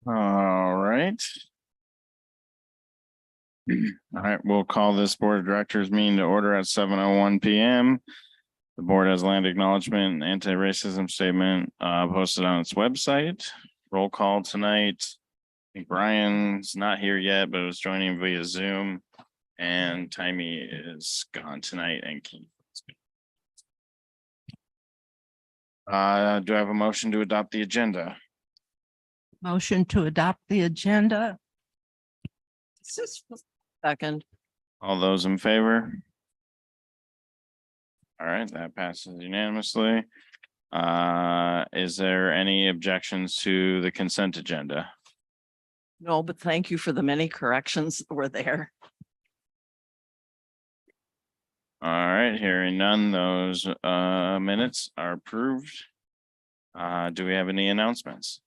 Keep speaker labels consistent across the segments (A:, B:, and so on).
A: All right. All right, we'll call this Board of Directors meeting to order at 7:01 PM. The board has land acknowledgement and anti-racism statement posted on its website. Roll call tonight. I think Brian's not here yet, but was joining via Zoom. And Timmy is gone tonight and Keith. Do I have a motion to adopt the agenda?
B: Motion to adopt the agenda. Second.
A: All those in favor? All right, that passes unanimously. Is there any objections to the consent agenda?
B: No, but thank you for the many corrections that were there.
A: All right, hearing none, those minutes are approved. Do we have any announcements?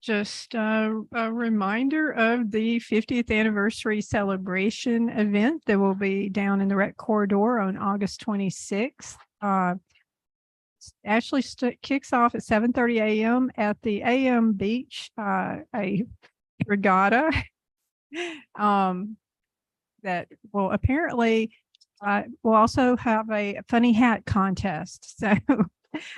C: Just a reminder of the 50th anniversary celebration event that will be down in the rec corridor on August 26th. Actually kicks off at 7:30 a.m. at the AM Beach, a regatta that will apparently we'll also have a funny hat contest. So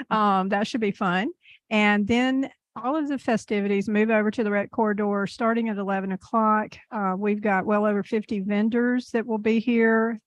C: that should be fun. And then all of the festivities move over to the rec corridor starting at 11 o'clock. We've got well over 50 vendors that will be here.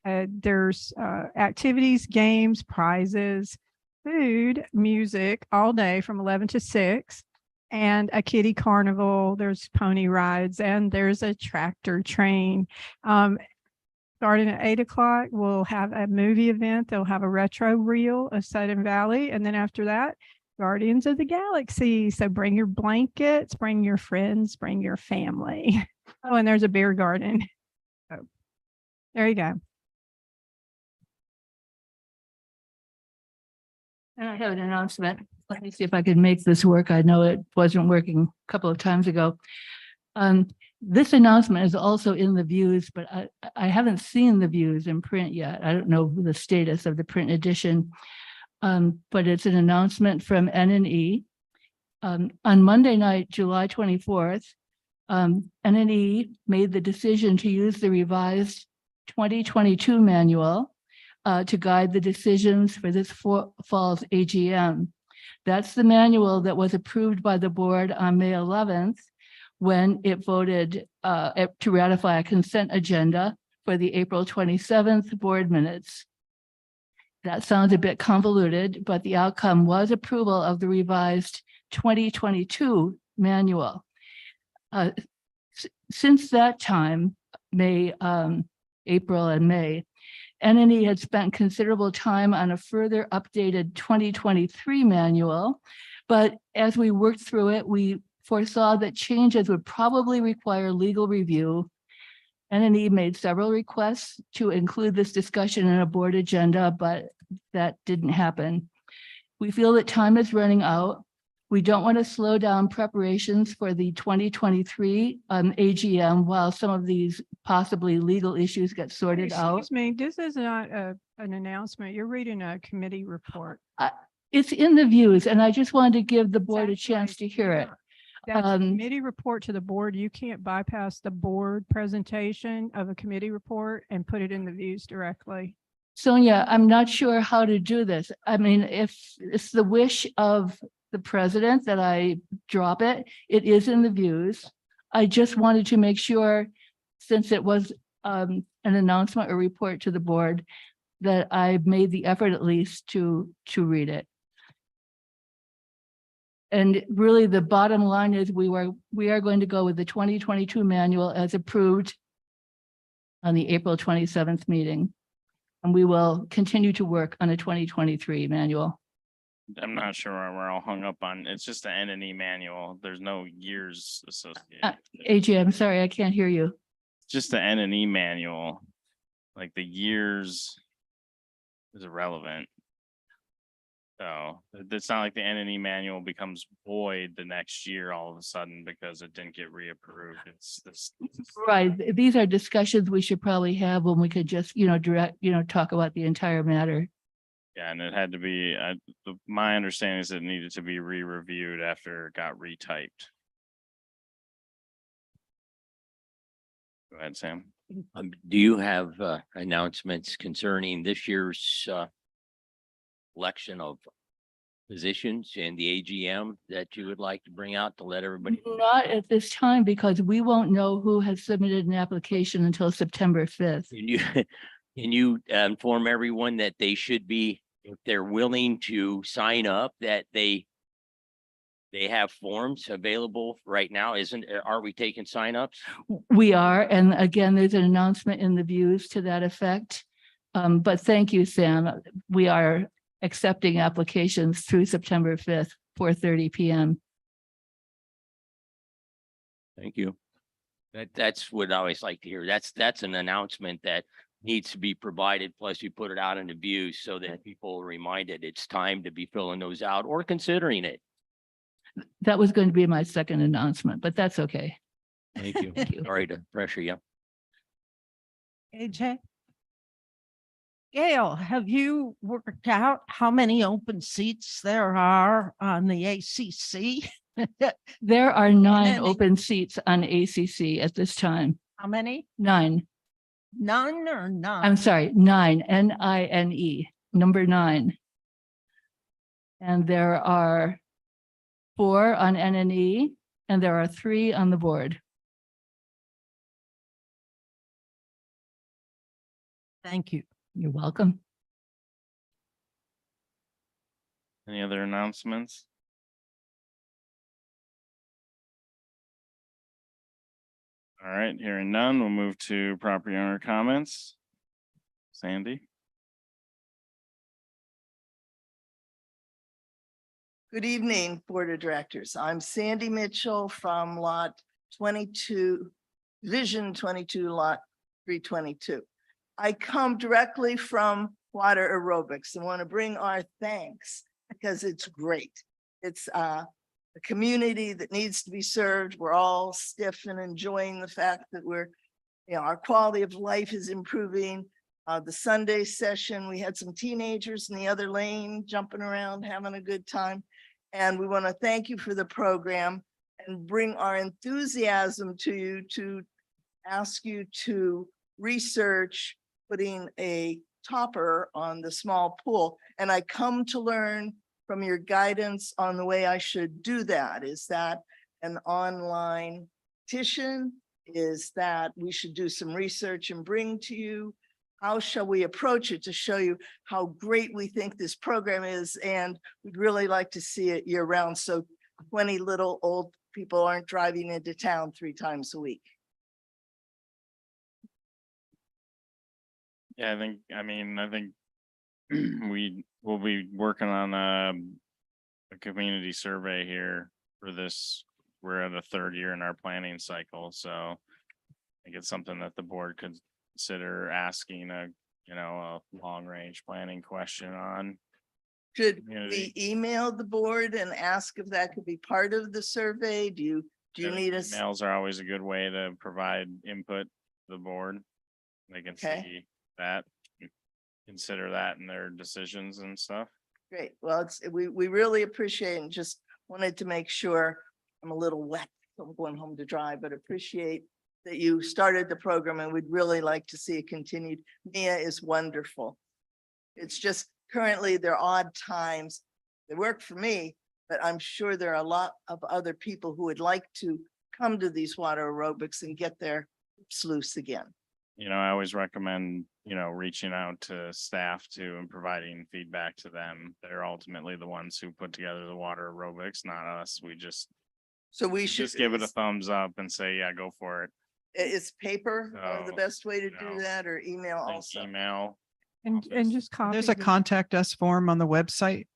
C: There's activities, games, prizes, food, music all day from 11 to 6, and a kiddie carnival. There's pony rides and there's a tractor train. Starting at 8 o'clock, we'll have a movie event. They'll have a retro reel of Sudden Valley. And then after that, Guardians of the Galaxy. So bring your blankets, bring your friends, bring your family. Oh, and there's a beer garden. So there you go.
D: And I have an announcement. Let me see if I can make this work. I know it wasn't working a couple of times ago. This announcement is also in the views, but I haven't seen the views in print yet. I don't know the status of the print edition. But it's an announcement from N&E. On Monday night, July 24th, N&E made the decision to use the revised 2022 manual to guide the decisions for this fall's AGM. That's the manual that was approved by the board on May 11th when it voted to ratify a consent agenda for the April 27th board minutes. That sounds a bit convoluted, but the outcome was approval of the revised 2022 manual. Since that time, April and May, N&E had spent considerable time on a further updated 2023 manual, but as we worked through it, we foresaw that changes would probably require legal review. N&E made several requests to include this discussion in a board agenda, but that didn't happen. We feel that time is running out. We don't want to slow down preparations for the 2023 AGM while some of these possibly legal issues get sorted out.
C: Excuse me, this is not an announcement. You're reading a committee report.
D: It's in the views, and I just wanted to give the board a chance to hear it.
C: That's a committee report to the board. You can't bypass the board presentation of a committee report and put it in the views directly.
D: Sonia, I'm not sure how to do this. I mean, if it's the wish of the president that I drop it, it is in the views. I just wanted to make sure, since it was an announcement or report to the board, that I made the effort at least to read it. And really, the bottom line is we are going to go with the 2022 manual as approved on the April 27th meeting. And we will continue to work on a 2023 manual.
A: I'm not sure why we're all hung up on, it's just the N&E manual. There's no years associated.
D: AJ, I'm sorry, I can't hear you.
A: Just the N&E manual, like the years is irrelevant. So it's not like the N&E manual becomes void the next year all of a sudden because it didn't get reapproved. It's this.
D: Right. These are discussions we should probably have when we could just, talk about the entire matter.
A: Yeah, and it had to be, my understanding is it needed to be re-reviewed after it got retyped. Go ahead, Sam.
E: Do you have announcements concerning this year's election of positions in the AGM that you would like to bring out to let everybody?
D: Not at this time, because we won't know who has submitted an application until September 5th.
E: Can you, can you inform everyone that they should be, if they're willing to sign up, that they have forms available right now? Are we taking signups?
D: We are, and again, there's an announcement in the views to that effect. But thank you, Sam. We are accepting applications through September 5th, 4:30 PM.
E: Thank you. That's what I always like to hear. That's an announcement that needs to be provided. Plus you put it out in the views so that people are reminded it's time to be filling those out or considering it.
D: That was going to be my second announcement, but that's okay.
E: Thank you.
D: Thank you.
E: Sorry to pressure you.
B: AJ? Gail, have you worked out how many open seats there are on the ACC?
D: There are 9
B: any-
D: open seats on ACC at this time.
B: How many?
D: 9.
B: None or none?
D: I'm sorry, 9, NINE, number 9. And there are 4 on NNE, and there are 3 on the board.
B: Thank you.
D: You're welcome.
A: Any other announcements? All right, hearing none, we'll move to property owner comments. Sandy?
F: Good evening, Board of Directors. I'm Sandy Mitchell from Lot 22, Division 22, Lot 322. I come directly from water aerobics and want to bring our thanks because it's great. It's a community that needs to be served. We're all stiff and enjoying the fact that our quality of life is improving. The Sunday session, we had some teenagers in the other lane jumping around, having a good time. And we want to thank you for the program and bring our enthusiasm to you to ask you to research putting a topper on the small pool. And I come to learn from your guidance on the way I should do that. Is that an online petition? Is that we should do some research and bring to you? How shall we approach it to show you how great we think this program is? And we'd really like to see it year round, so 20 little old people aren't driving into town 3 times a week.
A: Yeah, I think we will be working on a community survey here for this. We're at a 3rd year in our planning cycle, so I think it's something that the board could consider asking a long range planning question on.
F: Should
A: Community.
F: we email the board and ask if that could be part of the survey? Do you need us?
A: Emails are always a good way to provide input to the board. They can
F: Okay.
A: see that, consider that in their decisions and stuff.
F: Great. Well, we really appreciate and just wanted to make sure. I'm a little wet, so I'm going home to dry, but appreciate that you started the program and we'd really like to see it continued. Mia is wonderful. It's just currently there are odd times. They work for me, but I'm sure there are a lot of other people who would like to come to these water aerobics and get their hips loose again.
A: I always recommend, reaching out to staff too and providing feedback to them. They're ultimately the ones who put together the water aerobics, not us. We just
F: Should
A: give it a thumbs up and say, yeah, go for it.
F: Is paper the
A: So,
F: best way to do
A: no.
F: that, or email
A: Like
F: also?
A: email.
C: And
A: Office.
C: just copy.
G: There's a
C: the-
G: contact us form on the website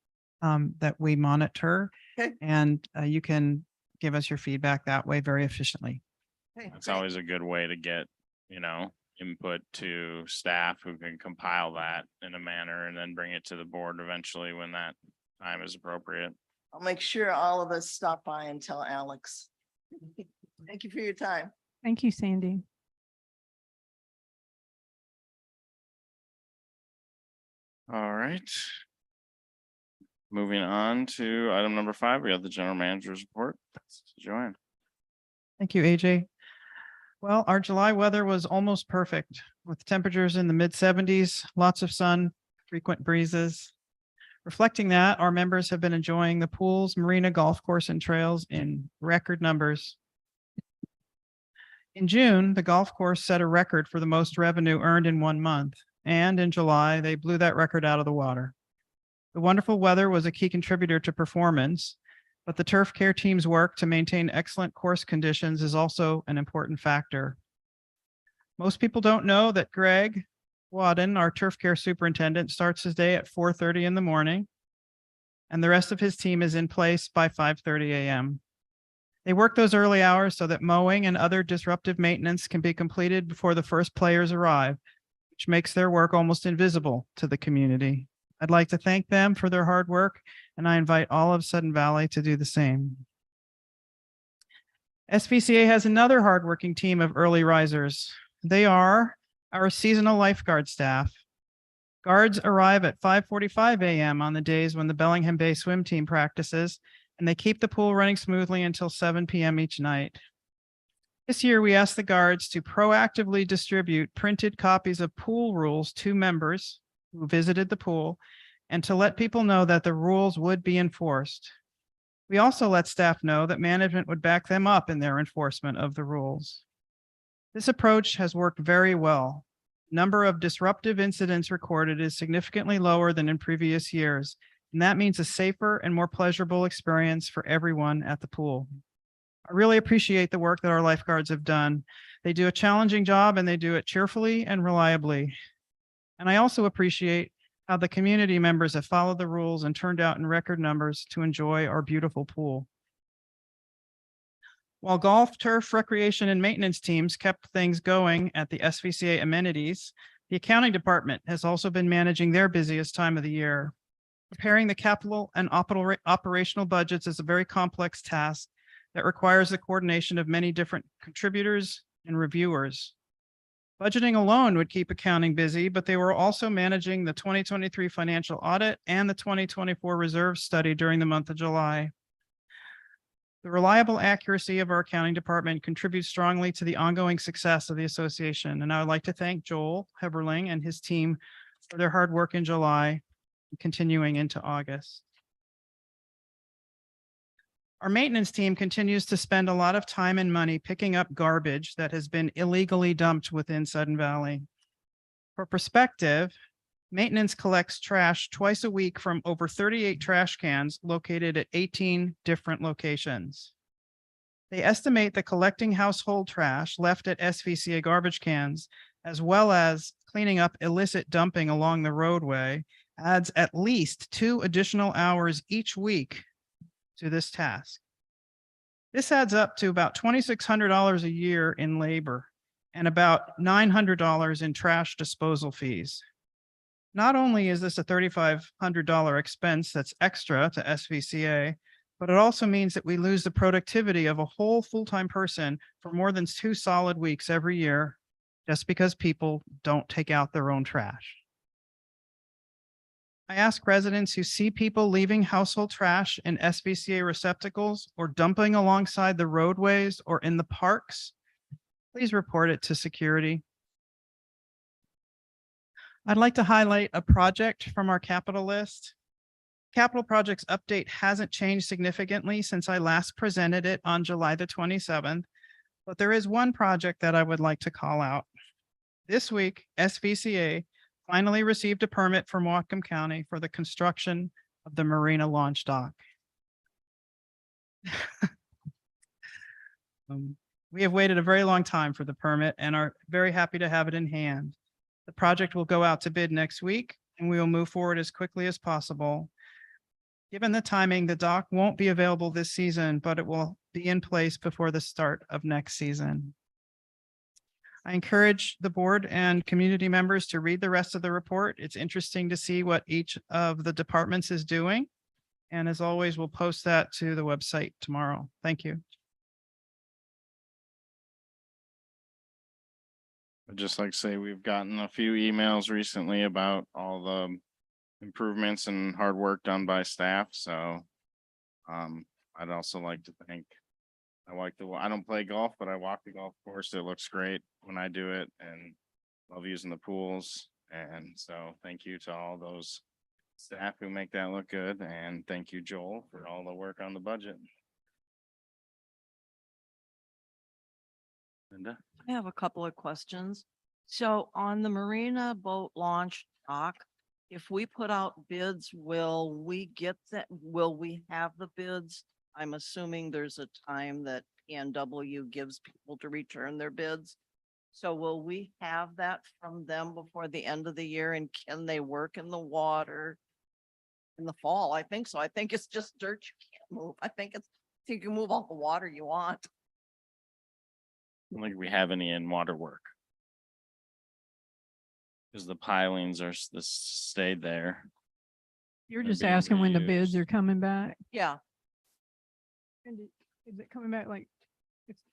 G: that we monitor.
F: Okay.
G: And you can give us your feedback that way very efficiently.
F: Okay,
A: It's
F: great.
A: always a good way to get, input to staff who can compile that in a manner and then bring it to the board eventually when that time is appropriate.
F: I'll make sure all of us stop by and tell Alex. Thank you for your time.
C: Thank you, Sandy.
A: All right, Moving on to item number 5, we have the general manager's report. Joanne.
G: Thank you, AJ. Well, our July weather was almost perfect with temperatures in the mid-70s, lots of sun, frequent breezes. Reflecting that, our members have been enjoying the pools, marina, golf course, and trails in record numbers. In June, the golf course set a record for the most revenue earned in 1 month, and in July, they blew that record out of the water. The wonderful weather was a key contributor to performance, but the turf care team's work to maintain excellent course conditions is also an important factor. Most people don't know that Greg Wadden, our turf care superintendent, starts his day at 4:30 in the morning, and the rest of his team is in place by 5:30 a.m. They work those early hours so that mowing and other disruptive maintenance can be completed before the first players arrive, which makes their work almost invisible to the community. I'd like to thank them for their hard work, and I invite all of Sudden Valley to do the same. SVCA has another hardworking team of early risers. They are our seasonal lifeguard staff. Guards arrive at 5:45 a.m. on the days when the Bellingham Bay swim team practices, and they keep the pool running smoothly until 7 p.m. each night. This year, we asked the guards to proactively distribute printed copies of pool rules to members who visited the pool and to let people know that the rules would be enforced. We also let staff know that management would back them up in their enforcement of the rules. This approach has worked very well. Number of disruptive incidents recorded is significantly lower than in previous years, and that means a safer and more pleasurable experience for everyone at the pool. I really appreciate the work that our lifeguards have done. They do a challenging job and they do it cheerfully and reliably. And I also appreciate how the community members have followed the rules and turned out in record numbers to enjoy our beautiful pool. While golf, turf, recreation, and maintenance teams kept things going at the SVCA amenities, the accounting department has also been managing their busiest time of the year. Preparing the capital and operational budgets is a very complex task that requires the coordination of many different contributors and reviewers. Budgeting alone would keep accounting busy, but they were also managing the 2023 financial audit and the 2024 reserve study during the month of July. The reliable accuracy of our accounting department contributes strongly to the ongoing success of the association, and I would like to thank Joel Heberling and his team for their hard work in July, continuing into August. Our maintenance team continues to spend a lot of time and money picking up garbage that has been illegally dumped within Sudden Valley. For perspective, maintenance collects trash twice a week from over 38 trash cans located at 18 different locations. They estimate that collecting household trash left at SVCA garbage cans, as well as cleaning up illicit dumping along the roadway, adds at least 2 additional hours each week to this task. This adds up to about $2,600 a year in labor and about $900 in trash disposal fees. Not only is this a $3,500 expense that's extra to SVCA, but it also means that we lose the productivity of a whole full-time person for more than 2 solid weeks every year, just because people don't take out their own trash. I ask residents who see people leaving household trash in SVCA receptacles or dumping alongside the roadways or in the parks, please report it to security. I'd like to highlight a project from our capital list. Capital projects update hasn't changed significantly since I last presented it on July the 27th, but there is one project that I would like to call out. This week, SVCA finally received a permit from Whatcom County for the construction of the Marina launch dock. We have waited a very long time for the permit and are very happy to have it in hand. The project will go out to bid next week, and we will move forward as quickly as possible. Given the timing, the dock won't be available this season, but it will be in place before the start of next season. I encourage the board and community members to read the rest of the report. It's interesting to see what each of the departments is doing. And as always, we'll post that to the website tomorrow. Thank you.
A: I'd just like to say we've gotten a few emails recently about all the improvements and hard work done by staff, so. I'd also like to thank, I don't play golf, but I walk the golf course. It looks great when I do it and love using the pools. And so thank you to all those staff who make that look good. And thank you, Joel, for all the work on the budget. Linda?
B: I have a couple of questions. So on the marina boat launch dock, if we put out bids, will we get that? Will we have the bids? I'm assuming there's a time that PNW gives people to return their bids. So will we have that from them before the end of the year, and can they work in the water in the fall? I think so. I think it's just dirt you can't move. I think you can move all the water you want.
A: I don't think we have any in water work. Because the pilings are stayed there.
C: You're
A: They're
C: just
A: being
C: asking when the bids
A: reused.
C: are coming back.
B: Yeah,
C: Is it coming back like it's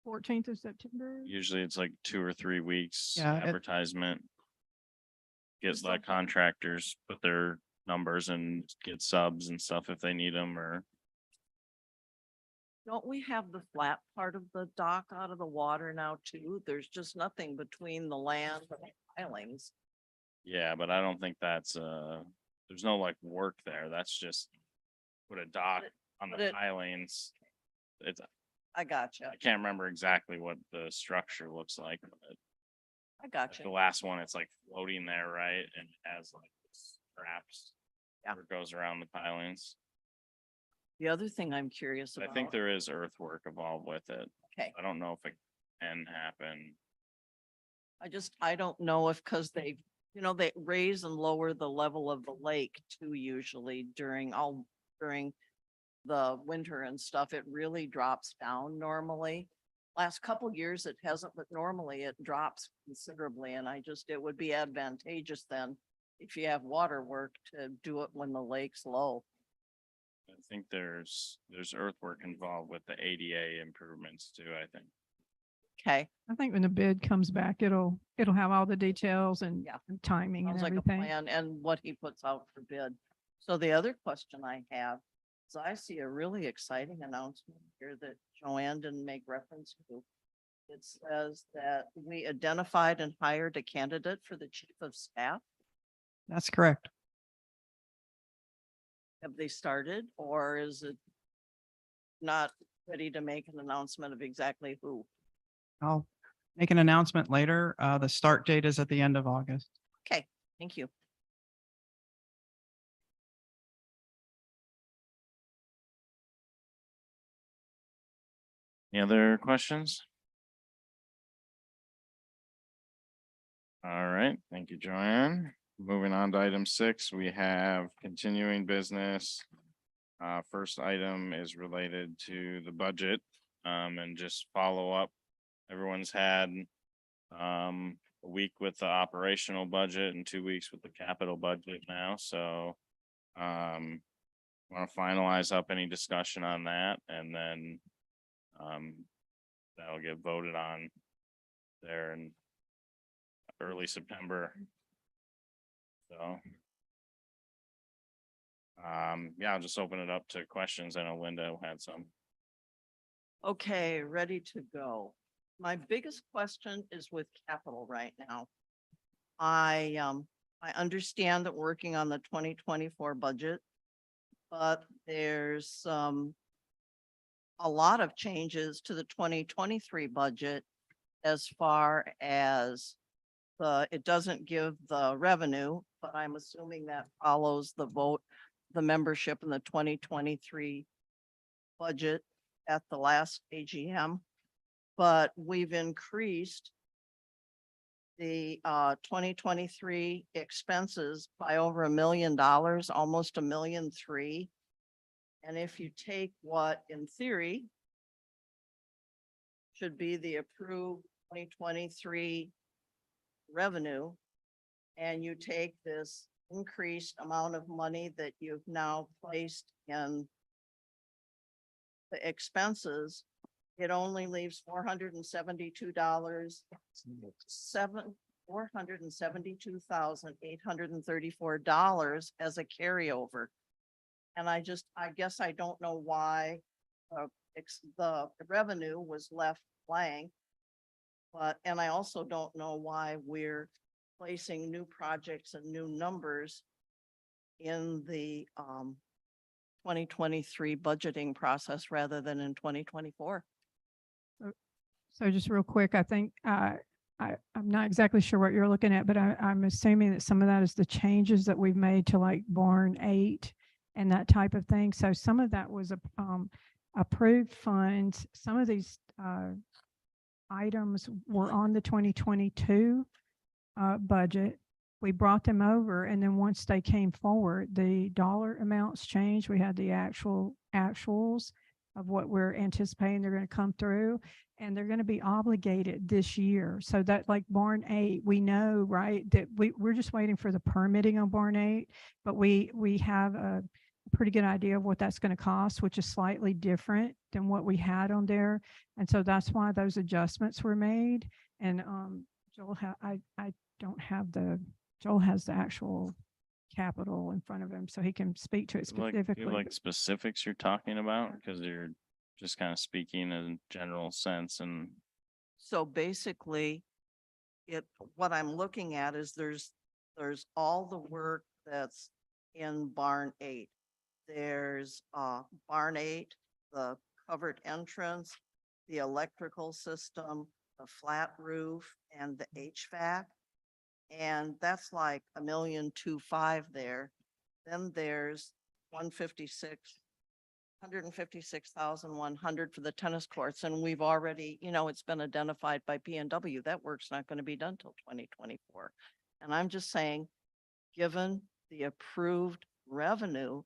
C: 14th of September?
A: Usually it's like 2 or 3 weeks
G: Yeah, it-
A: advertisement. Get like contractors, put their numbers and get subs and stuff if they need them, or
B: don't we have the flat part of the dock out of the water now too? There's just nothing between the land and the pilings.
A: yeah, but I don't think that's there's no like work there. That's just put a dock on
B: but
A: the
B: it-
A: pilings. It's,
B: I gotcha.
A: I can't remember exactly what the structure looks like, but
B: I
A: like
B: gotcha.
A: the last one, it's like floating there, right? And it has like straps.
B: Yeah.
A: Where it goes around the pilings.
B: The other thing I'm curious
A: I
B: about.
A: think there is earthwork involved with it.
B: Okay,
A: I don't know if it can happen.
B: I don't know if, cause they raise and lower the level of the lake too, usually during the winter and stuff. It really drops down normally. Last couple years it hasn't, but normally it drops considerably, and it would be advantageous then if you have water work to do it when the lake's low.
A: I think there's earthwork involved with the ADA improvements too, I think.
B: Okay,
C: I think when the bid comes back, it'll have all the details and
B: Yeah.
C: and timing and
B: sounds like a
C: everything.
B: plan and what he puts out for bid. So the other question I have is I see a really exciting announcement here that Joanne didn't make reference to. It says that we identified and hired a candidate for the chief of staff.
G: That's correct.
B: Have they started, or is it not ready to make an announcement of exactly who?
G: I'll make an announcement later. The start date is at the end of August.
B: Okay, thank you.
A: Any other questions? All right, thank you, Joanne. Moving on to item 6, we have continuing business. First item is related to the budget, and just follow up. Everyone's had a week with the operational budget and 2 weeks with the capital budget now, so want to finalize up any discussion on that, and then that'll get voted on there in early September. So yeah, I'll just open it up to questions. I know Linda had some.
B: Okay, ready to go. My biggest question is with capital right now. I understand that we're working on the 2024 budget, but there's a lot of changes to the 2023 budget as far as it doesn't give the revenue, but I'm assuming that follows the vote, the membership in the 2023 budget at the last AGM. But we've increased the 2023 expenses by over $1 million, almost $1.3 million. And if you take what in theory should be the approved 2023 revenue, and you take this increased amount of money that you've now placed in the expenses, it only leaves $472.07 $472,834 as a carryover. And I guess I don't know why the revenue was left blank. And I also don't know why we're placing new projects and new numbers in the 2023 budgeting process rather than in 2024.
C: So just real quick, I think, I'm not exactly sure what you're looking at, but I'm assuming that some of that is the changes that we've made to like Barn 8 and that type of thing. So some of that was approved funds. Some of these items were on the 2022 budget. We brought them over, and then once they came forward, the dollar amounts changed. We had the actuals of what we're anticipating they're going to come through, and they're going to be obligated this year. So that like Barn 8, we know, right, that we're just waiting for the permitting on Barn 8, but we have a pretty good idea of what that's going to cost, which is slightly different than what we had on there. And so that's why those adjustments were made. And Joel, I don't have Joel has the actual capital in front of him, so he can speak to it specifically.
A: Like specifics you're talking about, because you're just kind of speaking in general sense. And
B: So basically, what I'm looking at is there's all the work that's in Barn 8. There's Barn 8, the covered entrance, the electrical system, the flat roof, and the HVAC. And that's like $1,250,000 there. Then there's 156,100 for the tennis courts. And we've already, it's been identified by P&W. That work's not going to be done till 2024. And I'm just saying, given the approved revenue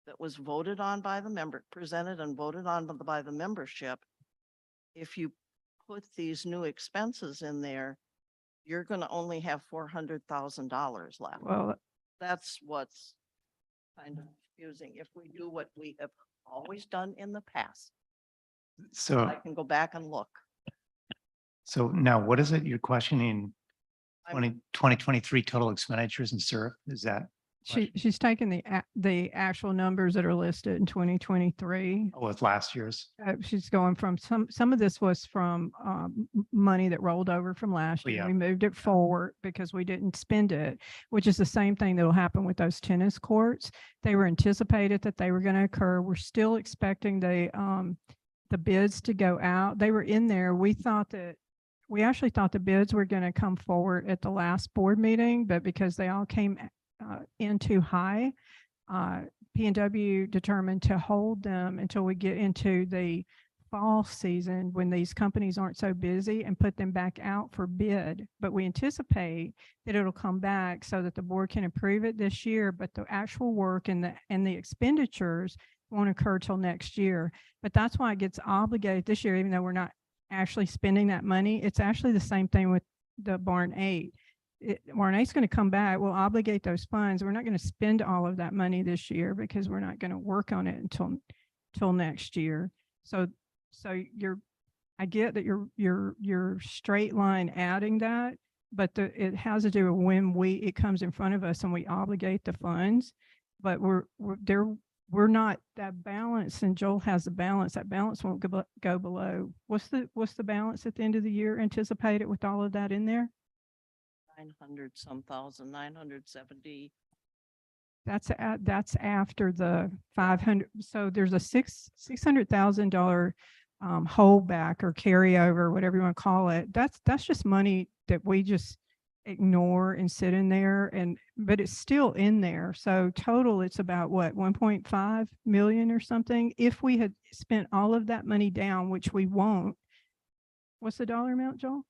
B: that was voted on by the presented and voted on by the membership, if you put these new expenses in there, you're going to only have $400,000 left.
C: Well,
B: That's what's kind of confusing. If we do what we have always done in the past,
H: So,
B: I can go back and look.
H: so now what is it you're questioning?
B: I'm-
H: 2023 total expenditures in SERP? Is that,
C: she's taken the actual numbers that are listed in 2023.
H: with last year's?
C: She's going from some of this was from money that rolled over from last
H: Oh,
C: year.
H: yeah.
C: We moved it forward because we didn't spend it, which is the same thing that will happen with those tennis courts. They were anticipated that they were going to occur. We're still expecting the bids to go out. They were in there. We actually thought the bids were going to come forward at the last board meeting, but because they all came in too high, P&W determined to hold them until we get into the fall season when these companies aren't so busy, and put them back out for bid. But we anticipate that it'll come back so that the board can approve it this year, but the actual work and the expenditures won't occur till next year. But that's why it gets obligated this year, even though we're not actually spending that money. It's actually the same thing with the Barn 8. Barn 8's going to come back. We'll obligate those funds. We're not going to spend all of that money this year because we're not going to work on it until next year. So I get that you're straight line adding that, but it has to do with when it comes in front of us and we obligate the funds. But we're not that balance, and Joel has the balance. That balance won't go below. What's the balance at the end of the year anticipated with all of that in there?
B: 900-some thousand, 970.
C: That's after the 500. So there's a $600,000 holdback or carryover, whatever you want to call it. That's just money that we just ignore and sit in there, but it's still in there. So total, it's about what, 1.5 million or something. If we had spent all of that money down, which we won't. What's the dollar amount, Joel?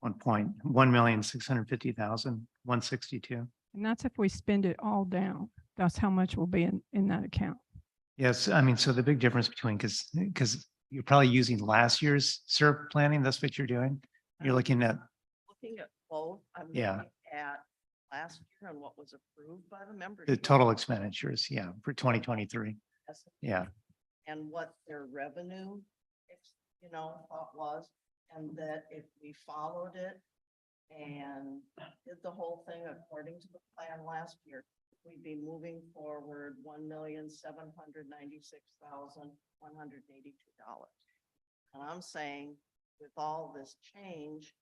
H: 1,650,162.
C: And that's if we spend it all down. That's how much will be in that account.
H: Yes, I mean, so the big difference between, because you're probably using last year's SERP planning, that's what you're doing. You're looking at,
B: Looking at both, I'm
H: Yeah.
B: looking at last year and what was approved by the members.
H: the total expenditures, yeah, for 2023. Yeah.
B: and what their revenue, thought was, and that if we followed it and did the whole thing according to the plan last year, we'd be moving forward $1,796,182. And I'm saying with all this change,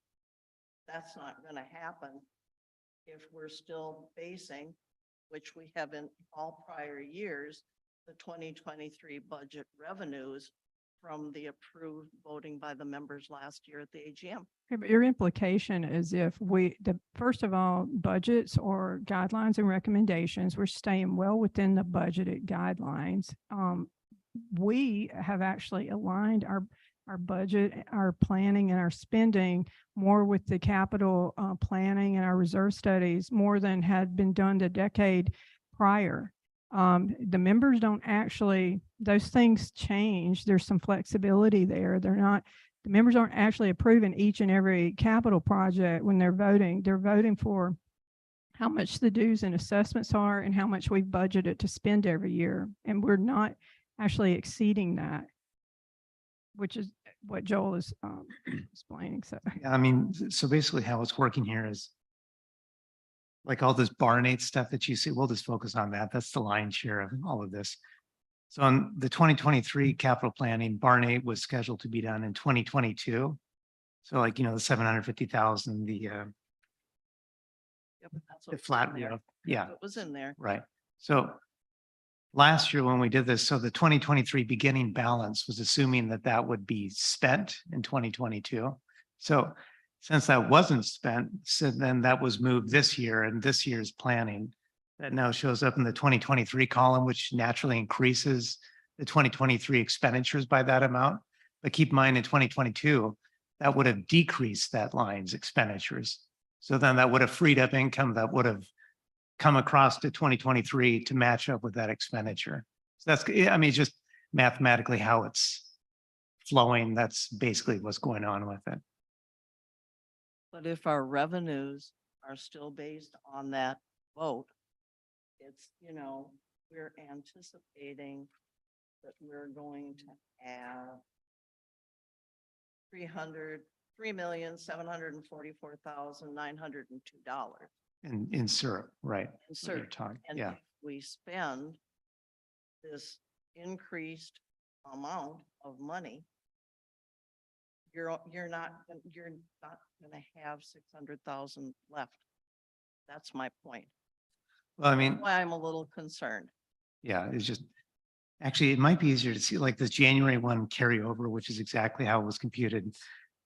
B: that's not gonna happen if we're still basing, which we have in all prior years, the 2023 budget revenues from the approved voting by the members last year at the AGM.
C: Okay, but your implication is if first of all, budgets or guidelines and recommendations, we're staying well within the budgeted guidelines. We have actually aligned our budget, our planning and our spending more with the capital planning and our reserve studies more than had been done the decade prior. The members don't actually, those things change. There's some flexibility there. The members aren't actually approving each and every capital project when they're voting. They're voting for how much the dues and assessments are and how much we've budgeted to spend every year. And we're not actually exceeding that, which is what Joel is explaining. So,
H: Yeah, I mean, so basically how it's working here is like all this barn eight stuff that you see, we'll just focus on that. That's the lion's share of all of this. So on the 2023 capital planning, barn eight was scheduled to be done in 2022. So like, the 750,000,
B: Yep, that's
H: the
B: what's
H: flat
B: in there.
H: roof. Yeah,
B: It was in there.
H: right. So last year when we did this, so the 2023 beginning balance was assuming that that would be spent in 2022. So since that wasn't spent, so then that was moved this year, and this year's planning that now shows up in the 2023 column, which naturally increases the 2023 expenditures by that amount. But keep in mind in 2022, that would have decreased that line's expenditures. So then that would have freed up income that would have come across to 2023 to match up with that expenditure. So that's, I mean, it's just mathematically how it's flowing. That's basically what's going on with it.
B: But if our revenues are still based on that vote, it's, we're anticipating that we're going to have $3,744,902
H: In syrup, right?
B: in
H: what you're
B: syrup.
H: talking,
B: And
H: yeah.
B: if we spend this increased amount of money, you're not gonna have 600,000 left. That's my point.
H: Well, I mean,
B: Why I'm a little concerned.
H: yeah, it's just, actually, it might be easier to see like this January 1 carryover, which is exactly how it was computed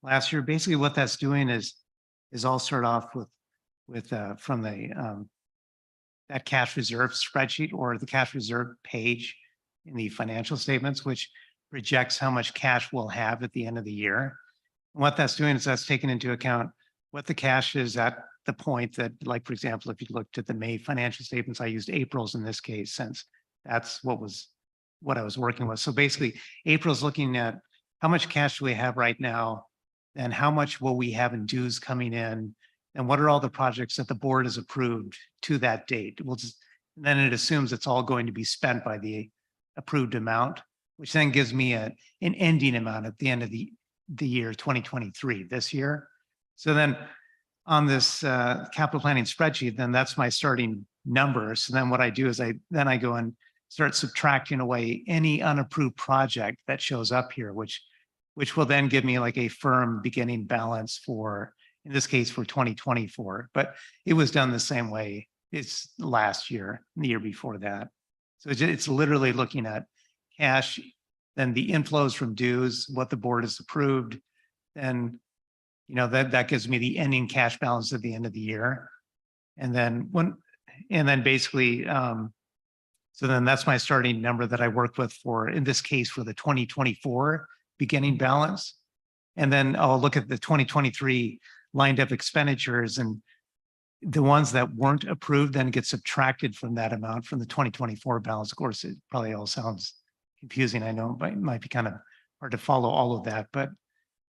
H: last year. Basically, what that's doing is all start off with from the that cash reserve spreadsheet or the cash reserve page in the financial statements, which projects how much cash we'll have at the end of the year. And what that's doing is that's taking into account what the cash is at the point that, like, for example, if you looked at the May financial statements, I used April's in this case, since that's what I was working with. So basically, April's looking at how much cash do we have right now, and how much will we have in dues coming in, and what are all the projects that the board has approved to that date. Then it assumes it's all going to be spent by the approved amount, which then gives me an ending amount at the end of the year 2023, this year. So then on this capital planning spreadsheet, then that's my starting number. So then what I do is I go and start subtracting away any unapproved project that shows up here, which will then give me like a firm beginning balance for, in this case, for 2024. But it was done the same way it's last year, the year before that. So it's literally looking at cash, then the inflows from dues, what the board has approved, then that gives me the ending cash balance at the end of the year. And then basically, so then that's my starting number that I worked with for, in this case, for the 2024 beginning balance. And then I'll look at the 2023 lined up expenditures, and the ones that weren't approved then get subtracted from that amount from the 2024 balance. Of course, it probably all sounds confusing. I know it might be kind of hard to follow all of that, but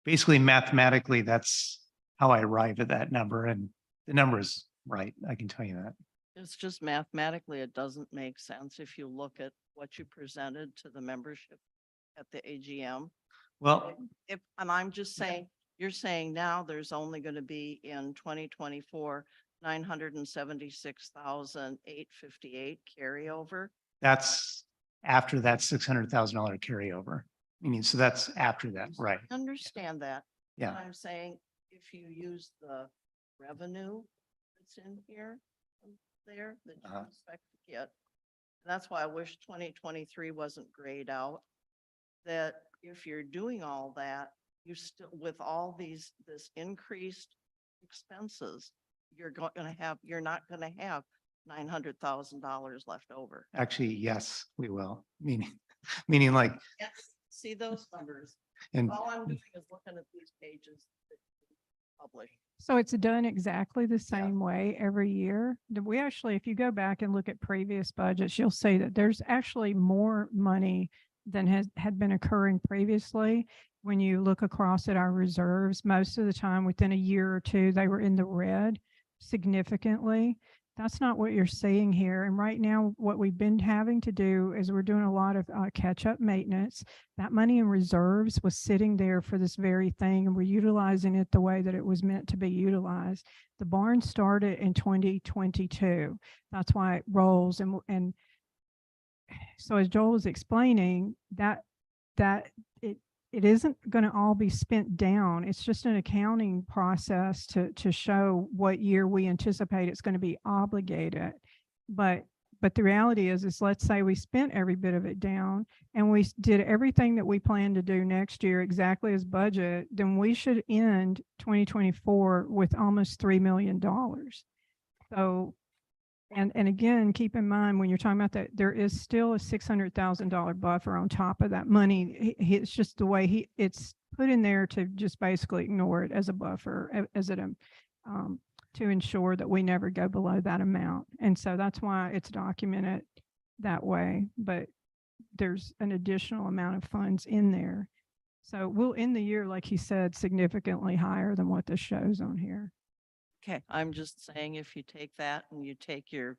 H: basically mathematically, that's how I arrive at that number, and the number is right. I can tell you that.
B: It's just mathematically, it doesn't make sense if you look at what you presented to the membership at the AGM.
H: Well,
B: If, and I'm just saying, you're saying now there's only going to be in 2024, 976,858 carryover.
H: that's after that $600,000 carryover. Meaning, so that's after that, right?
B: Understand that.
H: Yeah.
B: But I'm saying if you use the revenue that's in here, there, that you
H: Uh-huh.
B: expect to get. That's why I wish 2023 wasn't grayed out. That if you're doing all that, you still, with all these, this increased expenses, you're you're not gonna have $900,000 left over.
H: Actually, yes, we will. Meaning like,
B: Yes. See those numbers?
H: and
B: All I'm doing is looking at these pages that you publish.
C: So it's done exactly the same way every year. We actually, if you go back and look at previous budgets, you'll see that there's actually more money than had been occurring previously. When you look across at our reserves, most of the time within a year or two, they were in the red significantly. That's not what you're seeing here. And right now, what we've been having to do is we're doing a lot of catch-up maintenance. That money in reserves was sitting there for this very thing, and we're utilizing it the way that it was meant to be utilized. The barn started in 2022. That's why it rolls. And so as Joel was explaining, that it isn't going to all be spent down. It's just an accounting process to show what year we anticipate it's going to be obligated. But the reality is let's say we spent every bit of it down and we did everything that we plan to do next year exactly as budget, then we should end 2024 with almost $3 million. So, and again, keep in mind when you're talking about that, there is still a $600,000 buffer on top of that money. It's just the way it's put in there to just basically ignore it as a buffer, as it to ensure that we never go below that amount. And so that's why it's documented that way. But there's an additional amount of funds in there. So we'll end the year, like he said, significantly higher than what this shows on here.
B: Okay, I'm just saying if you take that and you take your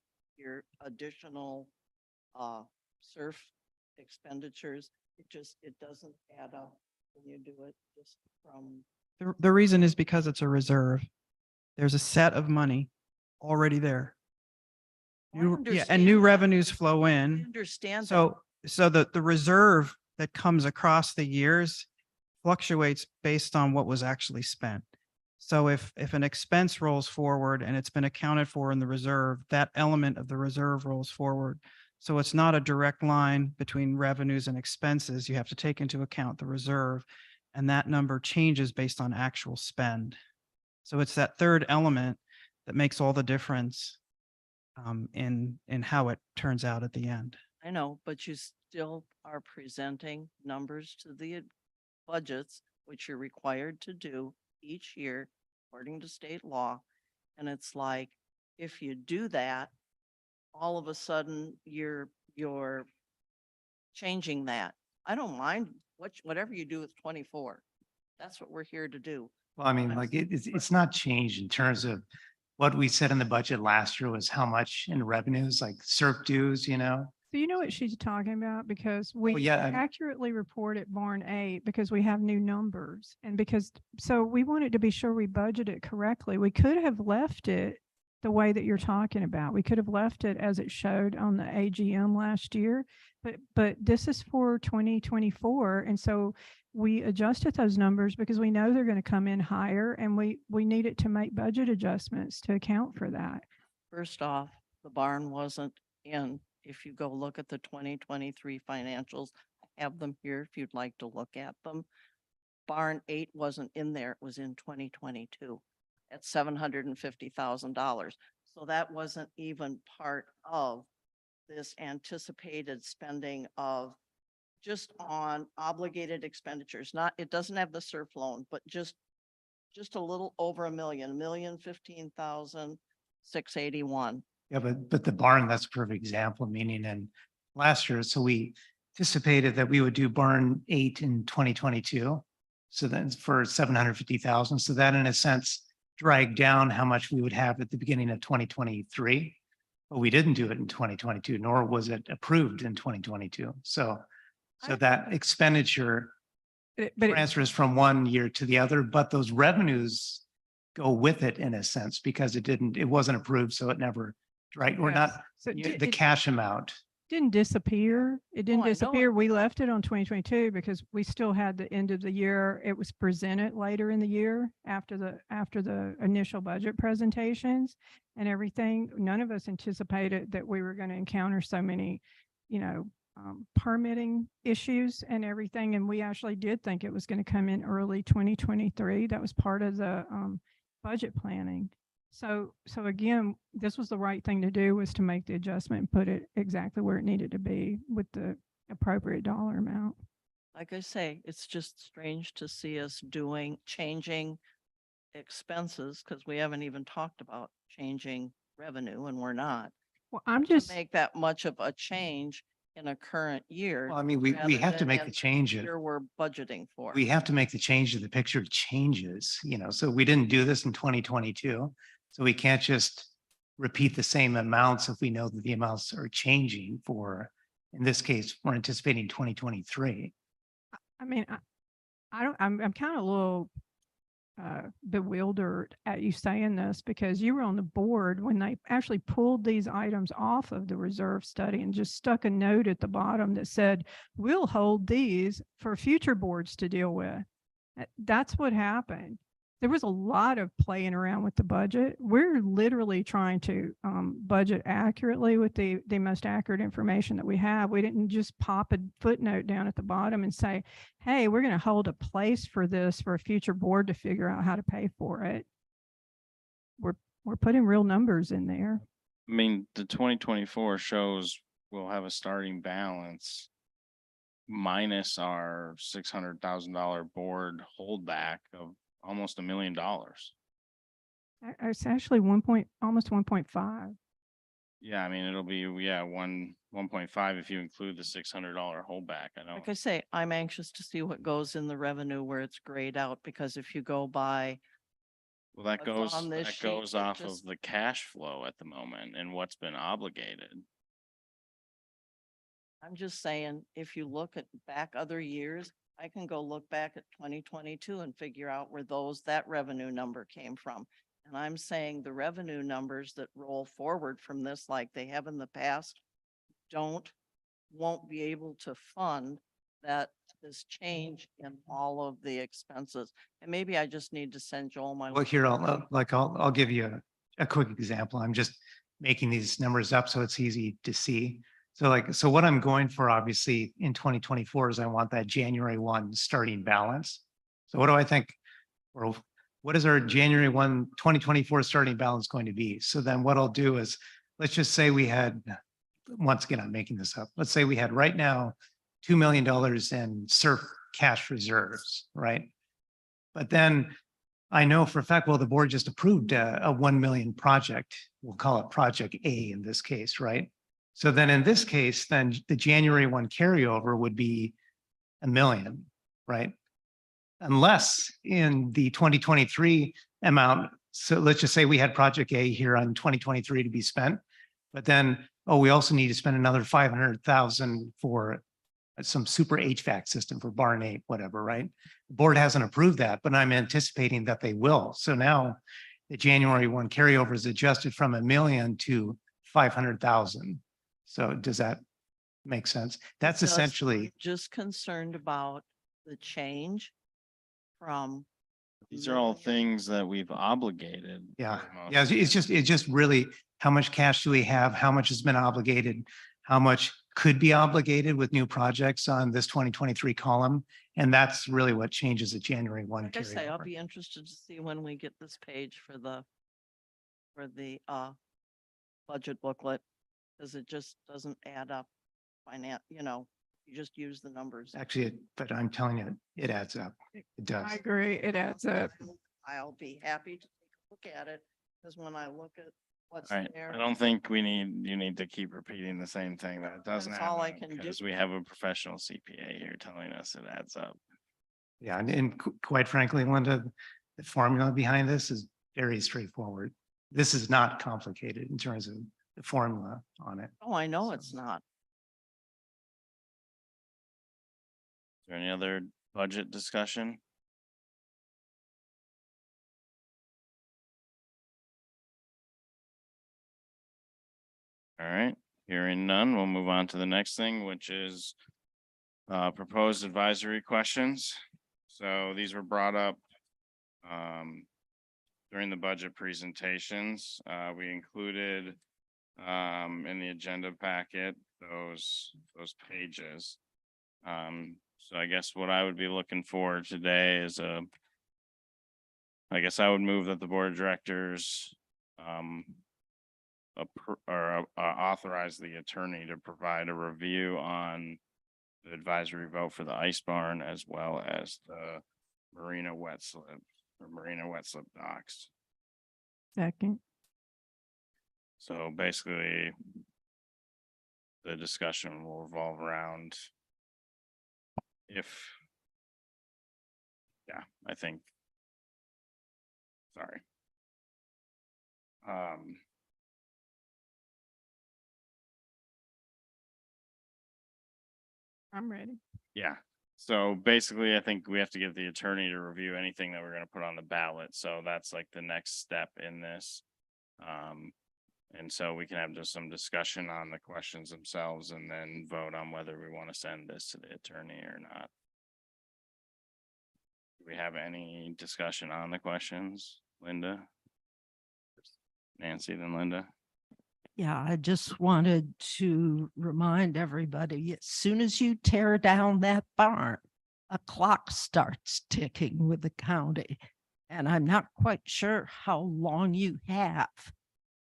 B: additional surf expenditures, it doesn't add up when you do it just from.
G: The reason is because it's a reserve. There's a set of money already there.
B: I
G: And
B: understand
G: new
B: that.
G: revenues flow
B: I
G: in.
B: understand that.
G: So the reserve that comes across the years fluctuates based on what was actually spent. So if an expense rolls forward and it's been accounted for in the reserve, that element of the reserve rolls forward. So it's not a direct line between revenues and expenses. You have to take into account the reserve, and that number changes based on actual spend. So it's that third element that makes all the difference in how it turns out at the end.
B: I know, but you still are presenting numbers to the budgets, which you're required to do each year according to state law. And it's like, if you do that, all of a sudden you're changing that. I don't mind whatever you do with 24. That's what we're here to do.
H: well, I mean, like it's not changed in terms of what we said in the budget last year was how much in revenues, like surf dues,
C: So you know what she's talking about, because we
H: yeah,
C: accurately report at Barn 8 because we have new numbers, and so we wanted to be sure we budget it correctly. We could have left it the way that you're talking about. We could have left it as it showed on the AGM last year, but this is for 2024. And so we adjusted those numbers because we know they're going to come in higher, and we needed to make budget adjustments to account for that.
B: First off, the barn wasn't in. If you go look at the 2023 financials, I have them here if you'd like to look at them. Barn 8 wasn't in there. It was in 2022 at $750,000. So that wasn't even part of this anticipated spending of just on obligated expenditures. It doesn't have the surf loan, but just a little over $1,015,681.
H: Yeah, but the barn, that's a perfect example, meaning in last year, so we anticipated that we would do barn 8 in 2022. So that's for 750,000. So that in a sense dragged down how much we would have at the beginning of 2023. But we didn't do it in 2022, nor was it approved in 2022. So So that expenditure
C: But it-
H: transfers from one year to the other, but those revenues go with it in a sense because it wasn't approved, so it never, right? We're
C: yes.
H: not,
C: So
H: the cash amount.
C: didn't disappear. It didn't
B: I know it
C: disappear. We left it on 2022 because we still had the end of the year. It was presented later in the year after the initial budget presentations and everything. None of us anticipated that we were going to encounter so many, permitting issues and everything. And we actually did think it was going to come in early 2023. That was part of the budget planning. So again, this was the right thing to do, was to make the adjustment and put it exactly where it needed to be with the appropriate dollar amount.
B: Like I say, it's just strange to see us changing expenses, because we haven't even talked about changing revenue, and we're not.
C: Well, I'm
B: To
C: just,
B: make that much of a change in a current year.
H: Well, I mean, we
B: rather
H: have to
B: than
H: make
B: in
H: the change.
B: Year we're budgeting for.
H: We have to make the change to the picture changes, so we didn't do this in 2022. So we can't just repeat the same amounts if we know that the amounts are changing for, in this case, we're anticipating 2023.
C: I mean, I'm kind of a little bewildered at you saying this, because you were on the board when they actually pulled these items off of the reserve study and just stuck a note at the bottom that said, we'll hold these for future boards to deal with. That's what happened. There was a lot of playing around with the budget. We're literally trying to budget accurately with the most accurate information that we have. We didn't just pop a footnote down at the bottom and say, hey, we're going to hold a place for this for a future board to figure out how to pay for it. We're putting real numbers in there.
A: I mean, the 2024 shows we'll have a starting balance minus our $600,000 board holdback of almost $1 million.
C: It's actually almost 1.5.
A: Yeah, I mean, it'll be, 1.5 if you include the $600 holdback. I know.
B: Like I say, I'm anxious to see what goes in the revenue where it's grayed out, because if you go by,
A: Well, that
B: what's on this
A: that
B: sheet,
A: goes
B: it
A: off of
B: just-
A: the cash flow at the moment and what's been obligated.
B: I'm just saying, if you look at back other years, I can go look back at 2022 and figure out where that revenue number came from. And I'm saying the revenue numbers that roll forward from this, like they have in the past, won't be able to fund this change in all of the expenses. And maybe I just need to send Joel my.
H: Well, here, I'll give you a quick example. I'm just making these numbers up so it's easy to see. So what I'm going for obviously in 2024 is I want that January 1 starting balance. So what do I think? Or what is our January 1, 2024 starting balance going to be? So then what I'll do is, let's just say we had, once again, I'm making this up. Let's say we had right now $2 million in SURF cash reserves, right? But then I know for a fact, well, the board just approved a 1 million project. We'll call it project A in this case, right? So then in this case, then the January 1 carryover would be $1 million, right? Unless in the 2023 amount, so let's just say we had project A here on 2023 to be spent, but then, we also need to spend another 500,000 for some super HVAC system for barn 8, whatever, right? The board hasn't approved that, but I'm anticipating that they will. So now the January 1 carryover is adjusted from $1 million to 500,000. So does that make sense? That's
B: Just-
H: essentially,
B: Just concerned about the change from.
A: These are all
B: million-
A: things that we've obligated.
H: yeah.
A: for the most
H: Yeah,
A: part.
H: it's just really how much cash do we have? How much has been obligated? How much could be obligated with new projects on this 2023 column? And that's really what changes the January 1
B: Like I say, I'll
H: carryover.
B: be interested to see when we get this page for the budget booklet, because it just doesn't add up. You just use the numbers.
H: Actually, but I'm telling you, it adds up. It does.
C: I agree. It adds up.
B: I'll be happy to take a look at it, because when I look at what's
A: All right,
B: there.
A: I don't think you need to keep repeating the same thing. That doesn't
B: That's all I
A: happen
B: can do.
A: because we have a professional CPA here telling us it adds up.
H: Yeah, and quite frankly, Linda, the formula behind this is very straightforward. This is not complicated in terms of the formula on it.
B: Oh, I know it's not.
A: there any other budget discussion? All right, hearing none, we'll move on to the next thing, which is proposed advisory questions. So these were brought up during the budget presentations. We included in the agenda packet those pages. So I guess what I would be looking for today is I guess I would move that the board of directors authorize the attorney to provide a review on the advisory vote for the ice barn as well as the marina wet slip docks.
C: Second.
A: So basically, the discussion will revolve around I think. Sorry.
C: I'm ready.
A: Yeah, so basically, I think we have to get the attorney to review anything that we're gonna put on the ballot, so that's like the next step in this. And so we can have just some discussion on the questions themselves and then vote on whether we want to send this to the attorney or not. Do we have any discussion on the questions, Linda? Nancy, then Linda?
I: Yeah, I just wanted to remind everybody, as soon as you tear down that barn, a clock starts ticking with the county. And I'm not quite sure how long you have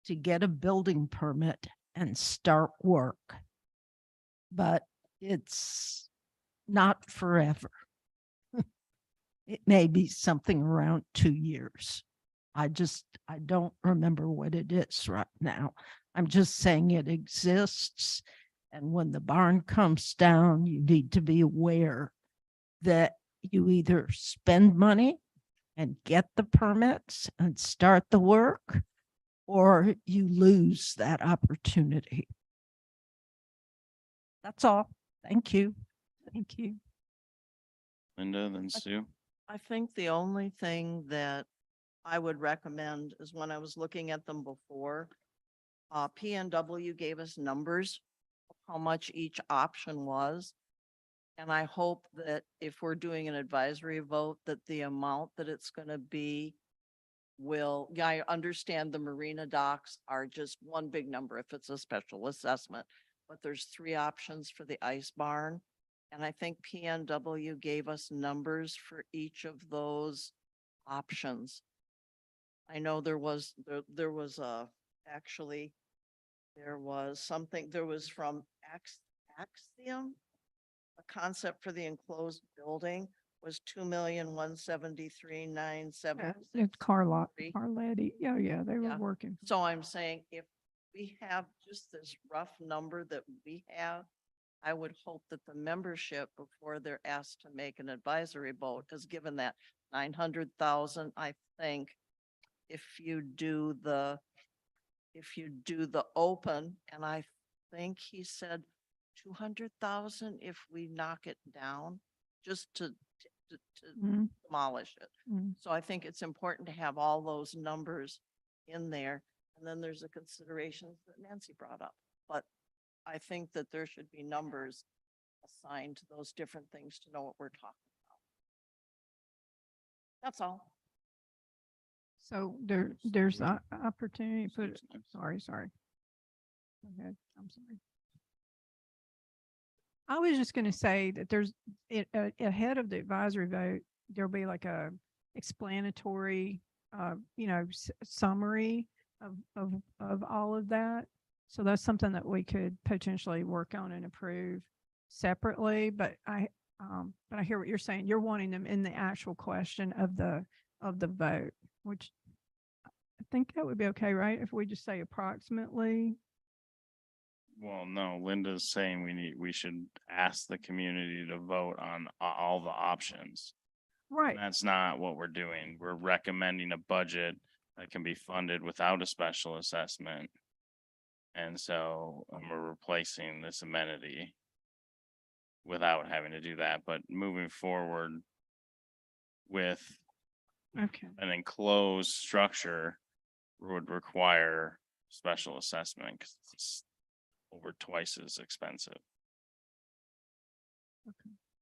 I: to get a building permit and start work. But it's not forever. It may be something around 2 years. I don't remember what it is right now. I'm just saying it exists. And when the barn comes down, you need to be aware that you either spend money and get the permits and start the work, or you lose that opportunity. That's all. Thank you.
C: Thank you.
A: Linda, then Sue?
B: I think the only thing that I would recommend is when I was looking at them before, PNW gave us numbers of how much each option was. And I hope that if we're doing an advisory vote, that the amount that it's gonna be I understand the marina docks are just one big number if it's a special assessment, but there's 3 options for the ice barn. And I think PNW gave us numbers for each of those options. I know there was something, there was from Axiom. A concept for the enclosed building was 2,173,976.
C: It's Carletti. Oh, yeah, they were
B: Yeah.
C: working.
B: So I'm saying if we have just this rough number that we have, I would hope that the membership, before they're asked to make an advisory vote, is given that 900,000, I think. If you do the open, and I think he said 200,000 if we knock it down, just to
C: Mhm.
B: demolish it.
C: Mhm.
B: So I think it's important to have all those numbers in there. And then there's the considerations that Nancy brought up. But I think that there should be numbers assigned to those different things to know what we're talking about. That's all.
C: So there's an opportunity to put it, sorry. Go ahead. I'm sorry. I was just going to say that there's ahead of the advisory vote, there'll be like a explanatory, summary of all of that. So that's something that we could potentially work on and approve separately. But I hear what you're saying. You're wanting them in the actual question of the vote, which I think that would be okay, right? If we just say approximately.
A: Well, no, Linda's saying we should ask the community to vote on all the options.
C: Right.
A: That's not what we're doing. We're recommending a budget that can be funded without a special assessment. And so we're replacing this amenity. without having to do that, but moving forward with
C: Okay.
A: an enclosed structure would require special assessment because it's over twice as expensive.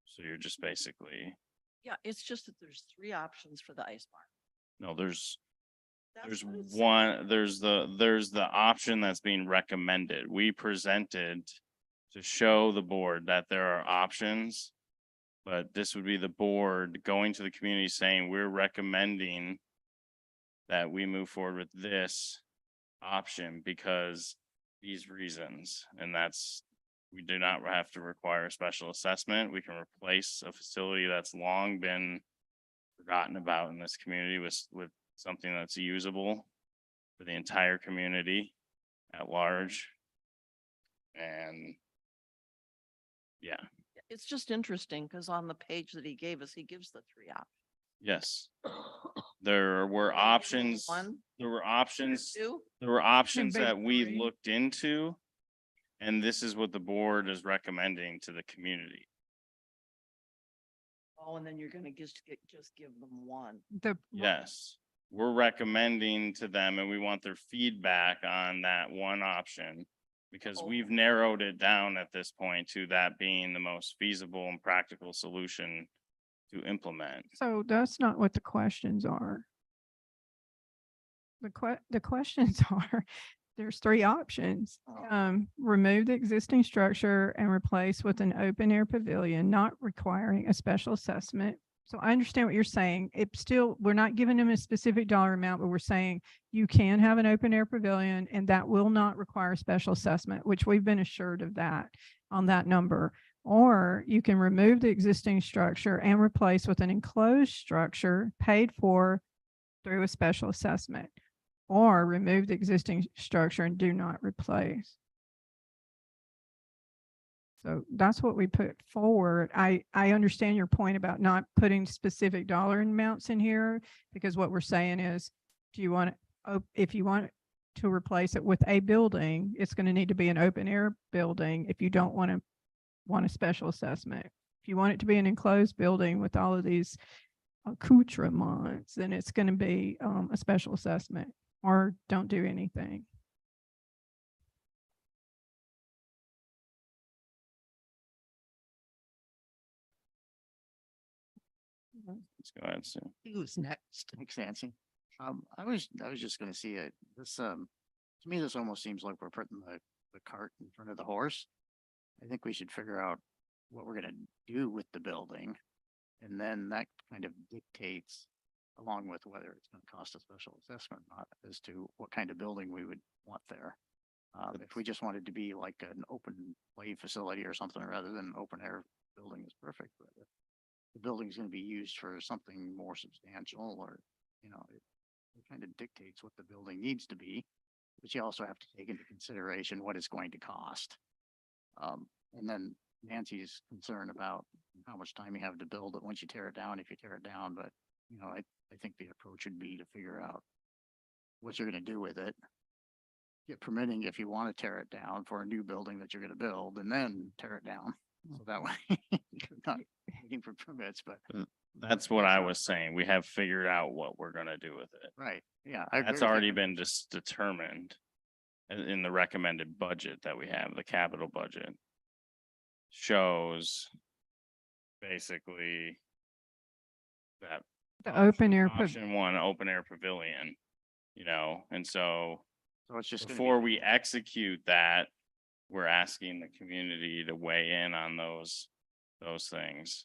A: So you're just basically,
B: Yeah, it's just that there's three options for the ice barn.
A: no, there's
B: That's what it says.
A: one, there's the option that's being recommended. We presented to show the board that there are options. But this would be the board going to the community saying, we're recommending that we move forward with this option because these reasons, and that's, we do not have to require a special assessment. We can replace a facility that's long been forgotten about in this community with something that's usable for the entire community at large. And yeah,
B: It's just interesting because on the page that he gave us, he gives the three options.
A: yes. There were
B: Can I give him
A: options,
B: one,
A: there were options,
B: two?
A: there were options
C: big
A: that we
C: three.
A: looked into. And this is what the board is recommending to the community.
B: Oh, and then you're gonna just give them one.
C: The,
A: Yes, we're recommending to them and we want their feedback on that one option. Because we've narrowed it down at this point to that being the most feasible and practical solution to implement.
C: so that's not what the questions are. The questions are, there's three options. Remove the existing structure and replace with an open air pavilion, not requiring a special assessment. So I understand what you're saying. It's still, we're not giving them a specific dollar amount, but we're saying you can have an open air pavilion and that will not require a special assessment, which we've been assured of that on that number. Or you can remove the existing structure and replace with an enclosed structure paid for through a special assessment. Or remove the existing structure and do not replace. So that's what we put forward. I understand your point about not putting specific dollar amounts in here, because what we're saying is, do you want to, if you want to replace it with a building, it's going to need to be an open air building if you don't want a special assessment. If you want it to be an enclosed building with all of these accoutrements, then it's going to be a special assessment, or don't do anything.
A: Let's go ahead, Sue.
I: Who's next?
J: Thanks, Nancy. I was just gonna see it, to me, this almost seems like we're putting the cart in front of the horse. I think we should figure out what we're gonna do with the building. And then that kind of dictates, along with whether it's gonna cost a special assessment or not, as to what kind of building we would want there. If we just wanted to be like an open play facility or something, rather than an open air building, is perfect. But if the building's gonna be used for something more substantial, or, it kind of dictates what the building needs to be, but you also have to take into consideration what it's going to cost. And then Nancy's concern about how much time you have to build it once you tear it down, if you tear it down, but, I think the approach would be to figure out what you're gonna do with it. Get permitting if you want to tear it down for a new building that you're gonna build, and then tear it down. So that way, you're not waiting for permits, but,
A: That's what I was saying. We have figured out what we're gonna do with it.
J: right, yeah. I agree
A: That's
J: with
A: already
J: you.
A: been just determined in the recommended budget that we have, the capital budget. Shows basically that.
C: The open air
A: Option one, open air pavilion, and so
J: So it's just gonna
A: before
J: be,
A: we execute that, we're asking the community to weigh in on those things.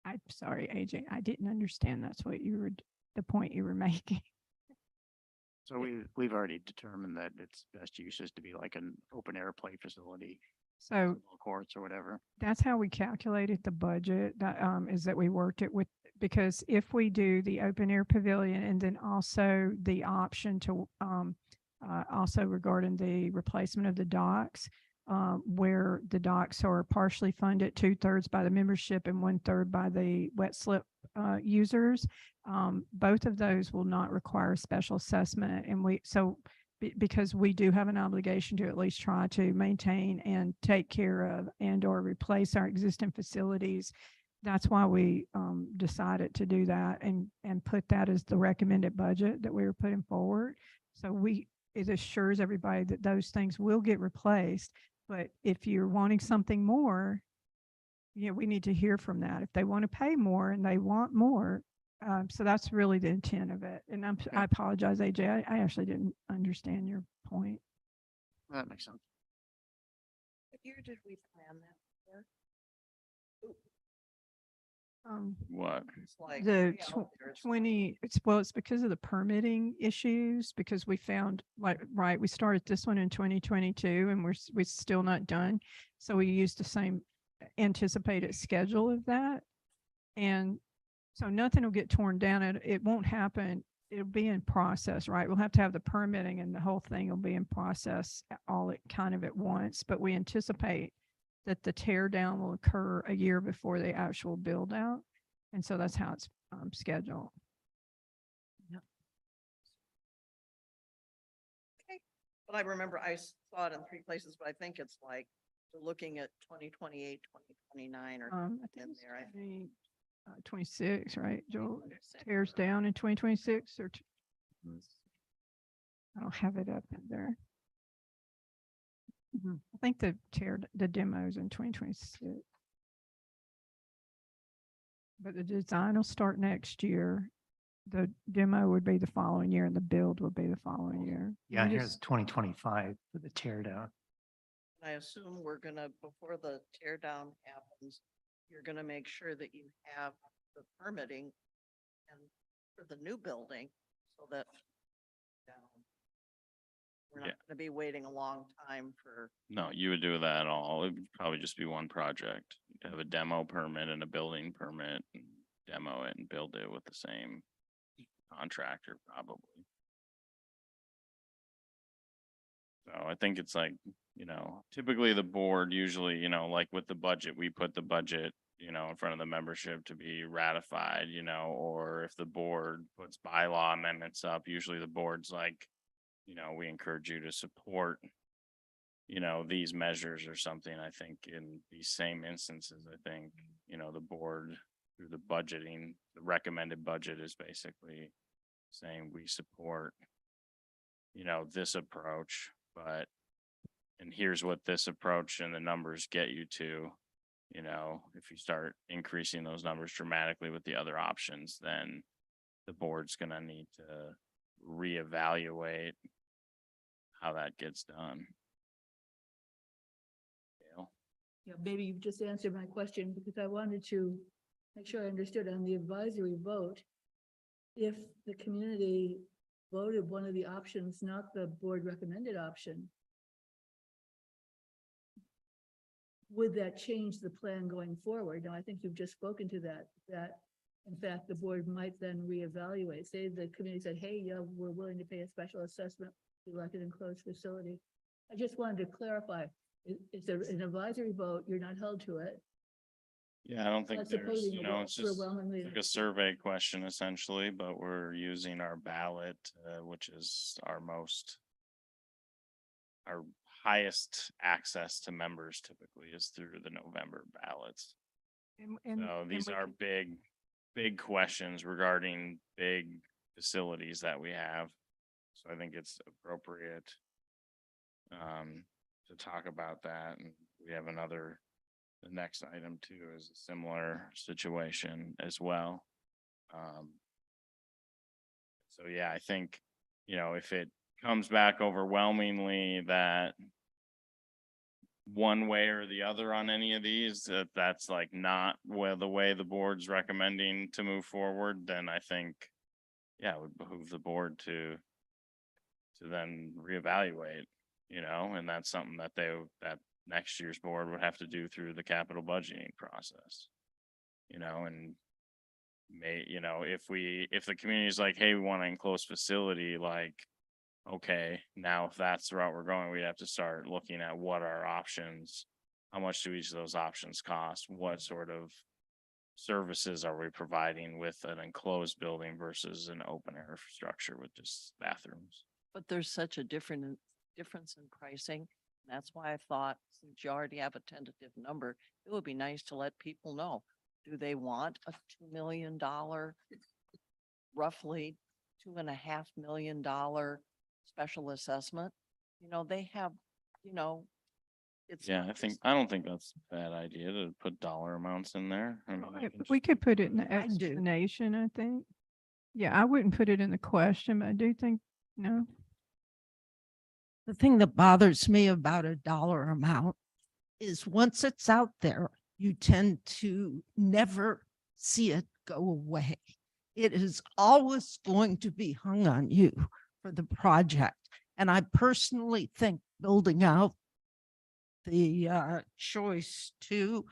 C: I'm sorry, AJ, I didn't understand. That's what you were, the point you were making.
J: so we've already determined that its best use is to be like an open air play facility,
C: So
J: basketball courts or whatever.
C: that's how we calculated the budget. That is that we worked it with, because if we do the open air pavilion and then also the option to also regarding the replacement of the docks, where the docks are partially funded 2/3 by the membership and 1/3 by the wet slip users. Both of those will not require a special assessment. And so because we do have an obligation to at least try to maintain and take care of and or replace our existing facilities. That's why we decided to do that and put that as the recommended budget that we were putting forward. So it assures everybody that those things will get replaced. But if you're wanting something more, we need to hear from that. If they want to pay more and they want more, so that's really the intent of it. And I apologize, AJ. I actually didn't understand your point.
J: That makes sense.
B: What year did we plan that for?
A: What?
B: It's like
C: The
B: way out there. It's
C: 20, it's because of the permitting issues, because we found we started this one in 2022 and we're still not done. So we used the same anticipated schedule of that. And so nothing will get torn down. It won't happen. It'll be in process, right? We'll have to have the permitting and the whole thing will be in process kind of at once, but we anticipate that the tear down will occur a year before the actual build out. And so that's how it's scheduled.
B: okay. But I remember I saw it in 3 places, but I think it's like we're looking at 2028, 2029 or
C: I
B: in
C: think it's
B: there.
C: 26, right? Joel,
B: 26.
C: tears down in 2026 or I don't have it up in there. I think the demos in 2026. But the design will start next year. The demo would be the following year and the build would be the following year.
H: Yeah,
C: We
H: here's
C: just-
H: 2025 for the tear down.
B: I assume we're gonna, before the tear down happens, you're gonna make sure that you have the permitting and for the new building so that we're not
A: Yeah.
B: gonna be waiting a long time for,
A: No, you would do that all. It would probably just be one project. You'd have a demo permit and a building permit, and demo it and build it with the same contractor probably. So I think it's like, typically the board usually, like with the budget, we put the budget, in front of the membership to be ratified, or if the board puts bylaw amendments up, usually the board's like, we encourage you to support, these measures or something. I think in these same instances, I think, the board through the budgeting, the recommended budget is basically saying we support, this approach, and here's what this approach and the numbers get you to, if you start increasing those numbers dramatically with the other options, then the board's gonna need to reevaluate how that gets done. Gail?
D: Yeah, maybe you've just answered my question because I wanted to make sure I understood on the advisory vote. If the community voted one of the options, not the board recommended option, would that change the plan going forward? Now, I think you've just spoken to that in fact, the board might then reevaluate. Say the committee said, hey, yeah, we're willing to pay a special assessment, we like an enclosed facility. I just wanted to clarify, it's an advisory vote, you're not held to it.
A: Yeah, I don't think
D: Not
A: there's,
D: supposing it
A: it's just
D: overwhelmingly-
A: like a survey question essentially, but we're using our ballot, which is our highest access to members typically is through the November ballots. So these are big questions regarding big facilities that we have. So I think it's appropriate to talk about that. And we have the next item too is a similar situation as well. So yeah, I think, if it comes back overwhelmingly that one way or the other on any of these, that's like not the way the board's recommending to move forward, then I think, yeah, it would behoove the board to then reevaluate, and that's something that that next year's board would have to do through the capital budgeting process. And if the community is like, hey, we want an enclosed facility, like, okay, now if that's the route we're going, we have to start looking at what our options, how much do each of those options cost? What sort of services are we providing with an enclosed building versus an open air structure with just bathrooms?
B: But there's such a difference in pricing. That's why I thought, since you already have a tentative number, it would be nice to let people know. Do they want a $2 million, roughly $2.5 million special assessment? You know, they have, you know, it's.
A: Yeah,
B: not just-
A: I don't think that's a bad idea to put dollar amounts in there. I mean, I can
C: We
A: just-
C: could put it in the
I: I do.
C: explanation, I think. Yeah, I wouldn't put it in the question, but I do think, no.
I: The thing that bothers me about a dollar amount is once it's out there, you tend to never see it go away. It is always going to be hung on you for the project. And I personally think building out the choice 2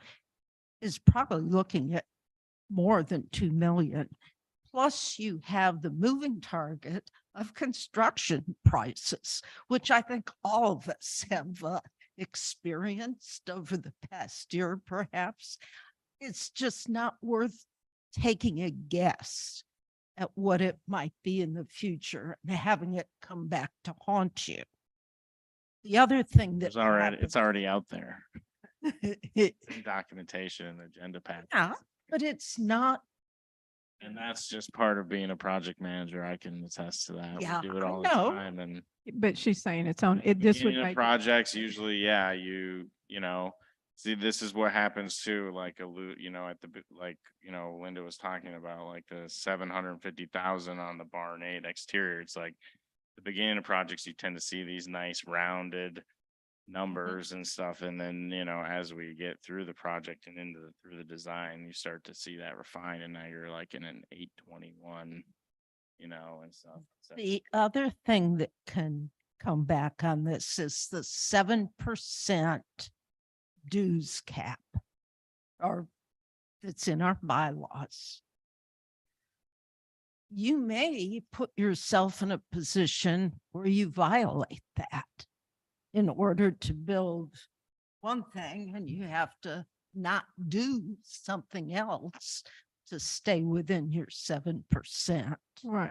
I: is probably looking at more than 2 million. Plus you have the moving target of construction prices, which I think all of us have experienced over the past year, perhaps. It's just not worth taking a guess at what it might be in the future and having it come back to haunt you. The other thing that
A: It's already out there.
I: happened-
A: Documentation and agenda pack.
I: yeah, but it's not.
A: And that's just part of being a project manager. I can attest to that. We
I: Yeah,
A: do it
I: I
A: all the
I: know.
A: time, and
C: But she's saying it's on, this would
A: beginning of
C: make,
A: projects, usually, yeah, you know, see, this is what happens too, like you know, like, you know, Linda was talking about, like the 750,000 on the barn 8 exterior. It's like the beginning of projects, you tend to see these nice rounded numbers and stuff. And then, you know, as we get through the project and through the design, you start to see that refine, and now you're like in an 821, you know, and stuff. So
I: The other thing that can come back on this is the 7% dues cap, or that's in our bylaws. You may put yourself in a position where you violate that in order to build one thing, and you have to not do something else to stay within your 7%.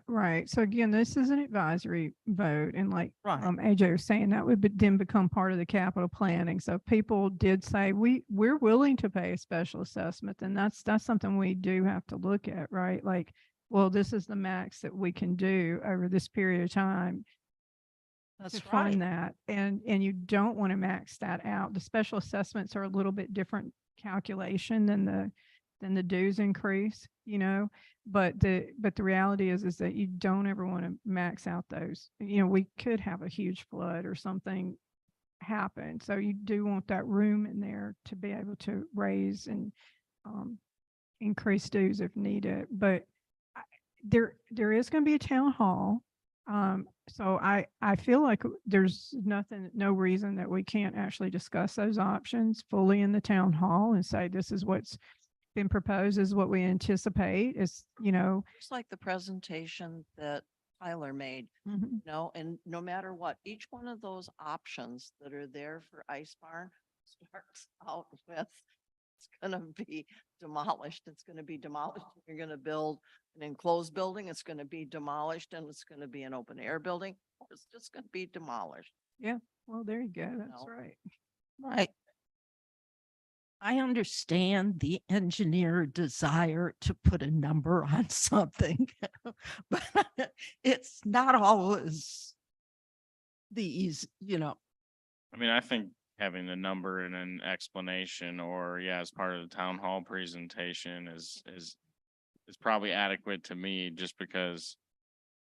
C: right. So again, this is an advisory vote, and like
I: Right.
C: AJ was saying, that would then become part of the capital planning. So if people did say, we're willing to pay a special assessment, then that's something we do have to look at, right? Like, well, this is the max that we can do over this period of time
I: That's
C: to
I: right.
C: fund that. And you don't want to max that out. The special assessments are a little bit different calculation than the dues increase, you know, but the reality is that you don't ever want to max out those. You know, we could have a huge flood or something happen. So you do want that room in there to be able to raise and increase dues if needed. But there is going to be a town hall. So I feel like there's no reason that we can't actually discuss those options fully in the town hall and say, this is what's been proposed, is what we anticipate is, you know.
B: It's like the presentation that Tyler made,
C: Mhm.
B: you know, and no matter what, each one of those options that are there for Ice Barn starts out with, it's gonna be demolished. It's gonna be demolished. You're gonna build an enclosed building. It's gonna be demolished, and it's gonna be an open air building. It's just gonna be demolished.
C: Well, there you go. That's
B: No.
C: right.
I: Right. I understand the engineer desire to put a number on something, but it's not always the easy, you know.
A: I mean, I think having a number and an explanation, or yeah, as part of the town hall presentation is probably adequate to me, just because,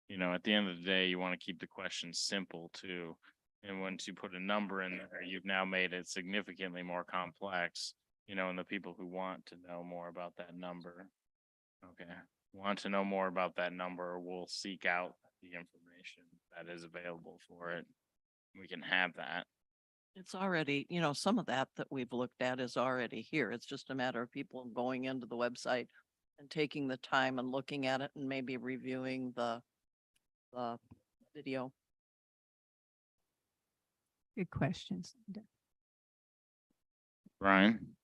A: you know, at the end of the day, you want to keep the question simple too. And once you put a number in there, you've now made it significantly more complex, you know, and the people who want to know more about that number, want to know more about that number, will seek out the information that is available for it. We can have that.
B: It's already, you know, some of that we've looked at is already here. It's just a matter of people going into the website and taking the time and looking at it and maybe reviewing the video.
C: Good questions.
A: Brian?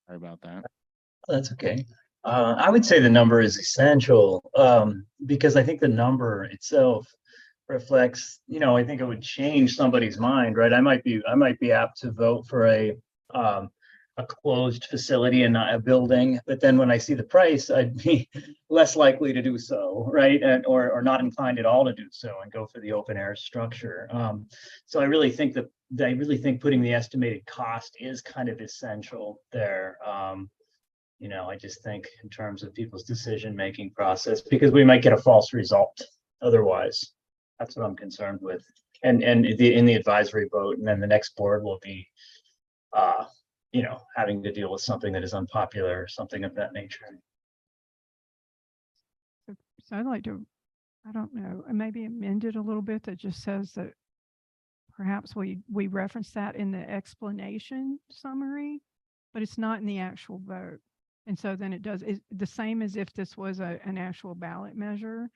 A: Sorry about that.
K: That's okay. I would say the number is essential, because I think the number itself reflects, I think it would change somebody's mind, right? I might be apt to vote for a closed facility and not a building, but then when I see the price, I'd be less likely to do so, right? Or not inclined at all to do so and go for the open air structure. So I really think putting the estimated cost is kind of essential there. I just think in terms of people's decision-making process, because we might get a false result otherwise. That's what I'm concerned with. And in the advisory vote, and then the next board will be, having to deal with something that is unpopular or something of that nature.
C: So I'd like to, I don't know, maybe amend it a little bit that just says that perhaps we reference that in the explanation summary, but it's not in the actual vote. And so then it's the same as if this was an actual ballot measure,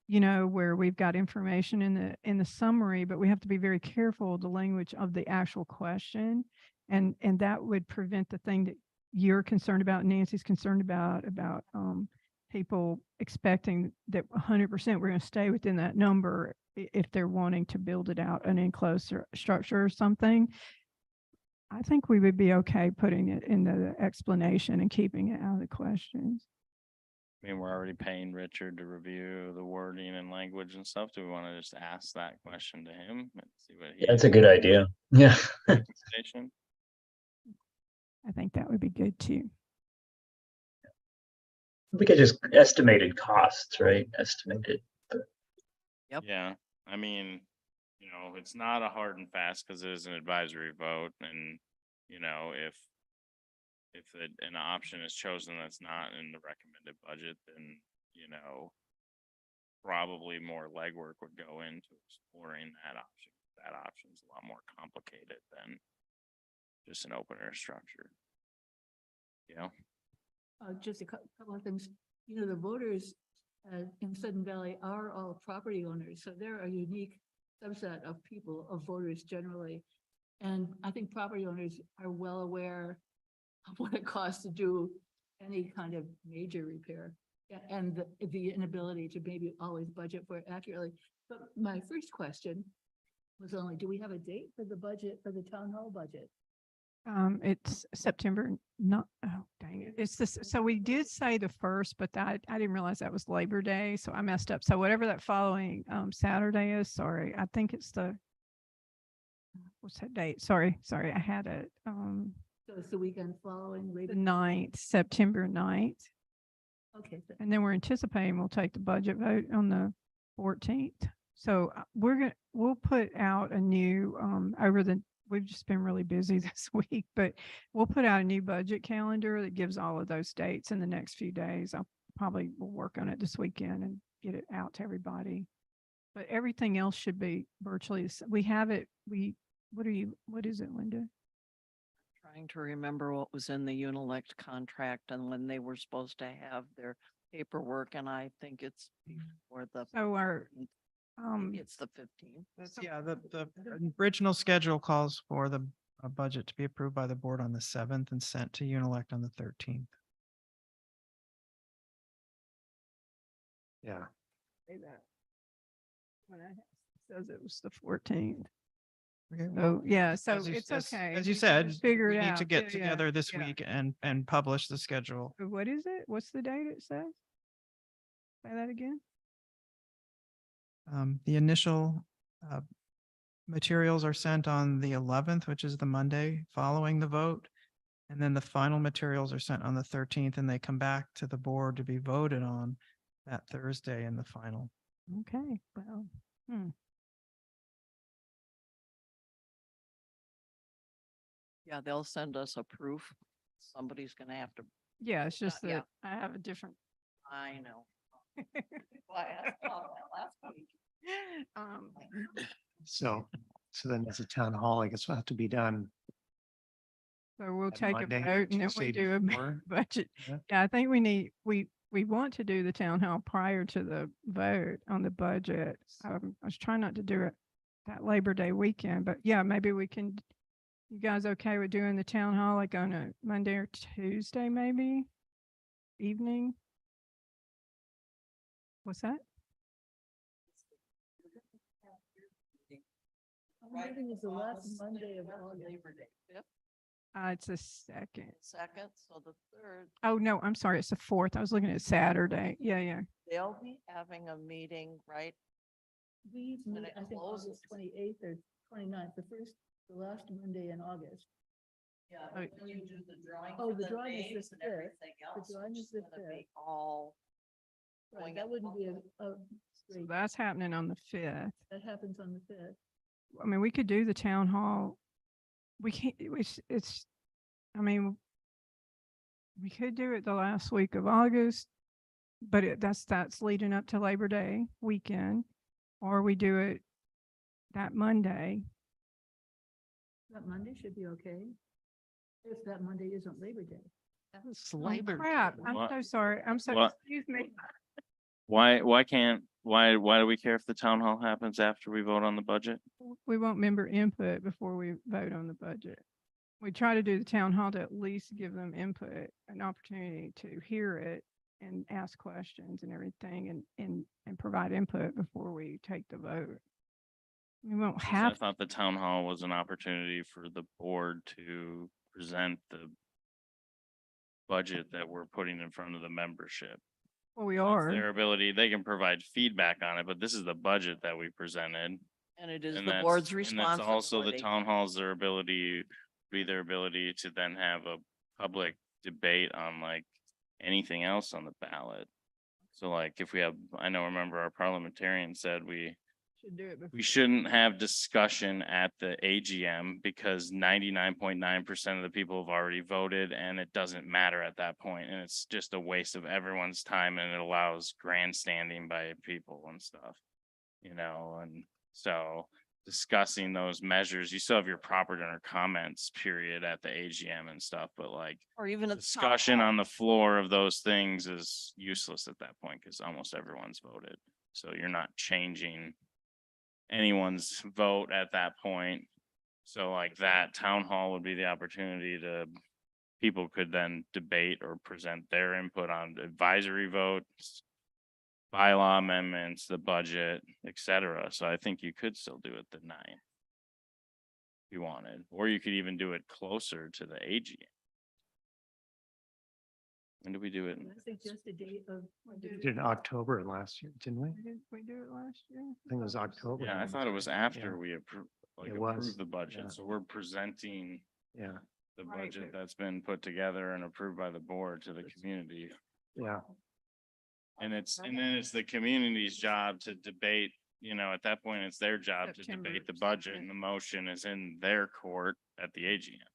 C: where we've got information in the summary, but we have to be very careful of the language of the actual question. And that would prevent the thing that you're concerned about, Nancy's concerned about people expecting that 100% we're going to stay within that number if they're wanting to build it out an enclosed structure or something. I think we would be okay putting it in the explanation and keeping it out of the questions.
A: I mean, we're already paying Richard to review the wording and language and stuff. Do we want to just ask that question to him and see what he?
K: That's a good idea. Yeah.
A: Station?
C: I think that would be good too.
K: We could just estimated costs, right? Estimated.
B: Yep.
A: Yeah, I mean, it's not a hard and fast because it is an advisory vote, and if an option is chosen that's not in the recommended budget, then probably more legwork would go into exploring that option. That option is a lot more complicated than just an open air structure.
D: Just a couple of things. The voters in Sudden Valley are all property owners, so they're a unique subset of people, of voters generally. And I think property owners are well aware of what it costs to do any kind of major repair and the inability to maybe always budget for it accurately. But my first question was only, do we have a date for the budget, for the town hall budget?
C: It's September, not, oh, dang it. It's this, so we did say the 1st, but I didn't realize that was Labor Day. So I messed up. So whatever that following Saturday is, sorry, I think it's what's that date? Sorry. I had it.
D: So it's the weekend following Labor
C: The 9th, September 9th.
D: Okay.
C: And then we're anticipating we'll take the budget vote on the 14th. So we'll put out a new, we've just been really busy this week, but we'll put out a new budget calendar that gives all of those dates in the next few days. I'll probably will work on it this weekend and get it out to everybody. But everything else should be virtually, we have it. What is it, Linda?
B: Trying to remember what was in the Unilect contract and when they were supposed to have their paperwork, and I think it's before the.
C: So
B: It's the 15th.
G: Yeah, the original schedule calls for the budget to be approved by the board on the 7th and sent to Unilect on the 13th.
H: Yeah.
C: Say that. When I says it was the 14th.
G: Okay,
C: Oh, yeah, so
G: as you-
C: it's
G: as-
C: okay.
G: As
C: We
G: you
C: can
G: said,
C: just figure
G: we
C: it
G: need
C: out.
G: to get
C: Yeah,
G: together this
C: yeah.
G: week and publish the schedule.
C: What is it? What's the date it says? Say that again.
G: The initial materials are sent on the 11th, which is the Monday following the vote. And then the final materials are sent on the 13th, and they come back to the board to be voted on that Thursday in the final.
C: Okay, well,
B: Yeah, they'll send us a proof. Somebody's gonna have to,
C: yeah, it's just
B: yeah.
C: that I have a different.
B: I know. Well, I asked Paul that last week.
C: Um,
H: So then as a town hall, I guess will have to be done.
C: So we'll
H: That
C: take a
H: Monday,
C: vote and then we
H: Tuesday
C: do a
H: before?
C: budget.
H: Yeah.
C: Yeah, I think we want to do the town hall prior to the vote on the budget. I was trying not to do it that Labor Day weekend, but yeah, maybe we can. You guys okay with doing the town hall like on a Monday or Tuesday, maybe? evening. What's that?
D: Meeting is the last Monday of August.
B: Labor Day, fifth,
C: It's the second.
B: second, so the third,
C: Oh, no, I'm sorry. It's the fourth. I was looking at Saturday. Yeah, yeah.
B: they'll be having a meeting, right?
D: We
B: When
D: meet,
B: it
D: I think,
B: closes.
D: August 28th or 29th, the last Monday in August.
B: Yeah,
C: Oh,
B: but when you do the drawing.
D: Oh,
B: for
D: the drawing is the
B: names and
D: fifth.
B: everything
D: The
B: else,
D: drawing
B: which
D: is the
B: gonna be
D: fifth.
B: all.
D: Right,
B: going
D: that
B: in
D: wouldn't be
B: August.
D: a
C: So
D: straight,
C: that's happening on the fifth.
D: that happens on the fifth.
C: I mean, we could do the town hall. We can't, it's, I mean, we could do it the last week of August, but that's leading up to Labor Day weekend, or we do it that Monday.
D: That Monday should be okay. If that Monday isn't Labor Day.
I: That's
C: Oh,
I: Labor.
C: crap.
I: Day.
C: I'm
A: What?
C: so sorry. I'm so,
A: What?
C: excuse me.
A: Why do we care if the town hall happens after we vote on the budget?
C: We want member input before we vote on the budget. We try to do the town hall to at least give them input, an opportunity to hear it and ask questions and everything and provide input before we take the vote. We won't
A: 'Cause I
C: have,
A: thought the town hall was an opportunity for the board to present the budget that we're putting in front of the membership.
C: well, we
A: It's
C: are.
A: their ability, they can provide feedback on it, but this is the budget that we presented.
B: And it is
A: And
B: the
A: that's,
B: board's
A: and that's also the
B: responsibility.
A: town hall's their ability, their ability to then have a public debate on like anything else on the ballot. So like if we have, remember our parliamentarian said we
C: Should do it before.
A: shouldn't have discussion at the AGM because 99.9% of the people have already voted and it doesn't matter at that point. And it's just a waste of everyone's time and it allows grandstanding by people and stuff. And so discussing those measures, you still have your proper dinner comments period at the AGM and stuff, but like
B: Or even a
A: discussion on the floor of those things is useless at that point because almost everyone's voted. So you're not changing anyone's vote at that point. So like that town hall would be the opportunity to, people could then debate or present their input on advisory votes, bylaw amendments, the budget, et cetera. So I think you could still do it the 9th. If you wanted, or you could even do it closer to the AGM. When did we do it?
D: I suggest a date of.
H: We did in October last year, didn't we?
C: Did we do it last year?
H: I think it was October.
A: Yeah, I thought it was after
H: Yeah.
A: we approved,
H: It was,
A: approved the
H: yeah.
A: budget. So we're presenting
H: Yeah,
A: the
C: Right,
A: budget
C: but-
A: that's been put together and approved by the board to the community.
H: yeah.
A: And then it's the community's job to debate, at that point, it's their job to
C: September
A: debate the budget
C: 2nd.
A: and the motion is in their court at the AGM.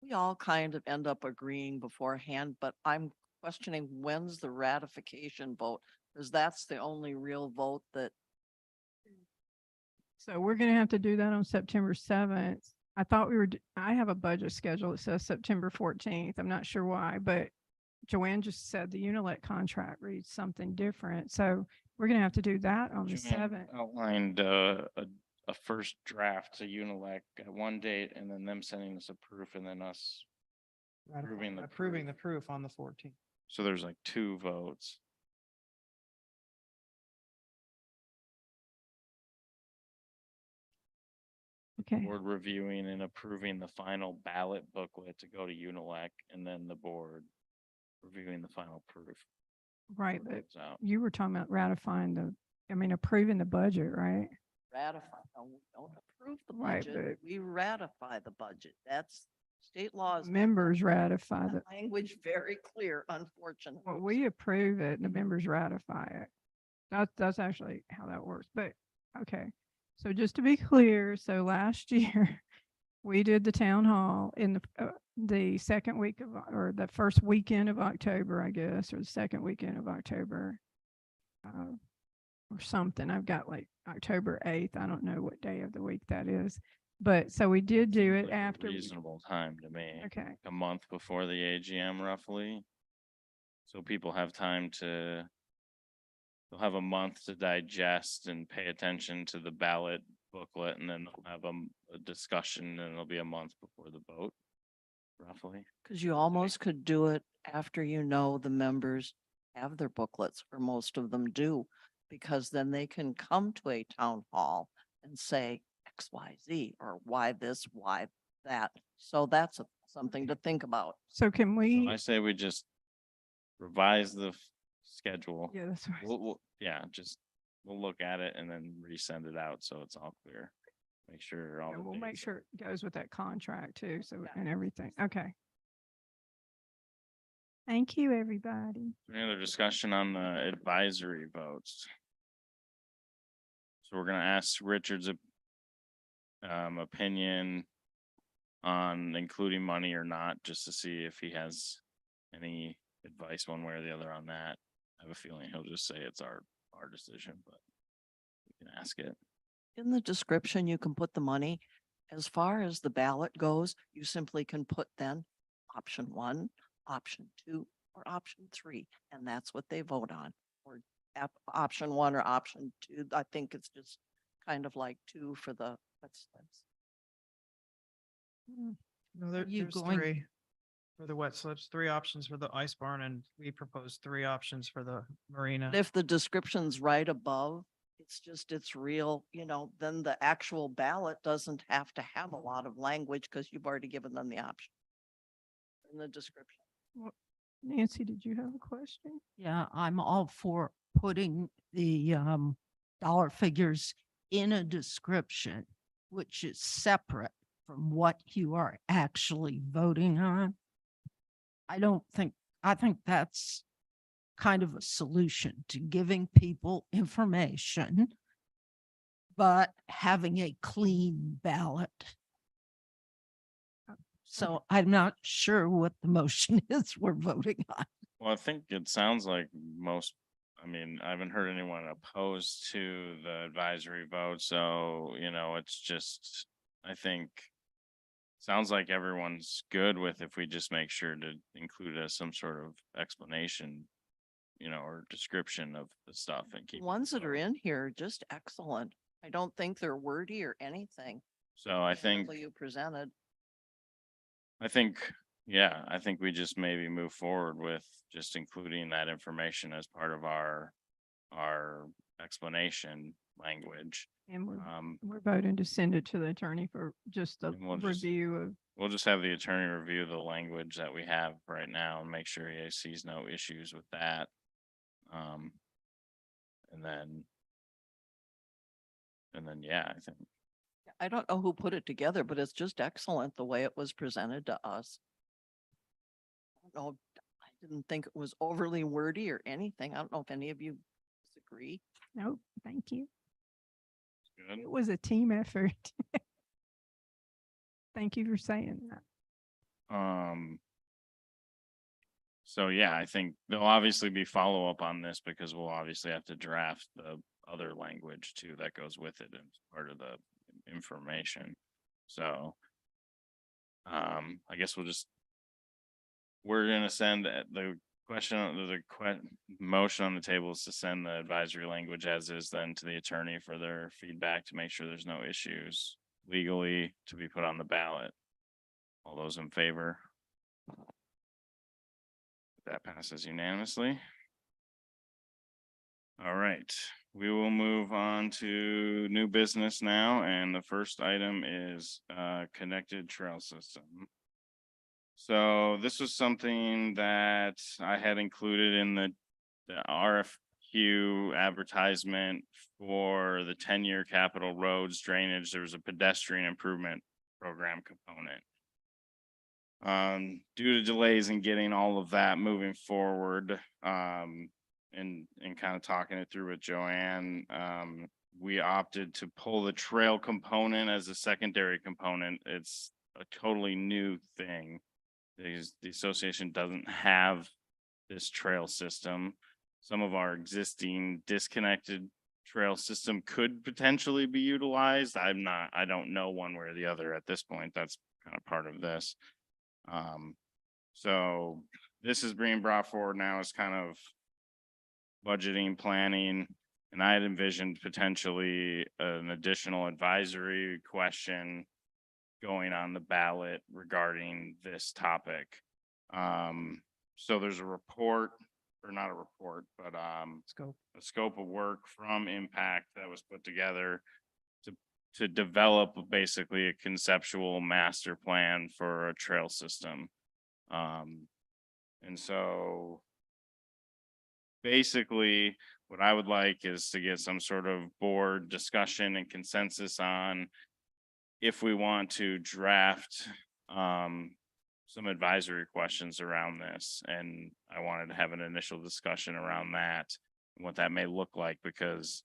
B: We all kind of end up agreeing beforehand, but I'm questioning when's the ratification vote? Because that's the only real vote that,
C: So we're gonna have to do that on September 7th. I thought I have a budget schedule that says September 14th. I'm not sure why, but Joanne just said the Unilet contract reads something different. So we're gonna have to do that on the
A: Joanne
C: 7th.
A: Outlined a first draft to Unilec at one date and then them sending us a proof and then us. Approving the
G: Approving the
A: proof.
G: proof on the 14th.
A: So there's like 2 votes.
C: Okay,
A: Board reviewing and approving the final ballot booklet to go to Unilec and then the board reviewing the final proof.
C: right, but
A: So
C: you were talking about approving the budget, right?
B: ratify, no, we don't approve the
C: Right,
B: budget. We ratify the budget. That's state laws.
C: Members ratify the,
B: Language very clear, unfortunately.
C: well, we approve it and the members ratify it. That's actually how that works, but, okay. So just to be clear, so last year, we did the town hall in the second week of, or the first weekend of October, I guess, or the second weekend of October. Or something. I've got like October 8th. I don't know what day of the week that is. But so we did do
A: seems
C: it
A: like a
C: after.
A: reasonable time to me,
C: Okay,
A: a month before the AGM roughly. So people have time to, they'll have a month to digest and pay attention to the ballot booklet and then they'll have a discussion and it'll be a month before the vote, roughly.
B: Because you almost could do it after you know the members have their booklets, or most of them do, because then they can come to a town hall and say X, Y, Z, or why this, why that. So that's something to think about.
C: So can we?
A: I say we just revise the schedule.
C: Yeah, that's right.
A: We'll look at it and then resend it out so it's all clear. Make sure all.
C: Yeah,
A: the
C: we'll make
A: dates-
C: sure it goes with that contract too, so,
B: Yeah.
C: and everything. Okay. Thank you, everybody.
A: Any other discussion on the advisory votes? So we're gonna ask Richard's opinion on including money or not, just to see if he has any advice one way or the other on that. I have a feeling he'll just say it's our decision, but we can ask it.
B: In the description, you can put the money. As far as the ballot goes, you simply can put then option 1, option 2, or option 3, and that's what they vote on. Or option 1 or option 2. I think it's just kind of like 2 for the, that's.
G: No,
I: Are you
G: there's
I: going-
G: 3 for the wet slips, 3 options for the ice barn, and we proposed 3 options for the marina.
B: But if the description's right above, it's just, it's real, then the actual ballot doesn't have to have a lot of language because you've already given them the option in the description.
C: Nancy, did you have a question?
I: Yeah, I'm all for putting the dollar figures in a description, which is separate from what you are actually voting on. I think that's kind of a solution to giving people information, but having a clean ballot. So I'm not sure what the motion is we're voting on.
A: Well, I think it sounds like I haven't heard anyone opposed to the advisory vote, so, it's just, I think. Sounds like everyone's good with if we just make sure to include some sort of explanation, or description of the stuff and
B: The
A: keep.
B: ones that are in here, are just excellent. I don't think they're wordy or anything.
A: So I think.
B: example You presented.
A: I think we just maybe move forward with just including that information as part of our explanation language.
C: And
A: Um,
C: we're voting to send it to the attorney for just a
A: And we'll just-
C: review of.
A: we'll just have the attorney review the language that we have right now and make sure he sees no issues with that. And then, yeah, I think,
B: I don't know who put it together, but it's just excellent the way it was presented to us. I don't know, I didn't think it was overly wordy or anything. I don't know if any of you disagree.
C: Nope, thank you.
A: good.
C: It was a team effort. Thank you for saying that.
A: So yeah, I think there'll obviously be follow-up on this because we'll obviously have to draft the other language too that goes with it and part of the information. So I guess we're gonna send the motion on the table is to send the advisory language as is then to the attorney for their feedback to make sure there's no issues legally to be put on the ballot. All those in favor? That passes unanimously. All right, we will move on to new business now, and the first item is connected trail system. So this was something that I had included in the RFQ advertisement for the 10-year capital roads drainage. There was a pedestrian improvement program component. Due to delays in getting all of that moving forward, and kind of talking it through with Joanne, we opted to pull the trail component as a secondary component. It's a totally new thing. The association doesn't have this trail system. Some of our existing disconnected trail system could potentially be utilized. I don't know one way or the other at this point. That's kind of part of this. So this is being brought forward now as kind of budgeting, planning, and I had envisioned potentially an additional advisory question going on the ballot regarding this topic. so there's a report, or not a report, but
G: Scope.
A: a scope of work from Impact that was put together to develop basically a conceptual master plan for a trail system. And so basically what I would like is to get some sort of board discussion and consensus on if we want to draft some advisory questions around this. And I wanted to have an initial discussion around that and what that may look like, because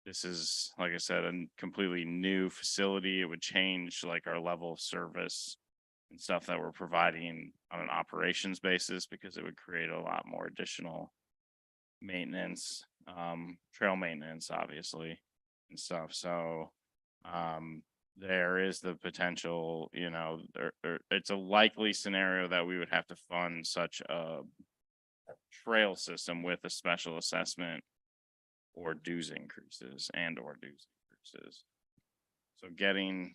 A: this is, like I said, a completely new facility. It would change like our level of service and stuff that we're providing on an operations basis, because it would create a lot more additional maintenance, trail maintenance, obviously, and stuff. So, there is the potential, it's a likely scenario that we would have to fund such a trail system with a special assessment or dues increases. So getting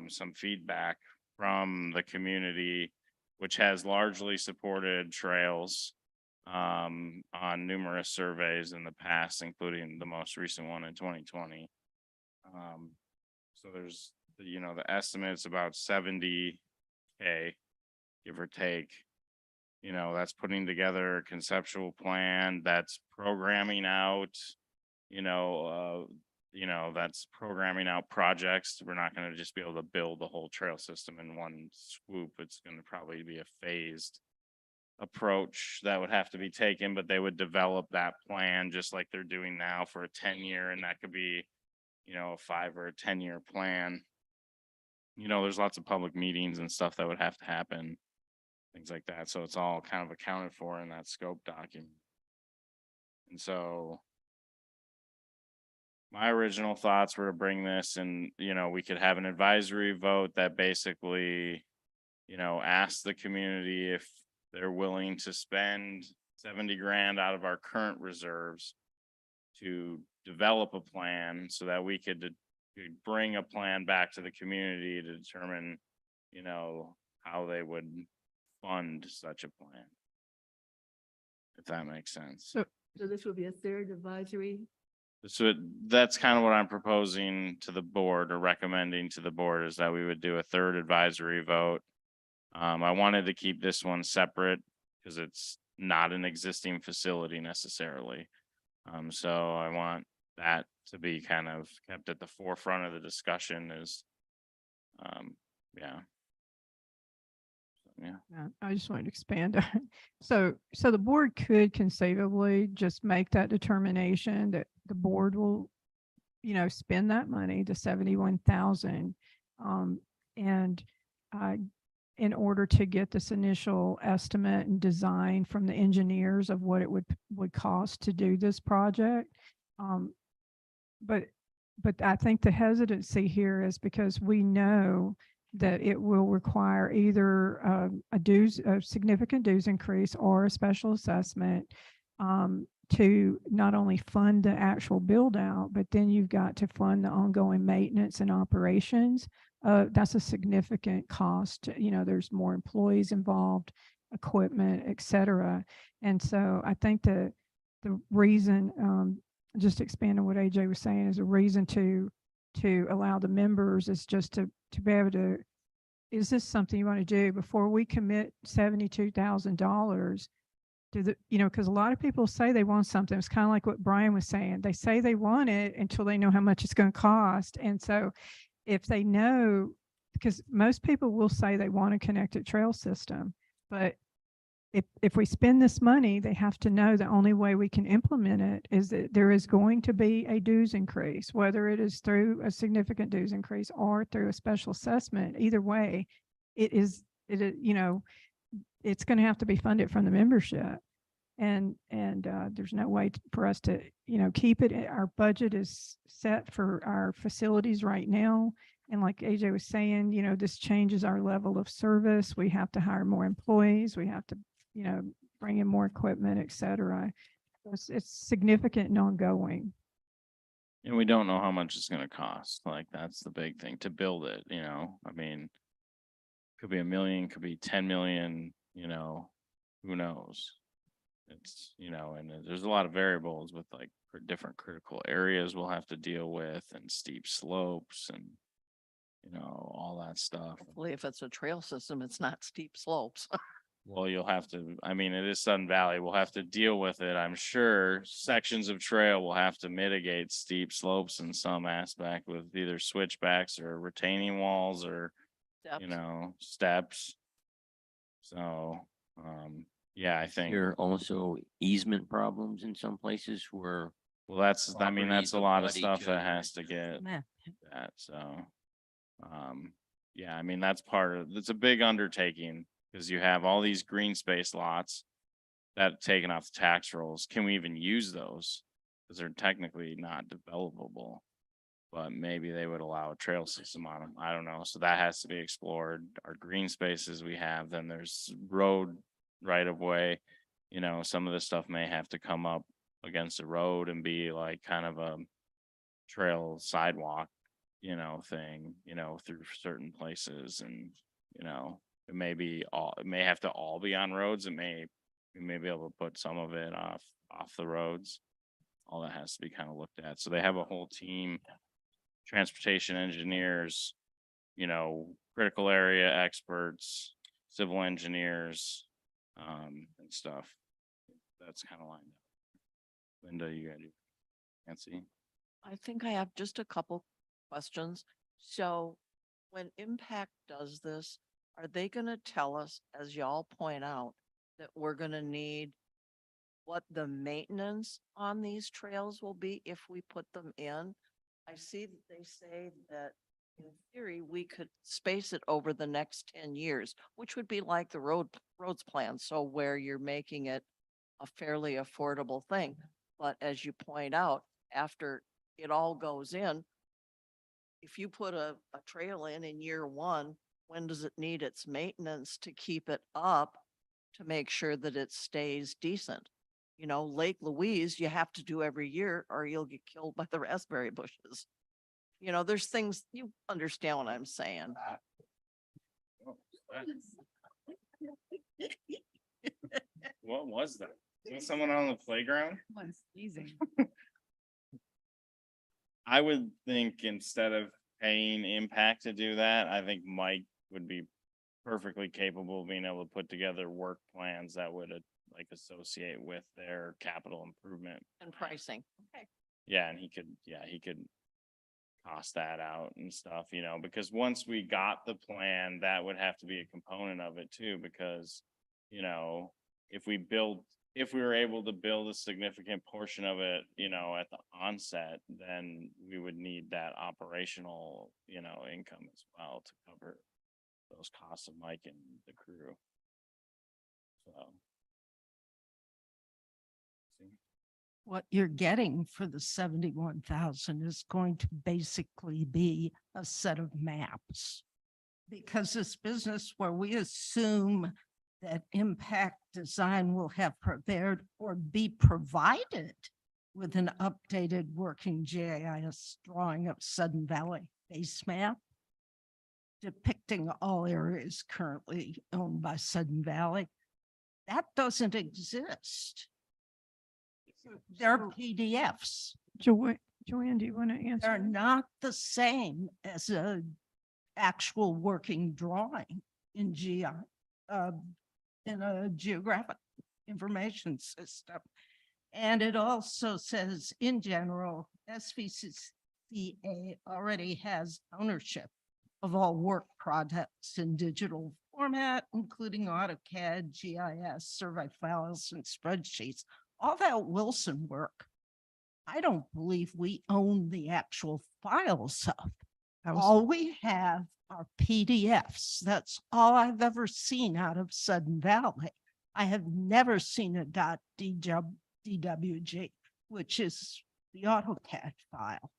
A: some feedback from the community, which has largely supported trails on numerous surveys in the past, including the most recent one in 2020. So there's, the estimate's about 70K, give or take. That's putting together a conceptual plan, that's programming out, that's programming out projects. We're not going to just be able to build the whole trail system in one swoop. It's going to probably be a phased approach that would have to be taken, but they would develop that plan just like they're doing now for a 10-year, and that could be, a 5 or a 10-year plan. There's lots of public meetings and stuff that would have to happen, things like that. So it's all kind of accounted for in that scope document. And so my original thoughts were to bring this and, we could have an advisory vote that basically, asks the community if they're willing to spend 70 grand out of our current reserves to develop a plan so that we could bring a plan back to the community to determine, how they would fund such a plan. If that makes sense.
D: So this will be a third advisory.
A: So that's kind of what I'm proposing to the board, or recommending to the board, is that we would do a third advisory vote. I wanted to keep this one separate because it's not an existing facility necessarily. So I want that to be kind of kept at the forefront of the discussion is, yeah.
C: I just wanted to expand. on it. So the board could conceivably just make that determination that the board will, spend that money, the 71,000, and in order to get this initial estimate and design from the engineers of what it would cost to do this project. But I think the hesitancy here is because we know that it will require either a significant dues increase or a special assessment to not only fund the actual build out, but then you've got to fund the ongoing maintenance and operations. That's a significant cost. There's more employees involved, equipment, et cetera. And so I think the reason, just expanding what AJ was saying, is a reason to allow the members is just to be able to, is this something you want to do before we commit $72,000 to because a lot of people say they want something. It's kind of like what Brian was saying. They say they want it until they know how much it's going to cost. And so if they know, because most people will say they want a connected trail system, but if we spend this money, they have to know the only way we can implement it is that there is going to be a dues increase, whether it is through a significant dues increase or through a special assessment. Either way, it's going to have to be funded from the membership. And there's no way for us to, keep it. Our budget is set for our facilities right now. And like AJ was saying, this changes our level of service. We have to hire more employees. We have to, bring in more equipment, et cetera. It's significant and ongoing.
A: And we don't know how much it's going to cost. Like, that's the big thing to build it, I mean, could be $1 million, could be 10 million, you know, who knows? It's, you know, and there's a lot of variables with like for different critical areas we'll have to deal with and steep slopes and, you know, all that stuff.
B: Hopefully, if it's a trail system, it's not steep slopes.
A: Well, you'll have to, I mean, it is Sun Valley. We'll have to deal with it. I'm sure sections of trail will have to mitigate steep slopes in some aspect with either switchbacks or retaining walls or, you
B: Steps.
A: know, steps. So, yeah, I think,
E: There are also easement problems in some places where
A: well, that's, I mean, that's
E: properties
A: a lot of
E: abut each
A: stuff that
E: other.
A: has to get
I: Map.
A: that, so. Yeah, I mean, that's part of, it's a big undertaking because you have all these green space lots that taken off the tax rolls. Can we even use those? Because they're technically not developable. But maybe they would allow a trail system on them. I don't know. So that has to be explored. Our green spaces we have, then there's road right of way. You know, some of this stuff may have to come up against the road and be like kind of a trail sidewalk, you know, thing, you know, through certain places and, you know, it may be all, it may have to all be on roads. We may be able to put some of it off the roads. All that has to be kind of looked at. So they have a whole team, transportation engineers, you know, critical area experts, civil engineers, and stuff. That's kind of lined up. Linda, you got it. Nancy?
B: I think I have just a couple questions. So when Impact does this, are they gonna tell us, as y'all point out, that we're gonna need what the maintenance on these trails will be if we put them in? I see that they say that in theory, we could space it over the next 10 years, which would be like the roads plan. So where you're making it a fairly affordable thing. But as you point out, after it all goes in, if you put a trail in year one, when does it need its maintenance to keep it up to make sure that it stays decent? You know, Lake Louise, you have to do every year or you'll get killed by the raspberry bushes. You know, there's things, you understand what I'm saying.
A: What was that? Is that someone on the playground?
C: Easy.
A: I would think instead of paying Impact to do that, I think Mike would be perfectly capable of being able to put together work plans that would like associate with their capital improvement.
B: And pricing. Okay.
A: Yeah, and he could cost that out and stuff, you know, because once we got the plan, that would have to be a component of it too, because, you know, if we were able to build a significant portion of it, you know, at the onset, then we would need that operational, you know, income as well to cover those costs of Mike and the crew. So.
I: What you're getting for the 71,000 is going to basically be a set of maps. Because this business where we assume that impact design will have prepared or be provided with an updated working GIS drawing of Sudden Valley base map depicting all areas currently owned by Sudden Valley. That doesn't exist. They're PDFs.
C: Joanne, do you want to
I: They're
C: answer?
I: not the same as a actual working drawing in in a geographic information system. And it also says in general, SVCA already has ownership of all work products in digital format, including AutoCAD, GIS, survey files, and spreadsheets. All that Wilson work, I don't believe we own the actual files of. All we have are PDFs. That's all I've ever seen out of Sudden Valley. I have never seen a .dwg, which is the AutoCAD file.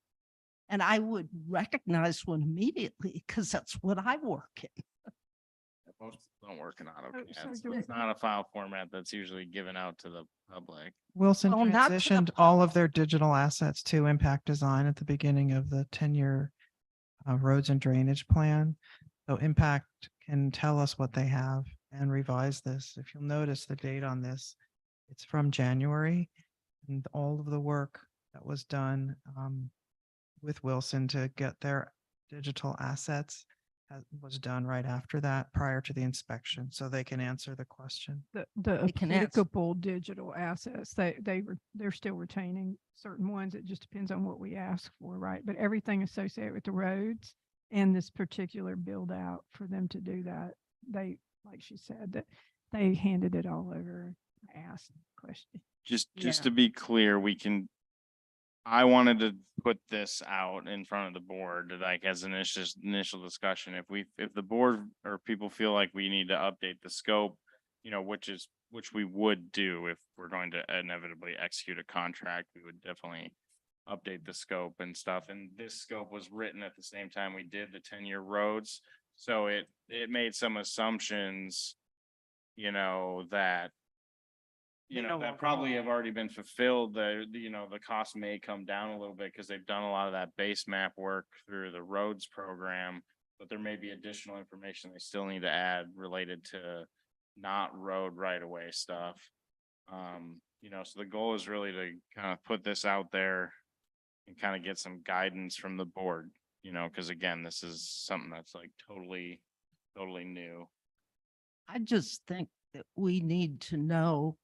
I: And I would recognize one immediately because that's what I work in.
A: Most don't work in AutoCAD,
C: sorry,
A: so it's not a file format that's usually given out to the public.
G: Wilson
I: Well, not to the
G: transitioned all of their digital assets to Impact Design at the beginning of the 10-year roads and drainage plan. So Impact can tell us what they have and revise this. If you'll notice the date on this, it's from January, and all of the work that was done with Wilson to get their digital assets was done right after that, prior to the inspection, so they can answer the question.
C: The
I: They can answer.
C: applicable digital assets, they're still retaining certain ones. It just depends on what we ask for, right? But everything associated with the roads and this particular build out for them to do that, they, like she said, that they handed it all over. I asked the question.
A: Just
D: Yeah.
A: to be clear, I wanted to put this out in front of the board, like as an initial discussion. If the board or people feel like we need to update the scope, which we would do if we're going to inevitably execute a contract, we would definitely update the scope and stuff. And this scope was written at the same time we did the 10-year roads. So it made some assumptions, that that probably have already been fulfilled. The cost may come down a little bit because they've done a lot of that base map work through the roads program, but there may be additional information they still need to add related to not road right away stuff. So the goal is really to kind of put this out there and kind of get some guidance from the board, because again, this is something that's like totally new.
I: I just think that we need to know,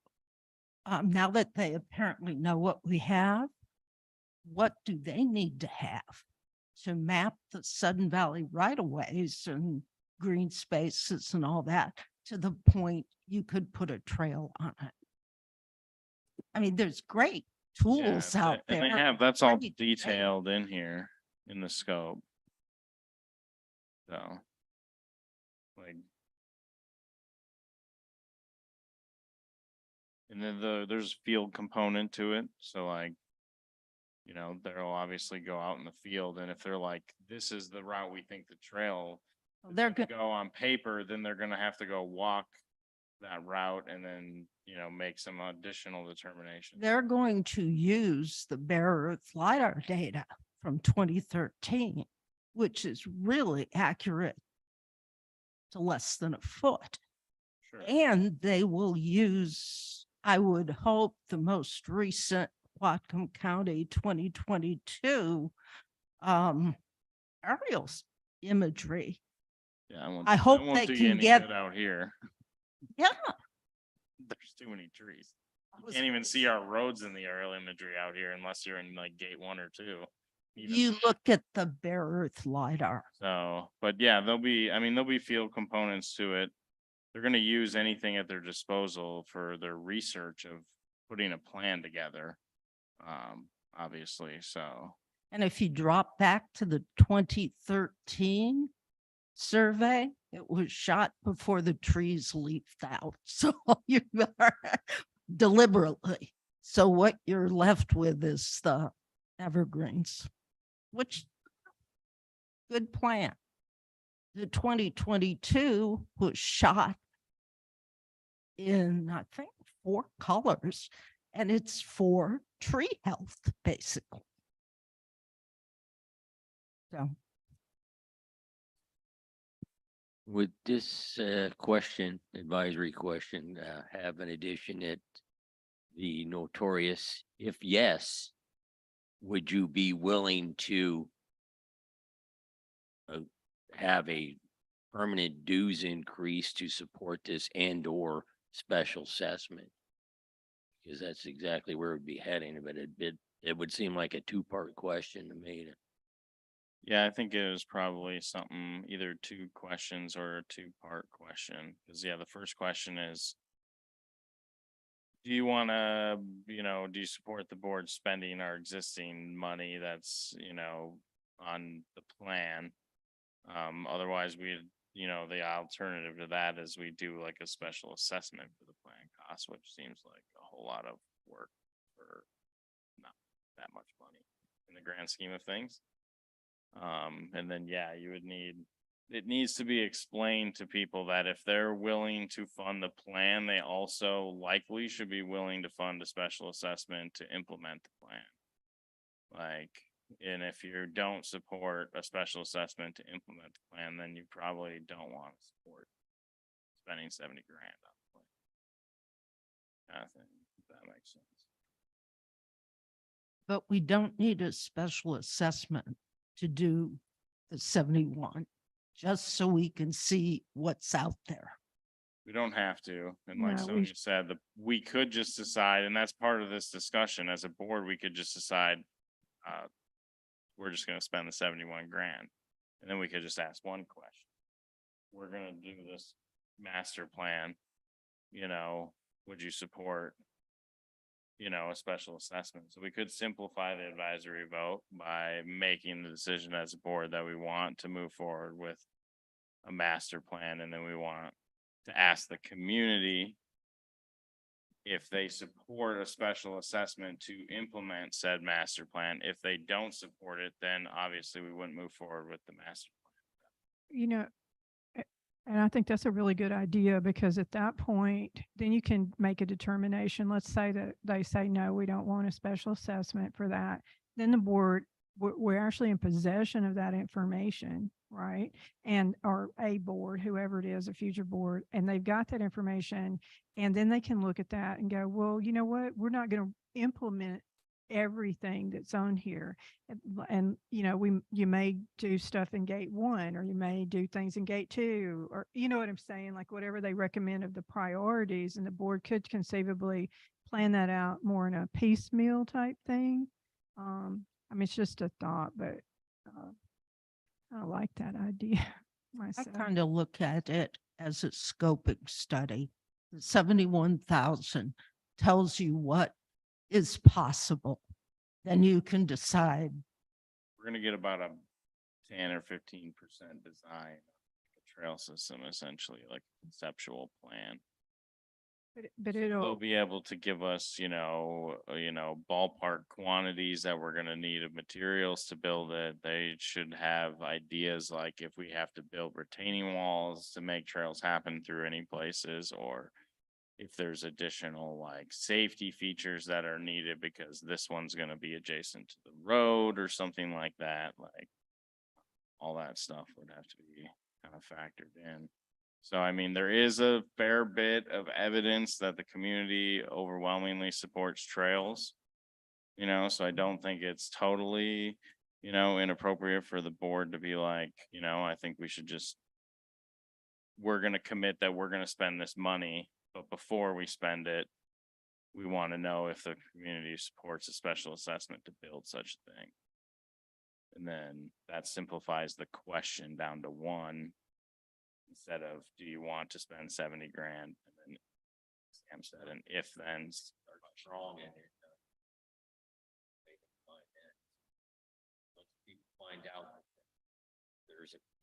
I: now that they apparently know what we have, what do they need to have to map the Sudden Valley right-of-ways and green spaces and all that to the point you could put a trail on it? I mean, there's great tools
A: Yeah,
I: out there.
A: and that's all
I: Great,
A: detailed in here in the scope. So. Like. And then there's a field component to it, so like, they'll obviously go out in the field, and if they're like, this is the route we think the trail
I: They're
A: is
I: good.
A: gonna go on paper, then they're gonna have to go walk that route and then, make some additional determination.
I: They're going to use the Bare Earth LiDAR data from 2013, which is really accurate to less than a foot.
A: Sure.
I: And they will use, I would hope, the most recent Whatcom County 2022 aerials imagery.
A: Yeah,
I: I hope
A: won't
I: they
A: do you
I: can
A: any
I: get-
A: good out here.
I: Yeah.
A: There's too many trees.
I: I
A: You
I: was
A: can't even
I: gonna
A: see our roads in the aerial imagery out here unless you're in like gate 1 or 2. even.
I: You look at the Bare Earth LiDAR.
A: So, but yeah, there'll be field components to it. They're gonna use anything at their disposal for their research of putting a plan together. Obviously, so.
I: And if you drop back to the 2013 survey, it was shot before the trees leafed out. So you are deliberately. So what you're left with is the evergreens, which good plan. The 2022 was shot in, I think, 4 colors, and it's for tree health, basically. So
E: Would this advisory question, have an addition at the notorious, if yes, would you be willing to have a permanent dues increase to support this and/or special assessment? Because that's exactly where it'd be heading, but it would seem like a 2-part question to me.
A: Yeah, I think it was probably something, either 2 questions or a 2-part question. Cause yeah, the first question is, do you wanna, do you support the board spending our existing money that's, on the plan? Otherwise the alternative to that is we do like a special assessment for the plan cost, which seems like a whole lot of work for not that much money in the grand scheme of things. And then, yeah, it needs to be explained to people that if they're willing to fund the plan, they also likely should be willing to fund a special assessment to implement the plan. And if you don't support a special assessment to implement the plan, then you probably don't want to support spending 70 grand. On the plan. I think that makes sense.
I: But we don't need a special assessment to do the 71, just so we can see what's out there.
A: We don't have to, and like
C: No, we
A: Sonia
C: sh-
A: said, we could just decide, and that's part of this discussion as a board, we could just decide. We're just gonna spend the 71 grand, and then we could just ask one question. We're gonna do this master plan, would you support? A special assessment, so we could simplify the advisory vote by making the decision as a board that we want to move forward with a master plan, and then we want to ask the community if they support a special assessment to implement said master plan. If they don't support it, then obviously we wouldn't move forward with the master.
C: You know, and I think that's a really good idea, because at that point, then you can make a determination. Let's say that they say, no, we don't want a special assessment for that. Then the board, we're actually in possession of that information, right? And, or a board, whoever it is, a future board, and they've got that information. And then they can look at that and go, well, you know what? We're not going to implement everything that's on here. And you may do stuff in gate 1, or you may do things in gate 2, or you know what I'm saying, like whatever they recommend of the priorities, and the board could conceivably plan that out more in a piecemeal type thing. I mean, it's just a thought, but I like that idea
I: I
C: myself.
I: kind of look at it as a scoping study. The 71,000 tells you what is possible. Then you can decide.
A: We're gonna get about a 10 or 15% design trail system, essentially, like a conceptual plan.
C: But
A: They'll
C: it'll,
A: be able to give us, ballpark quantities that we're gonna need of materials to build it. They should have ideas like if we have to build retaining walls to make trails happen through any places, or if there's additional like safety features that are needed because this one's gonna be adjacent to the road or something like that, like all that stuff would have to be kind of factored in. So I mean, there is a fair bit of evidence that the community overwhelmingly supports trails. So I don't think it's totally, inappropriate for the board to be like, I think we should just, we're gonna commit that we're gonna spend this money, but before we spend it, we want to know if the community supports a special assessment to build such a thing. And then that simplifies the question down to one, instead of, do you want to spend 70 grand? And then Sam said, an if then are strong in it.
E: Once people find out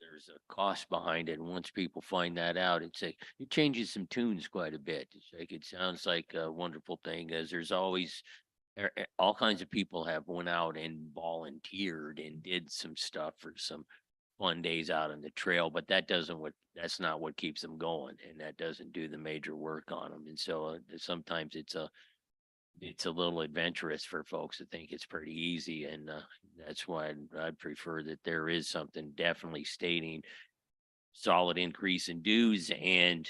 E: there's a cost behind it, and once people find that out, it changes some tunes quite a bit. It sounds like a wonderful thing, as there's always all kinds of people have went out and volunteered and did some stuff for some fun days out on the trail, but that's not what keeps them going, and that doesn't do the major work on them. And so sometimes it's a little adventurous for folks to think it's pretty easy. And that's why I'd prefer that there is something definitely stating solid increase in dues and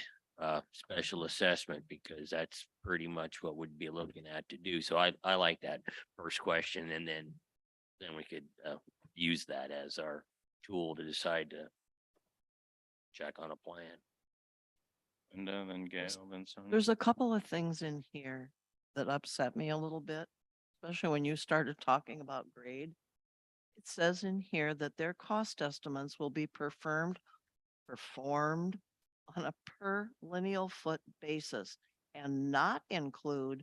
E: special assessment, because that's pretty much what we'd be looking at to do. So I like that first question, and then we could use that as our tool to decide to check on a plan.
A: And then Gail, then Sonia.
B: There's a couple of things in here that upset me a little bit, especially when you started talking about grade. It says in here that their cost estimates will be performed on a per lineal foot basis and not include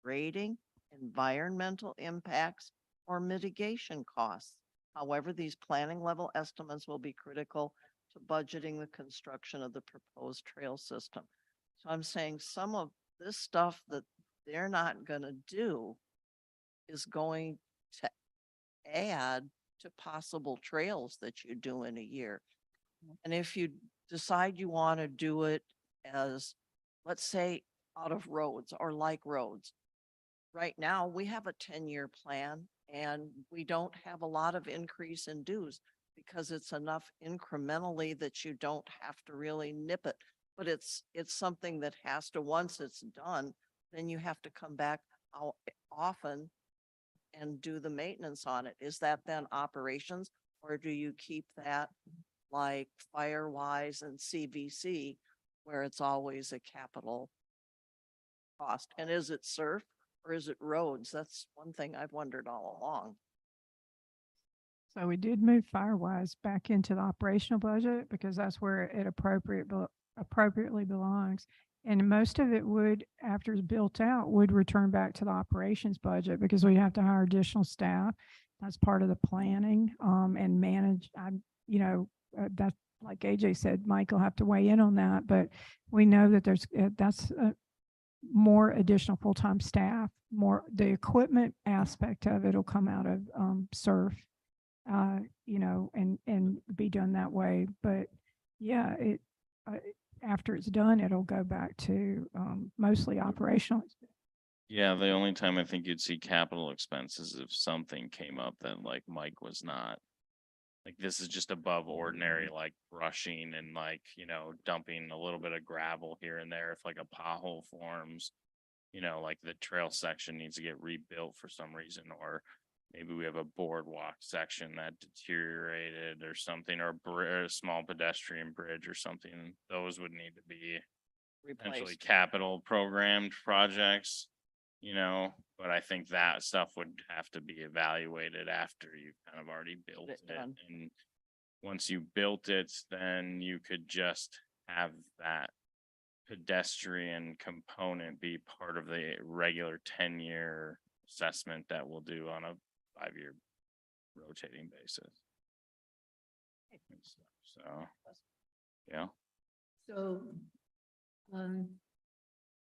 B: grading, environmental impacts, or mitigation costs. However, these planning level estimates will be critical to budgeting the construction of the proposed trail system. So I'm saying some of this stuff that they're not gonna do is going to add to possible trails that you do in a year. And if you decide you want to do it as, let's say, out of roads or like roads. Right now, we have a 10-year plan and we don't have a lot of increase in dues because it's enough incrementally that you don't have to really nip it. but it's something that has to, once it's done, then you have to come back out often and do the maintenance on it. Is that then operations, or do you keep that like Firewise and CVC where it's always a capital cost? And is it surf or is it roads? That's one thing I've wondered all along.
C: So we did move Firewise back into the operational budget because that's where it appropriately belongs. And most of it would, after it's built out, would return back to the operations budget because we have to hire additional staff. That's part of the planning, and manage. That's like AJ said, Mike will have to weigh in on that, but we know that that's more additional full-time staff, more the equipment aspect of it will come out of SURF, and be done that way. But yeah, after it's done, it'll go back to mostly operational.
A: Yeah, the only time I think you'd see capital expenses if something came up that like Mike was not. Like this is just above ordinary, like brushing and like, dumping a little bit of gravel here and there. If like a pothole forms, like the trail section needs to get rebuilt for some reason, or maybe we have a boardwalk section that deteriorated or something, or a small pedestrian bridge or something. Those would need to be potentially
B: Replaced.
A: capital programmed projects, but I think that stuff would have to be evaluated after you've kind of already built
B: It
A: it.
B: done.
A: And once you built it, then you could just have that pedestrian component be part of the regular 10-year assessment that we'll do on a 5-year rotating basis. And stuff. So, yeah.
D: So,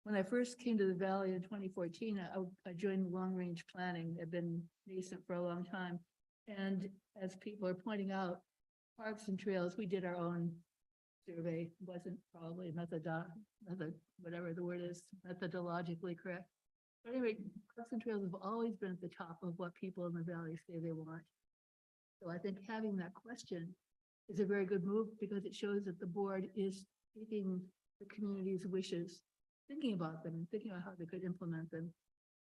D: when I first came to the Valley in 2014, I joined long range planning. I've been nascent for a long time. And as people are pointing out, parks and trails, we did our own survey, wasn't probably whatever the word is, methodologically correct. But anyway, parks and trails have always been at the top of what people in the Valley say they want. So I think having that question is a very good move because it shows that the board is taking the community's wishes, thinking about them and thinking about how they could implement them.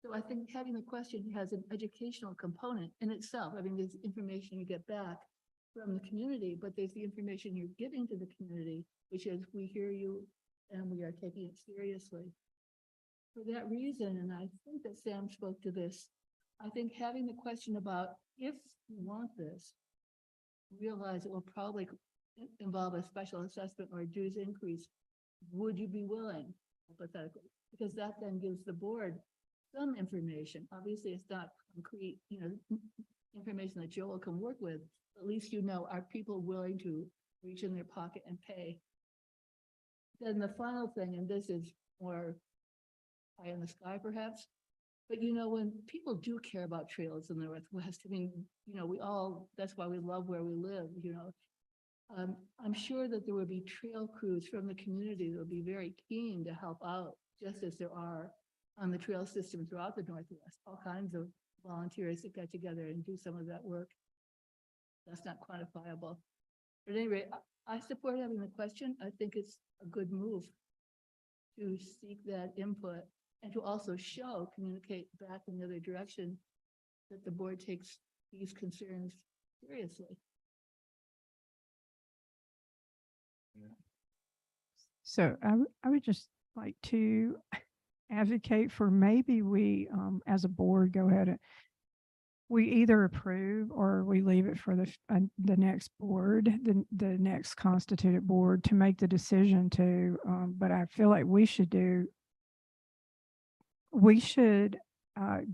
D: So I think having the question has an educational component in itself. I mean, there's information you get back from the community, but there's the information you're giving to the community, which is we hear you and we are taking it seriously. For that reason, and I think that Sam spoke to this, I think having the question about if you want this, realize it will probably involve a special assessment or a dues increase. Would you be willing, hypothetically? Because that then gives the board some information. Obviously, it's not concrete, information that Joel can work with. At least are people willing to reach in their pocket and pay? Then the final thing, and this is more pie in the sky perhaps, but when people do care about trails in the Northwest, I mean, that's why we love where we live, I'm sure that there would be trail crews from the community that would be very keen to help out, just as there are on the trail system throughout the Northwest, all kinds of volunteers that get together and do some of that work. That's not quantifiable. But anyway, I support having the question. I think it's a good move to seek that input and to also communicate back in the other direction that the board takes these concerns seriously.
C: So I would just like to advocate for maybe we, as a board, go ahead and we either approve or we leave it for the next board, the next constituted board to make the decision to, but I feel like we should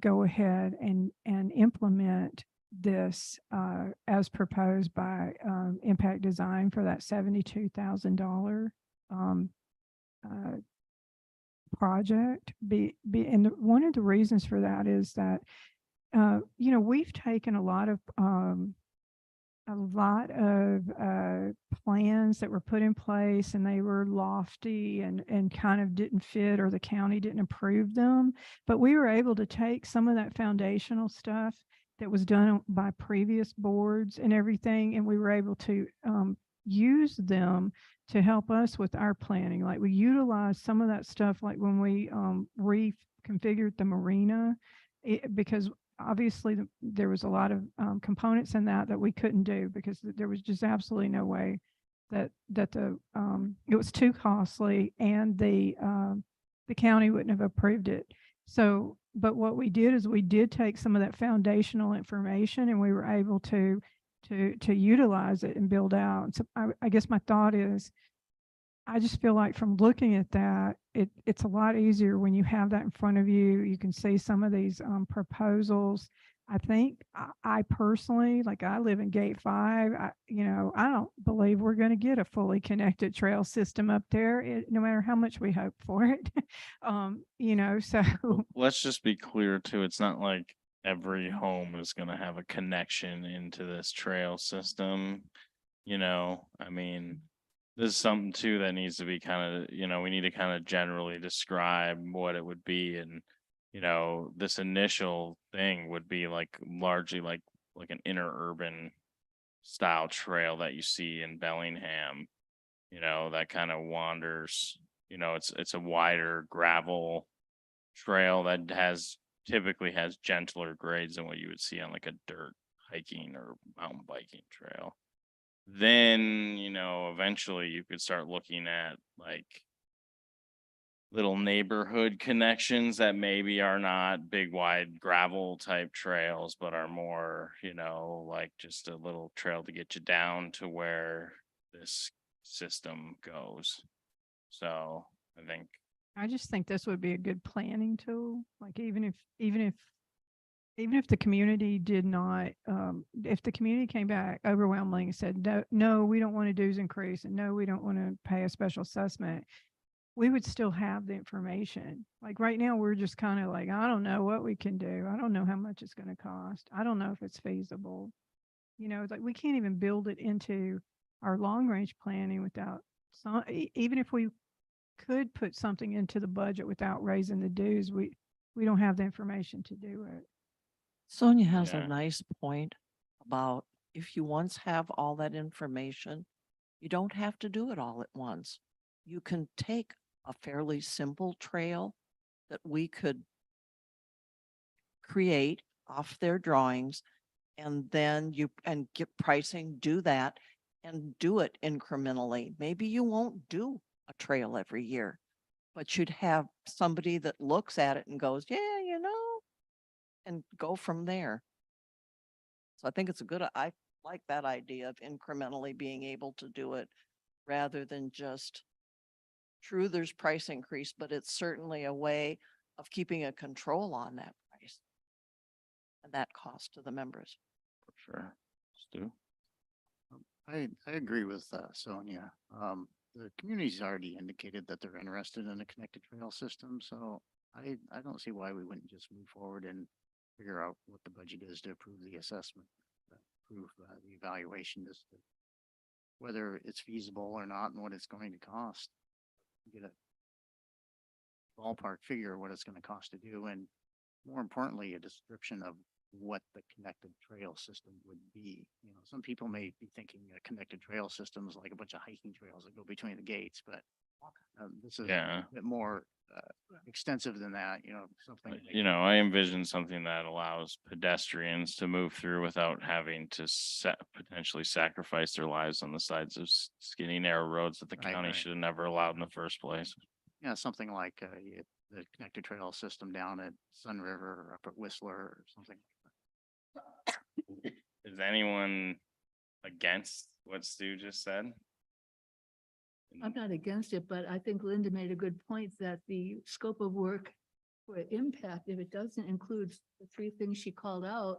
C: go ahead and implement this as proposed by Impact Design for that $72,000 project. And one of the reasons for that is that we've taken a lot of plans that were put in place and they were lofty and kind of didn't fit, or the county didn't approve them. But we were able to take some of that foundational stuff that was done by previous boards and everything, and we were able to use them to help us with our planning. Like we utilize some of that stuff, like when we reconfigured the marina, because obviously there was a lot of components in that we couldn't do because there was just absolutely no way that it was too costly and the county wouldn't have approved it. So, but what we did is we did take some of that foundational information and we were able to utilize it and build out. And so I guess my thought is, I just feel like from looking at that, it's a lot easier when you have that in front of you. You can see some of these proposals. I think I personally, like I live in Gate 5, I don't believe we're going to get a fully connected trail system up there, no matter how much we hope for it. So
A: Let's just be clear too. It's not like every home is gonna have a connection into this trail system. I mean, this is something too that needs to be kind of, we need to kind of generally describe what it would be. And, this initial thing would be like largely like an interurban style trail that you see in Bellingham, that kind of wanders, it's a wider gravel trail that typically has gentler grades than what you would see on like a dirt hiking or mountain biking trail. Then, eventually you could start looking at like little neighborhood connections that maybe are not big, wide gravel type trails, but are more, like just a little trail to get you down to where this system goes. So I
C: just think this would be a good planning tool. Like even if the community did not, if the community came back overwhelmingly and said, no, we don't want to dues increase, and no, we don't want to pay a special assessment, we would still have the information. Like right now, we're just kind of like, I don't know what we can do. I don't know how much it's going to cost. I don't know if it's feasible. It's like we can't even build it into our long range planning without even if we could put something into the budget without raising the dues, we don't have the information to do it.
I: Sonia has
A: Yeah.
I: a nice point about if you once have all that information, you don't have to do it all at once. You can take a fairly simple trail that we could create off their drawings and then get pricing, do that and do it incrementally. Maybe you won't do a trail every year, but you'd have somebody that looks at it and goes, yeah, and go from there. So I think it's I like that idea of incrementally being able to do it rather than just true, there's price increase, but it's certainly a way of keeping a control on that price and that cost to the members.
A: for sure. Stu?
J: I agree with Sonia. The community's already indicated that they're interested in a connected trail system, so I don't see why we wouldn't just move forward and figure out what the budget is to approve the assessment, approve the evaluation as to whether it's feasible or not and what it's going to cost. Get a ballpark figure of what it's going to cost to do, and more importantly, a description of what the connected trail system would be. Some people may be thinking a connected trail system is like a bunch of hiking trails that go between the gates, but this is
A: Yeah.
J: a bit more extensive than that, something.
A: I envision something that allows pedestrians to move through without having to potentially sacrifice their lives on the sides of skinny, narrow roads that the
J: Right,
A: county
J: right.
A: should have never allowed in the first place.
J: Yeah, something like the connected trail system down at Sun River or up at Whistler or something.
A: Is anyone against what Stu just said?
D: I'm not against it, but I think Linda made a good point that the scope of work for impact, if it doesn't include the three things she called out,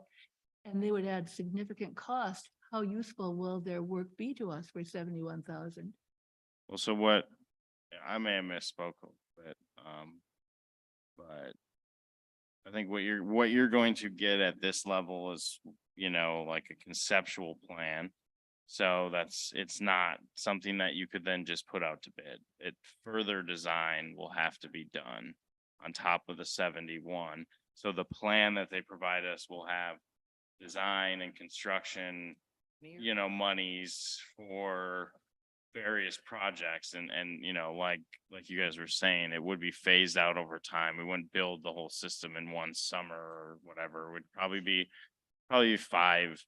D: and they would add significant cost, how useful will their work be to us for 71,000?
A: Well, so what, I may have misspoke a bit, but I think what you're going to get at this level is, like a conceptual plan. So it's not something that you could then just put out to bid. Further design will have to be done on top of the 71. So the plan that they provide us will have design and construction you know, monies for various projects and, you know, like you guys were saying, it would be phased out over time. We wouldn't build the whole system in one summer or whatever. It would probably be 5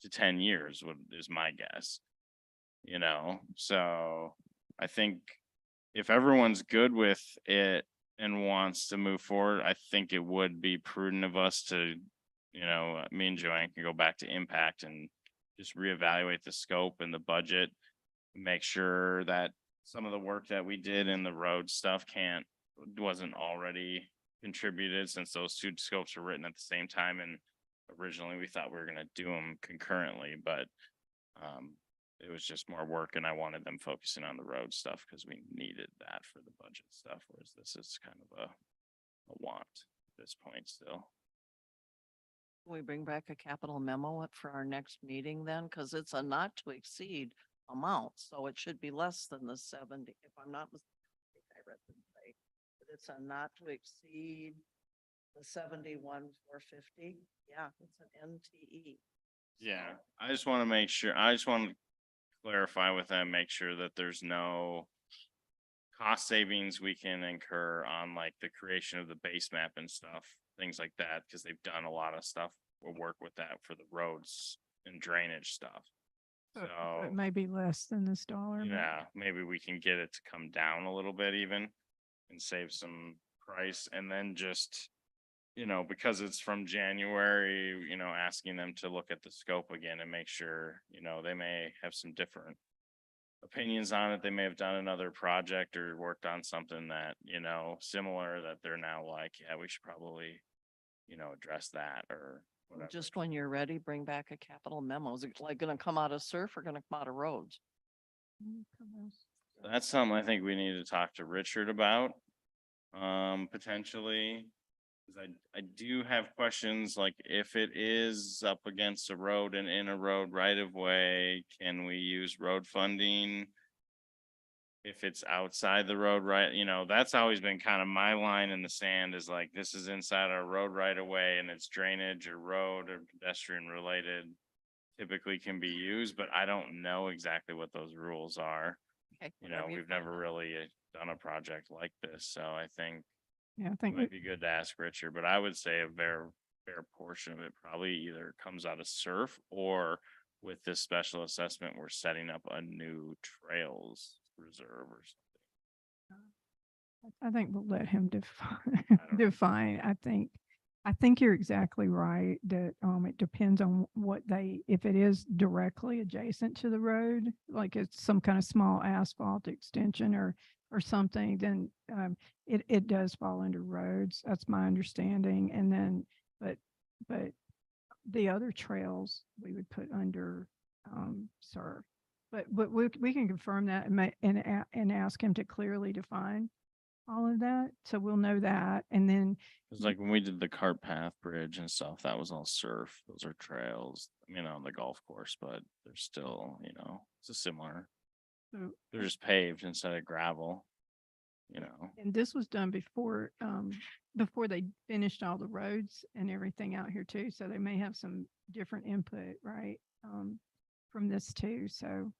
A: to 10 years is my guess. You know, so I think if everyone's good with it and wants to move forward, I think it would be prudent of us to, you know, me and Joanne can go back to impact and just reevaluate the scope and the budget. Make sure that some of the work that we did in the road stuff wasn't already contributed, since those two scopes were written at the same time. And originally we thought we were gonna do them concurrently, but it was just more work and I wanted them focusing on the road stuff because we needed that for the budget stuff, whereas this is kind of a want at this point still.
B: Can we bring back a capital memo for our next meeting then? Cause it's a not to exceed amount, so it should be less than the 70, if I'm not mistaken. I read it right. But it's a not to exceed the 71,450. Yeah, it's an NTE.
A: Yeah, I just want to clarify with them, make sure that there's no cost savings we can incur on like the creation of the base map and stuff, things like that, because they've done a lot of stuff. We'll work with that for the roads and drainage stuff.
C: So
A: So,
C: it may be less than this dollar. but-
A: yeah, maybe we can get it to come down a little bit even and save some price, and then just, you know, because it's from January, you know, asking them to look at the scope again and make sure, you know, they may have some different opinions on it. They may have done another project or worked on something that, you know, similar, that they're now like, yeah, we should probably, you know, address that or whatever.
B: Just when you're ready, bring back a capital memo. Is it like gonna come out of surf or gonna come out of roads?
A: That's something I think we need to talk to Richard about, potentially. 'Cause I do have questions, like if it is up against a road and in a road right of way, can we use road funding? If it's outside the road, right, you know, that's always been kind of my line in the sand, is like, this is inside our road right of way and it's drainage or road or pedestrian related. Typically can be used, but I don't know exactly what those rules are.
B: Okay,
A: You know,
B: whatever
A: we've
B: find
A: never
B: out.
A: really done a project like this, so I think
C: Yeah, I
A: it
C: think
A: might be good to ask Richard, but I would say a fair portion of it probably either comes out of surf, or with this special assessment, we're setting up a new trails reserve or something.
C: I think we'll let him define,
A: don't know.
C: define. I think you're exactly right that, it depends on what if it is directly adjacent to the road, like it's some kind of small asphalt extension or something, then, it does fall under roads. That's my understanding. And then, but the other trails we would put under, surf. But we can confirm that and ask him to clearly define all of that. So we'll know that. And then,
A: It's like when we did the cart path bridge and stuff, that was all surf. Those are trails, you know, on the golf course, but they're still, you know, it's a similar,
C: so-
A: they're just paved instead of gravel, you know.
C: and this was done before they finished all the roads and everything out here too. So they may have some different input, right? From this too. So,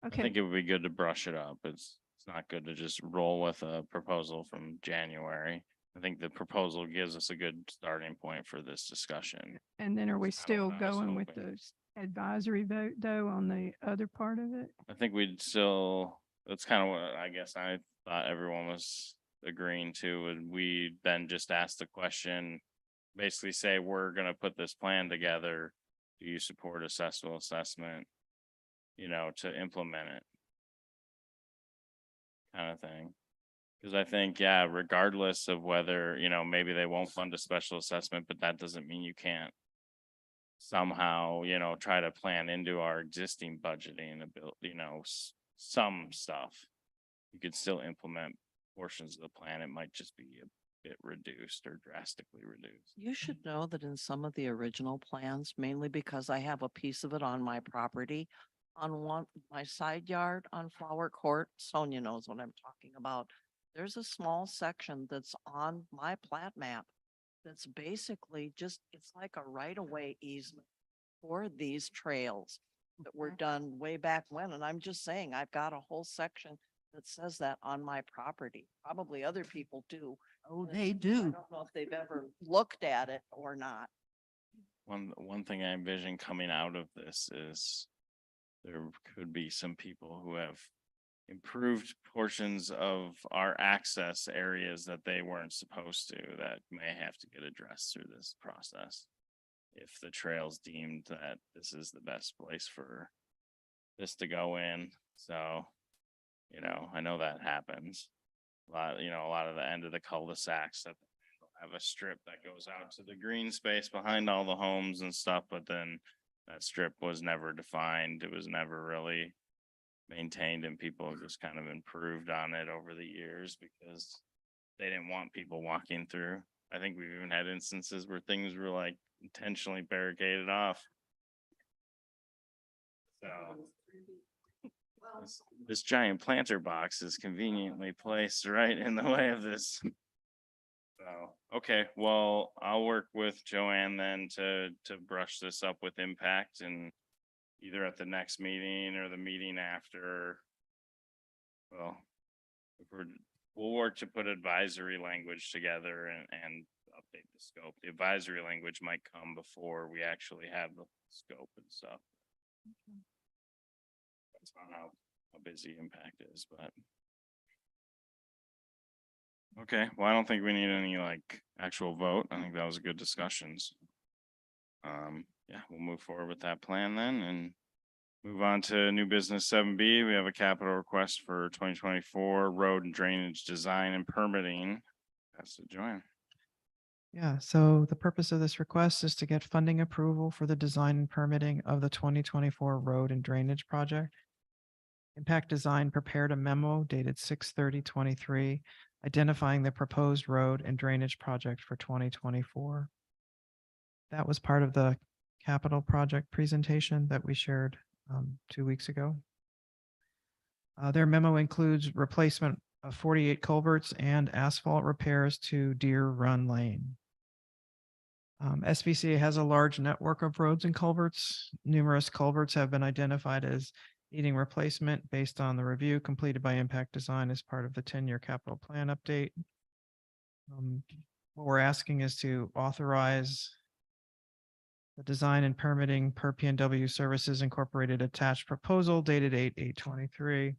A: I
C: okay.
A: think it would be good to brush it up. It's not good to just roll with a proposal from January. I think the proposal gives us a good starting point for this discussion.
C: And then are we
A: That's
C: still
A: kinda what I was
C: going with
A: hoping.
C: the advisory vote though on the other part of it?
A: I think we'd still, that's kind of what I guess I thought everyone was agreeing to, and we then just ask the question, basically say, we're gonna put this plan together. Do you support a successful assessment? You know, to implement it. Kind of thing. Cause I think, yeah, regardless of whether, you know, maybe they won't fund a special assessment, but that doesn't mean you can't somehow, you know, try to plan into our existing budgeting ability, you know, some stuff. You could still implement portions of the plan. It might just be a bit reduced or drastically reduced.
B: You should know that in some of the original plans, mainly because I have a piece of it on my property, on my side yard on Flower Court, Sonia knows what I'm talking about. There's a small section that's on my plat map that's basically just, it's like a right-of-way easement for these trails. that were done way back when. And I'm just saying, I've got a whole section that says that on my property. Probably other people do.
I: Oh,
B: but
I: they
B: I
I: do.
B: don't know if they've ever looked at it or not.
A: One thing I envision coming out of this is there could be some people who have improved portions of our access areas that they weren't supposed to, that may have to get addressed through this process. If the trail's deemed that this is the best place for this to go in, so, you know, I know that happens. A lot of the end of the cul-de-sacs that have a strip that goes out to the green space behind all the homes and stuff, but then that strip was never defined. It was never really maintained, and people have just kind of improved on it over the years because they didn't want people walking through. I think we've even had instances where things were like intentionally barricaded off. So this giant planter box is conveniently placed right in the way of this. So, okay, well, I'll work with Joanne then to brush this up with impact, and either at the next meeting or the meeting after. Well, we'll work to put advisory language together and update the scope. The advisory language might come before we actually have the scope and stuff. That's not how busy impact is, but. Okay, well, I don't think we need any like actual vote. I think that was a good discussions. Yeah, we'll move forward with that plan then and move on to new business 7B. We have a capital request for 2024 road and drainage design and permitting. That's to join.
G: Yeah, so the purpose of this request is to get funding approval for the design and permitting of the 2024 road and drainage project. Impact Design prepared a memo dated 6/30/23, identifying the proposed road and drainage project for 2024. That was part of the capital project presentation that we shared 2 weeks ago. Their memo includes replacement of 48 culverts and asphalt repairs to Deer Run Lane. SVCA has a large network of roads and culverts. Numerous culverts have been identified as needing replacement based on the review completed by Impact Design as part of the 10-year capital plan update. What we're asking is to authorize the design and permitting per PNW Services Incorporated attached proposal dated 8/8/23,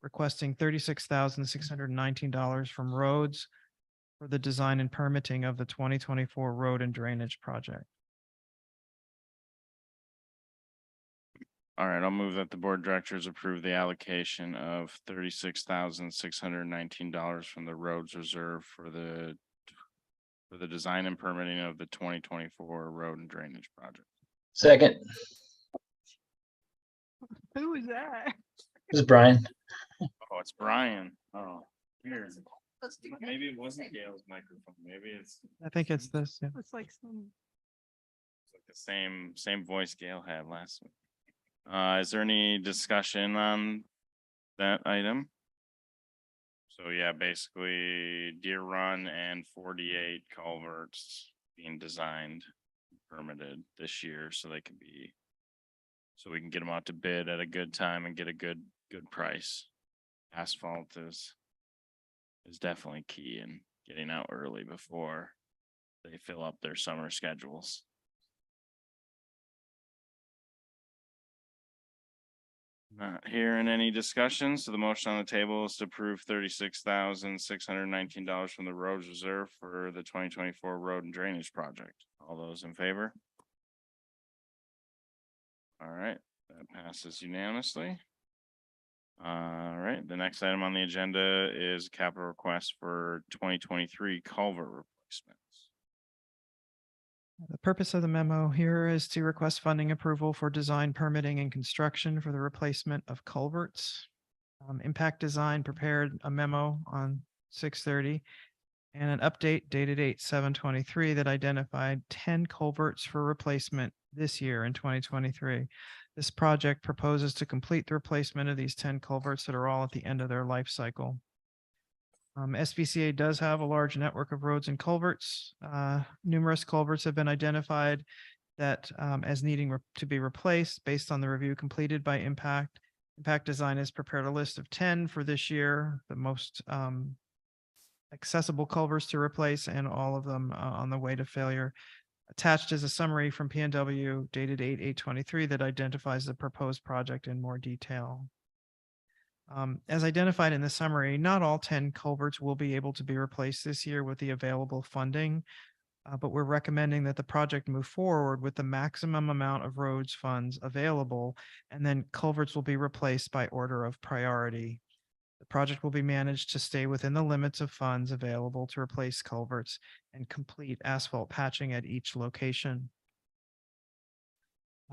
G: requesting $36,619 from roads for the design and permitting of the 2024 road and drainage project.
A: All right, I'll move that the board of directors approve the allocation of $36,619 from the roads reserve for the design and permitting of the 2024 road and drainage project.
K: Second,
C: Who was that?
K: this is Brian.
A: Oh, it's Brian. Oh, weird. Maybe it wasn't Gail's microphone. Maybe it's
G: I think it's this. Yeah.
C: It's like some.
A: like the same voice Gail had last week. Is there any discussion on that item? So yeah, basically Deer Run and 48 culverts being designed, permitted this year, so they can be, so we can get them out to bid at a good time and get a good price. Asphalt is definitely key in getting out early before they fill up their summer schedules. Not hearing any discussion, so the motion on the table is to approve $36,619 from the roads reserve for the 2024 road and drainage project. All those in favor? All right, that passes unanimously. All right, the next item on the agenda is capital request for 2023 culvert replacements.
G: The purpose of the memo here is to request funding approval for design, permitting, and construction for the replacement of culverts. Impact Design prepared a memo on 6/30 and an update dated 8/7/23 that identified 10 culverts for replacement this year in 2023. This project proposes to complete the replacement of these 10 culverts that are all at the end of their life cycle. SVCA does have a large network of roads and culverts. Numerous culverts have been identified that as needing to be replaced based on the review completed by Impact. Impact Design has prepared a list of 10 for this year, the most accessible culverts to replace, and all of them on the way to failure. Attached is a summary from PNW dated 8/8/23 that identifies the proposed project in more detail. As identified in the summary, not all 10 culverts will be able to be replaced this year with the available funding, but we're recommending that the project move forward with the maximum amount of roads funds available, and then culverts will be replaced by order of priority. The project will be managed to stay within the limits of funds available to replace culverts and complete asphalt patching at each location.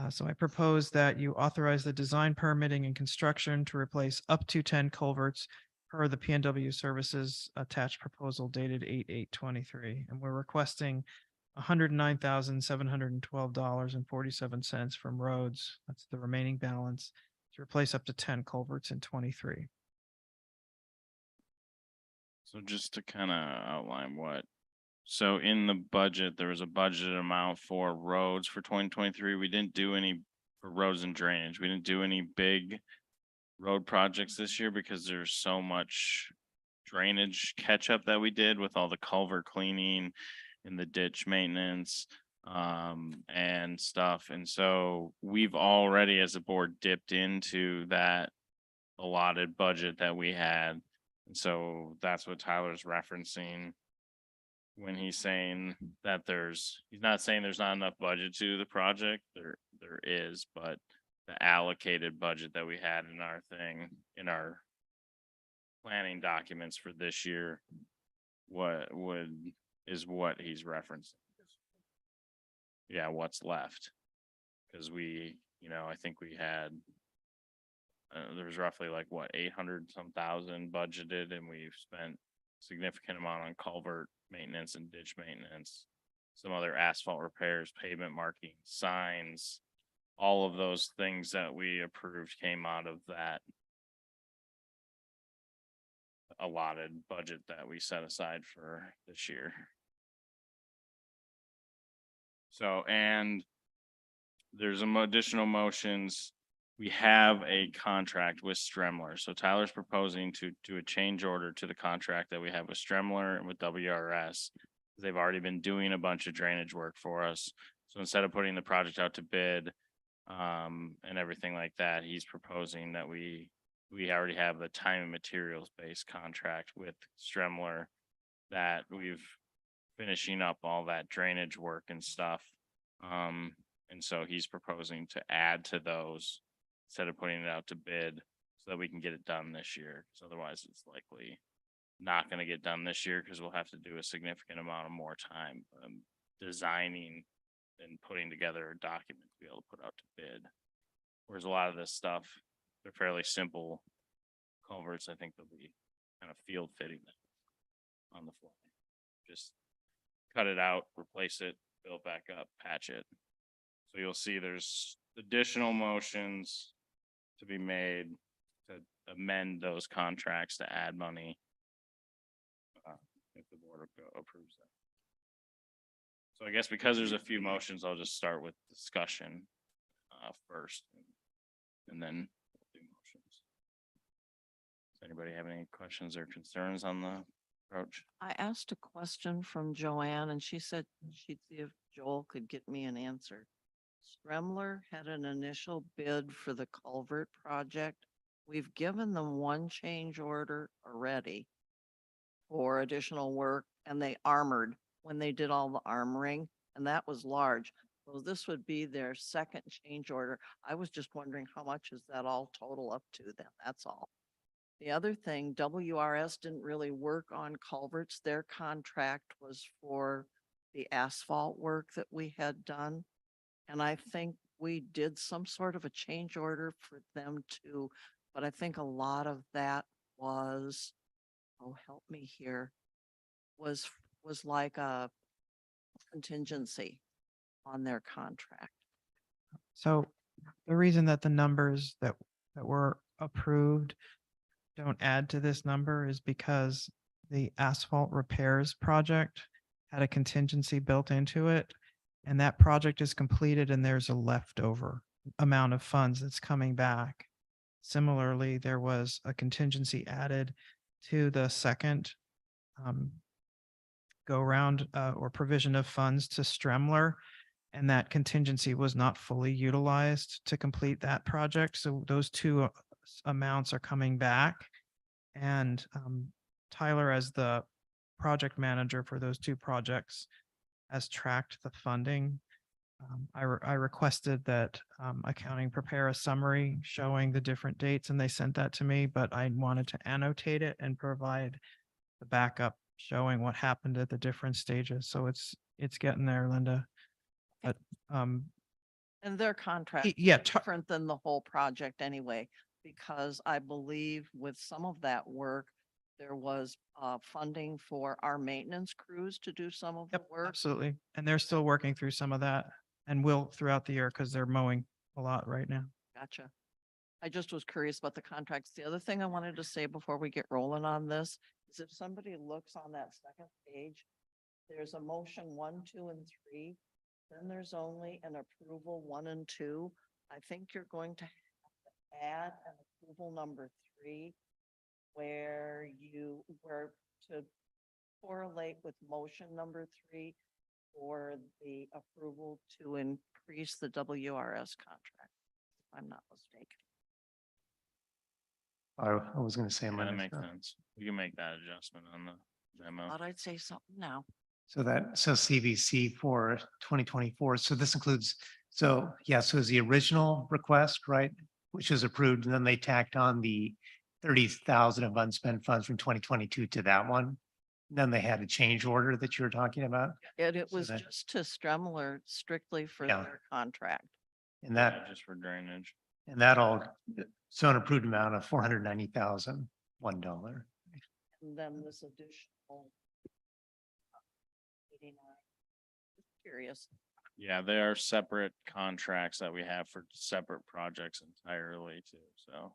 G: So I propose that you authorize the design, permitting, and construction to replace up to 10 culverts per the PNW Services attached proposal dated 8/8/23. And we're requesting $109,712.47 from roads. That's the remaining balance to replace up to 10 culverts in 23.
A: So just to kind of outline so in the budget, there was a budget amount for roads for 2023. We didn't do any for roads and drainage. We didn't do any big road projects this year because there's so much drainage catch up that we did with all the culvert cleaning and the ditch maintenance and stuff. And so we've already as a board dipped into that allotted budget that we had. And so that's what Tyler's referencing when he's saying that he's not saying there's not enough budget to the project. There is, but the allocated budget that we had in our planning documents for this year, is what he's referencing. Yeah, what's left. Because I think we had, there was roughly like 800 some thousand budgeted, and we've spent significant amount on culvert maintenance and ditch maintenance, some other asphalt repairs, pavement marking, signs, all of those things that we approved came out of that allotted budget that we set aside for this year. So, and there's some additional motions. We have a contract with Stremler. So Tyler's proposing to do a change order to the contract that we have with Stremler and with WRS. They've already been doing a bunch of drainage work for us. So instead of putting the project out to bid and everything like that, he's proposing that we already have the time and materials based contract with Stremler that we've finishing up all that drainage work and stuff. And so he's proposing to add to those instead of putting it out to bid so that we can get it done this year. Because otherwise it's likely not going to get done this year because we'll have to do a significant amount of more time designing and putting together a document to be able to put out to bid. Whereas a lot of this stuff, they're fairly simple culverts. I think they'll be kind of field fitting them on the fly. Just cut it out, replace it, build back up, patch it. So you'll see there's additional motions to be made to amend those contracts to add money if the board approves that. So I guess because there's a few motions, I'll just start with discussion first and then we'll do motions. Does anybody have any questions or concerns on the approach?
B: I asked a question from Joanne and she said she'd see if Joel could get me an answer. Stremler had an initial bid for the culvert project. We've given them one change order already for additional work, and they armored when they did all the armoring, and that was large. So this would be their second change order. I was just wondering how much is that all total up to then? That's all. The other thing, WRS didn't really work on culverts. Their contract was for the asphalt work that we had done. And I think we did some sort of a change order for them too, but I think a lot of that was, oh, help me here, was like a contingency on their contract.
G: So the reason that the numbers that were approved don't add to this number is because the asphalt repairs project had a contingency built into it. and that project is completed and there's a leftover amount of funds that's coming back. Similarly, there was a contingency added to the second go around or provision of funds to Stremler. And that contingency was not fully utilized to complete that project. So those two amounts are coming back. And Tyler, as the project manager for those two projects, has tracked the funding. I requested that accounting prepare a summary showing the different dates, and they sent that to me, but I wanted to annotate it and provide the backup showing what happened at the different stages. So it's getting there, Linda. But
B: And their contract is
G: yeah,
B: different than the whole project anyway, because I believe with some of that work, there was funding for our maintenance crews to do some of the
G: yep,
B: work.
G: absolutely. And they're still working through some of that and will throughout the year because they're mowing a lot right now.
B: Gotcha. I just was curious about the contracts. The other thing I wanted to say before we get rolling on this is if somebody looks on that second page, there's a motion 1, 2, and 3. Then there's only an approval 1 and 2. I think you're going to have to add an approval number 3 where to correlate with motion number 3 for the approval to increase the WRS contract, if I'm not mistaken.
H: I was going to say.
A: Yeah,
H: my
A: that
H: next
A: makes
H: one.
A: sense. We can make that adjustment on the memo.
B: Thought I'd say something now.
H: So CVC for 2024. So this includes, so it's the original request, right? Which was approved, and then they tacked on the 30,000 of unspent funds from 2022 to that one. Then they had a change order that you were talking about.
B: It
H: So
B: was
H: that-
B: just to Stremler strictly for
H: Yeah.
B: their contract.
H: And
A: Yeah,
H: that,
A: just for drainage.
H: and that all, so an approved amount of $490,001.
B: And then this additional 89. Just curious.
A: Yeah, they are separate contracts that we have for separate projects entirely too. So,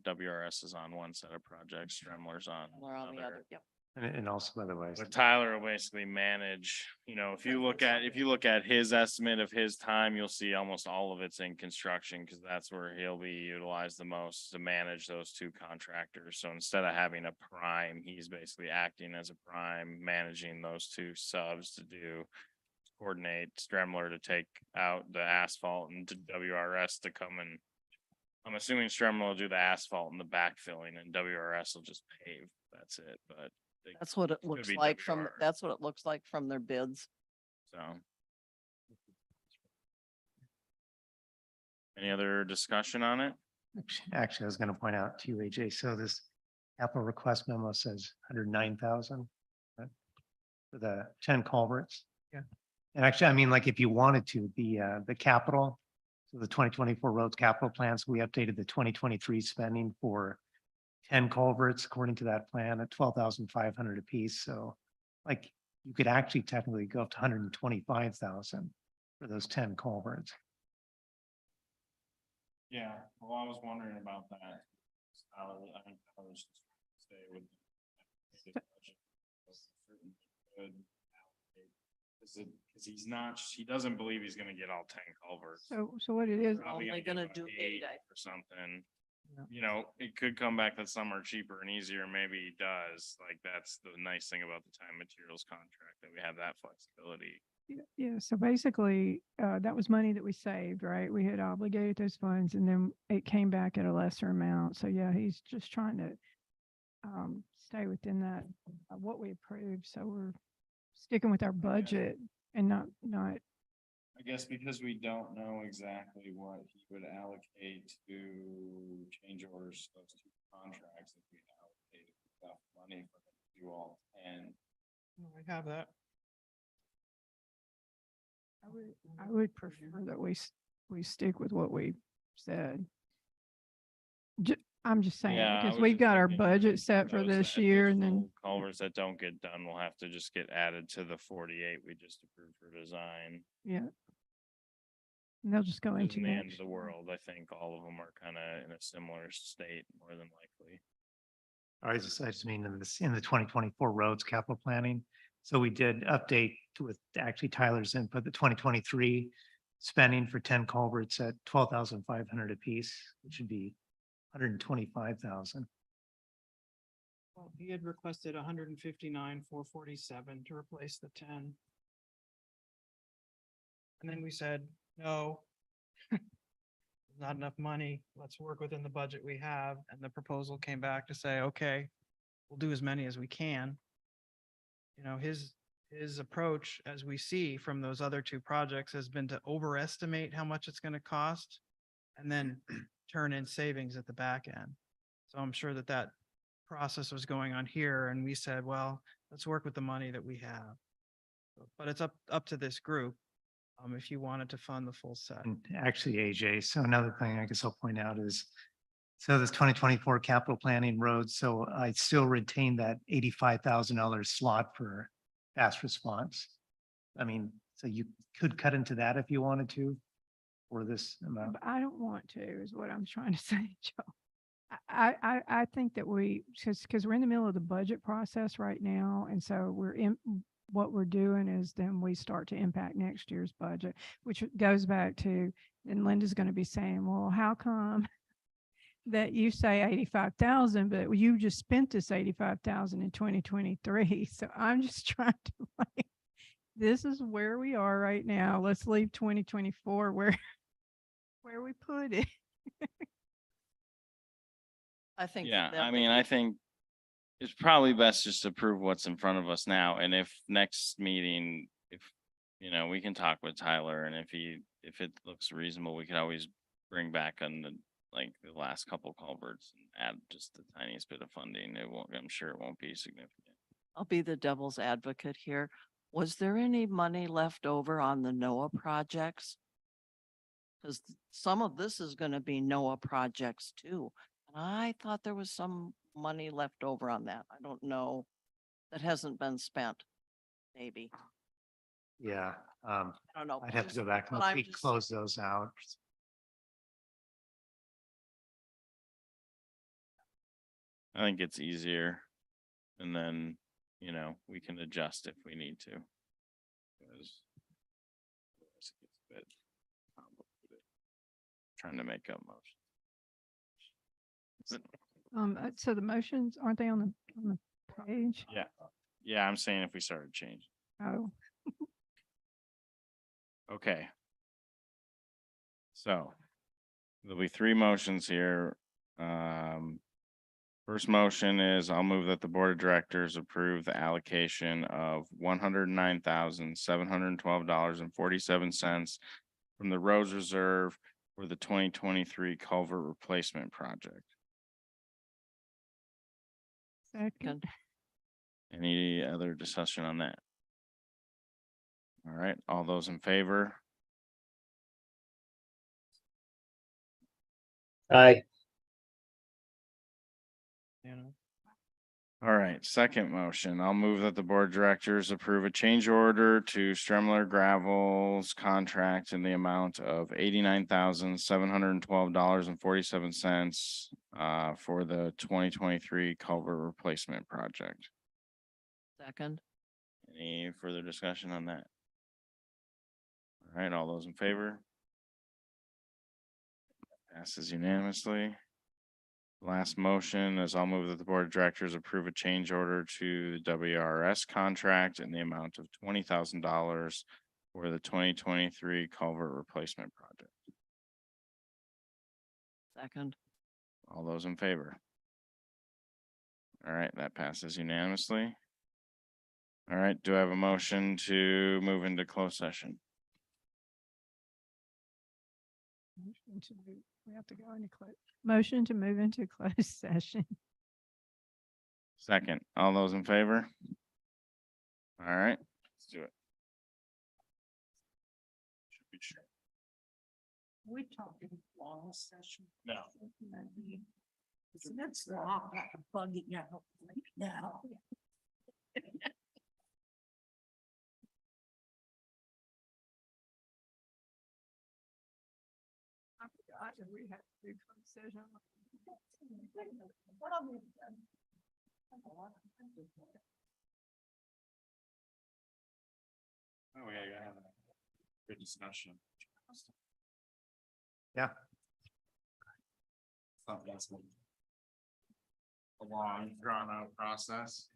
A: WRS is on one set of projects, Stremler's on
B: We're on the other.
A: another.
B: Yep.
H: And also otherwise.
A: But Tyler will basically manage, if you look at his estimate of his time, you'll see almost all of it's in construction because that's where he'll be utilized the most to manage those two contractors. So instead of having a prime, he's basically acting as a prime, managing those two subs to coordinate Stremler to take out the asphalt and to WRS to come and I'm assuming Stremler will do the asphalt and the backfilling and WRS will just pave. That's it, but.
B: That's what it
A: Could
B: looks
A: be
B: like
A: WR.
B: that's what it looks like from their bids.
A: So. Any other discussion on it?
H: Actually, I was going to point out to you, AJ, so this capital request memo says 109,000 for the 10 culverts.
G: Yeah.
H: And actually, I mean, like if you wanted to, the capital, so the 2024 roads capital plans, we updated the 2023 spending for 10 culverts according to that plan at 12,500 apiece. So like you could actually technically go up to 125,000 for those 10 culverts.
A: Yeah, well, I was wondering about that. I think I was just stay with. Because he doesn't believe he's gonna get all 10 culverts.
C: So what it is,
A: Probably
B: Only
A: get
B: gonna
A: about
B: do
A: 8
B: 8,
A: or something.
G: Yeah.
A: It could come back that some are cheaper and easier. Maybe he does. Like, that's the nice thing about the time materials contract, that we have that flexibility.
C: yeah, so basically, that was money that we saved, right? We had obligated those funds and then it came back at a lesser amount. So yeah, he's just trying to stay within that, what we approved. So we're sticking with our budget and not,
A: I guess because we don't know exactly what he would allocate to change orders, those two contracts that we allocated enough money for him to do all 10.
G: I have that.
C: I would prefer that we stick with what we said. I'm just saying,
A: Yeah, I
C: because
A: was
C: we've
A: just
C: got our
A: thinking
C: budget set for
A: those
C: this year and then,
A: additional culverts that don't get done will have to just get added to the 48 we just approved for design.
C: yeah. And they'll just go
A: Isn't
C: into
A: the end of
C: next.
A: the world. I think all of them are kind of in a similar state, more than likely.
H: I just mean in the 2024 roads capital planning, So we did update with actually Tyler's input, the 2023 spending for 10 culverts at 12,500 apiece, which would be 125,000.
G: Well, he had requested 159,447 to replace the 10. And then we said, no. Not enough money. Let's work within the budget we have. And the proposal came back to say, okay, we'll do as many as we can. You know, his approach, as we see from those other two projects, has been to overestimate how much it's going to cost and then turn in savings at the back end. So I'm sure that process was going on here, and we said, well, let's work with the money that we have. But it's up to this group, if you wanted to fund the full set.
H: And actually, AJ, so another thing I guess I'll point out is, so this 2024 capital planning roads, so I still retain that $85,000 slot for fast response. I mean, so you could cut into that if you wanted to, for this amount.
C: But I don't want to, is what I'm trying to say, Joe. I think that because we're in the middle of the budget process right now, and so what we're doing is then we start to impact next year's budget, which goes back to, and Linda's going to be saying, well, how come that you say 85,000, but you just spent this 85,000 in 2023? So I'm just trying to this is where we are right now. Let's leave 2024 where we put it.
B: I think.
A: Yeah,
B: that
A: I
B: would
A: mean,
B: be-
A: I think it's probably best just to approve what's in front of us now. And if next meeting, if, you know, we can talk with Tyler, and if it looks reasonable, we could always bring back on the last couple culverts and add just the tiniest bit of funding. I'm sure it won't be significant.
B: I'll be the devil's advocate here. Was there any money left over on the NOAA projects? Because some of this is going to be NOAA projects too. And I thought there was some money left over on that. I don't know. That hasn't been spent, maybe.
H: Yeah,
B: I don't know.
H: I'd have to go back and
B: but I'm
H: look, we
B: just-
H: close those out.
A: I think it's easier. And then, you know, we can adjust if we need to. 'Cause otherwise it gets a bit complicated trying to make up motions.
C: So the motions, aren't they on the page?
A: Yeah, I'm saying if we started changing.
C: Oh,
A: Okay. So there'll be three motions here. First motion is I'll move that the Board of Directors approve the allocation of $109,712.47 from the Roads Reserve for the 2023 culvert replacement project.
C: second.
A: Any other discussion on that? All right, all those in favor?
K: Aye.
G: You know,
A: All right, second motion, I'll move that the Board of Directors approve a change order to Stremler Gravel's contract in the amount of $89,712.47 for the 2023 culvert replacement project.
B: Second,
A: Any further discussion on that? All right, all those in favor? Passes unanimously. Last motion is I'll move that the Board of Directors approve a change order to the WRS contract in the amount of $20,000 for the 2023 culvert replacement project.
B: second,
A: All those in favor? All right, that passes unanimously. All right, do I have a motion to move into closed session?
C: We have to go into motion to move into closed session.
A: Second, all those in favor? All right, let's do it. Should be sure.
I: We talking long session.
A: No.
I: That's long, bugging out right now.
C: I forgot that we had to do closed session.
A: Okay, good discussion.
H: Yeah.
A: Something that's a long, drawn out process.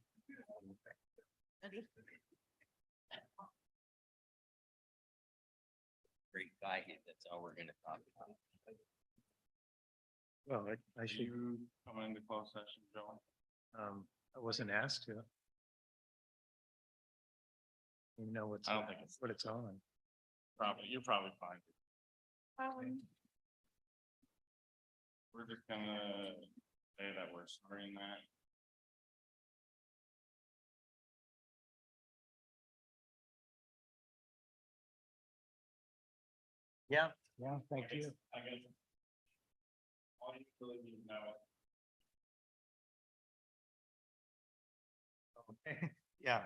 E: Great guy, that's all we're gonna talk about.
H: Well, I should,
A: You come into closed session, Joe.
H: I wasn't asked to. You know what's,
A: I don't think it's
H: what it's on.
A: probably, you're probably fine. We're just gonna say that we're starting that.
H: Yeah, thank you.
A: I guess. All you really need to know.
H: Okay, yeah.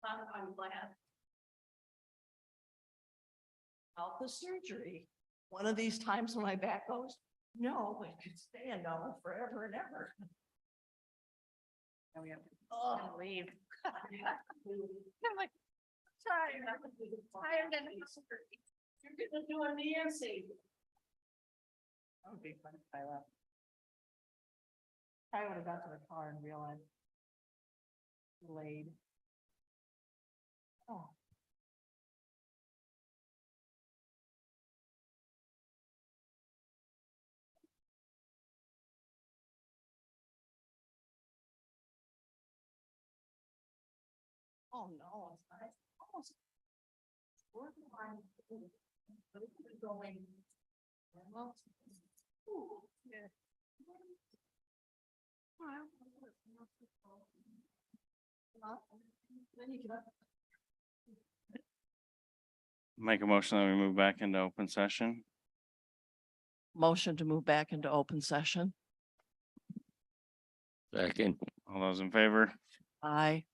B: I'm glad. Out the surgery. One of these times when my back goes, no, it could stay a no forever and ever. Oh, leave. I'm like, tired. Tired and you're gonna do a Nancy. That would be fun if I left. I would have got to the car and realized. Delayed. Oh. Oh, no, it's not. It's almost. Borderline. Going. Well. Ooh, yeah. Then you get up.
A: Make a motion that we move back into open session.
B: Motion to move back into open session.
E: Second.
A: All those in favor?
B: Aye.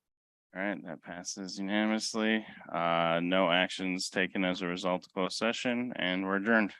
A: All right, that passes unanimously. No actions taken as a result of closed session, and we're adjourned.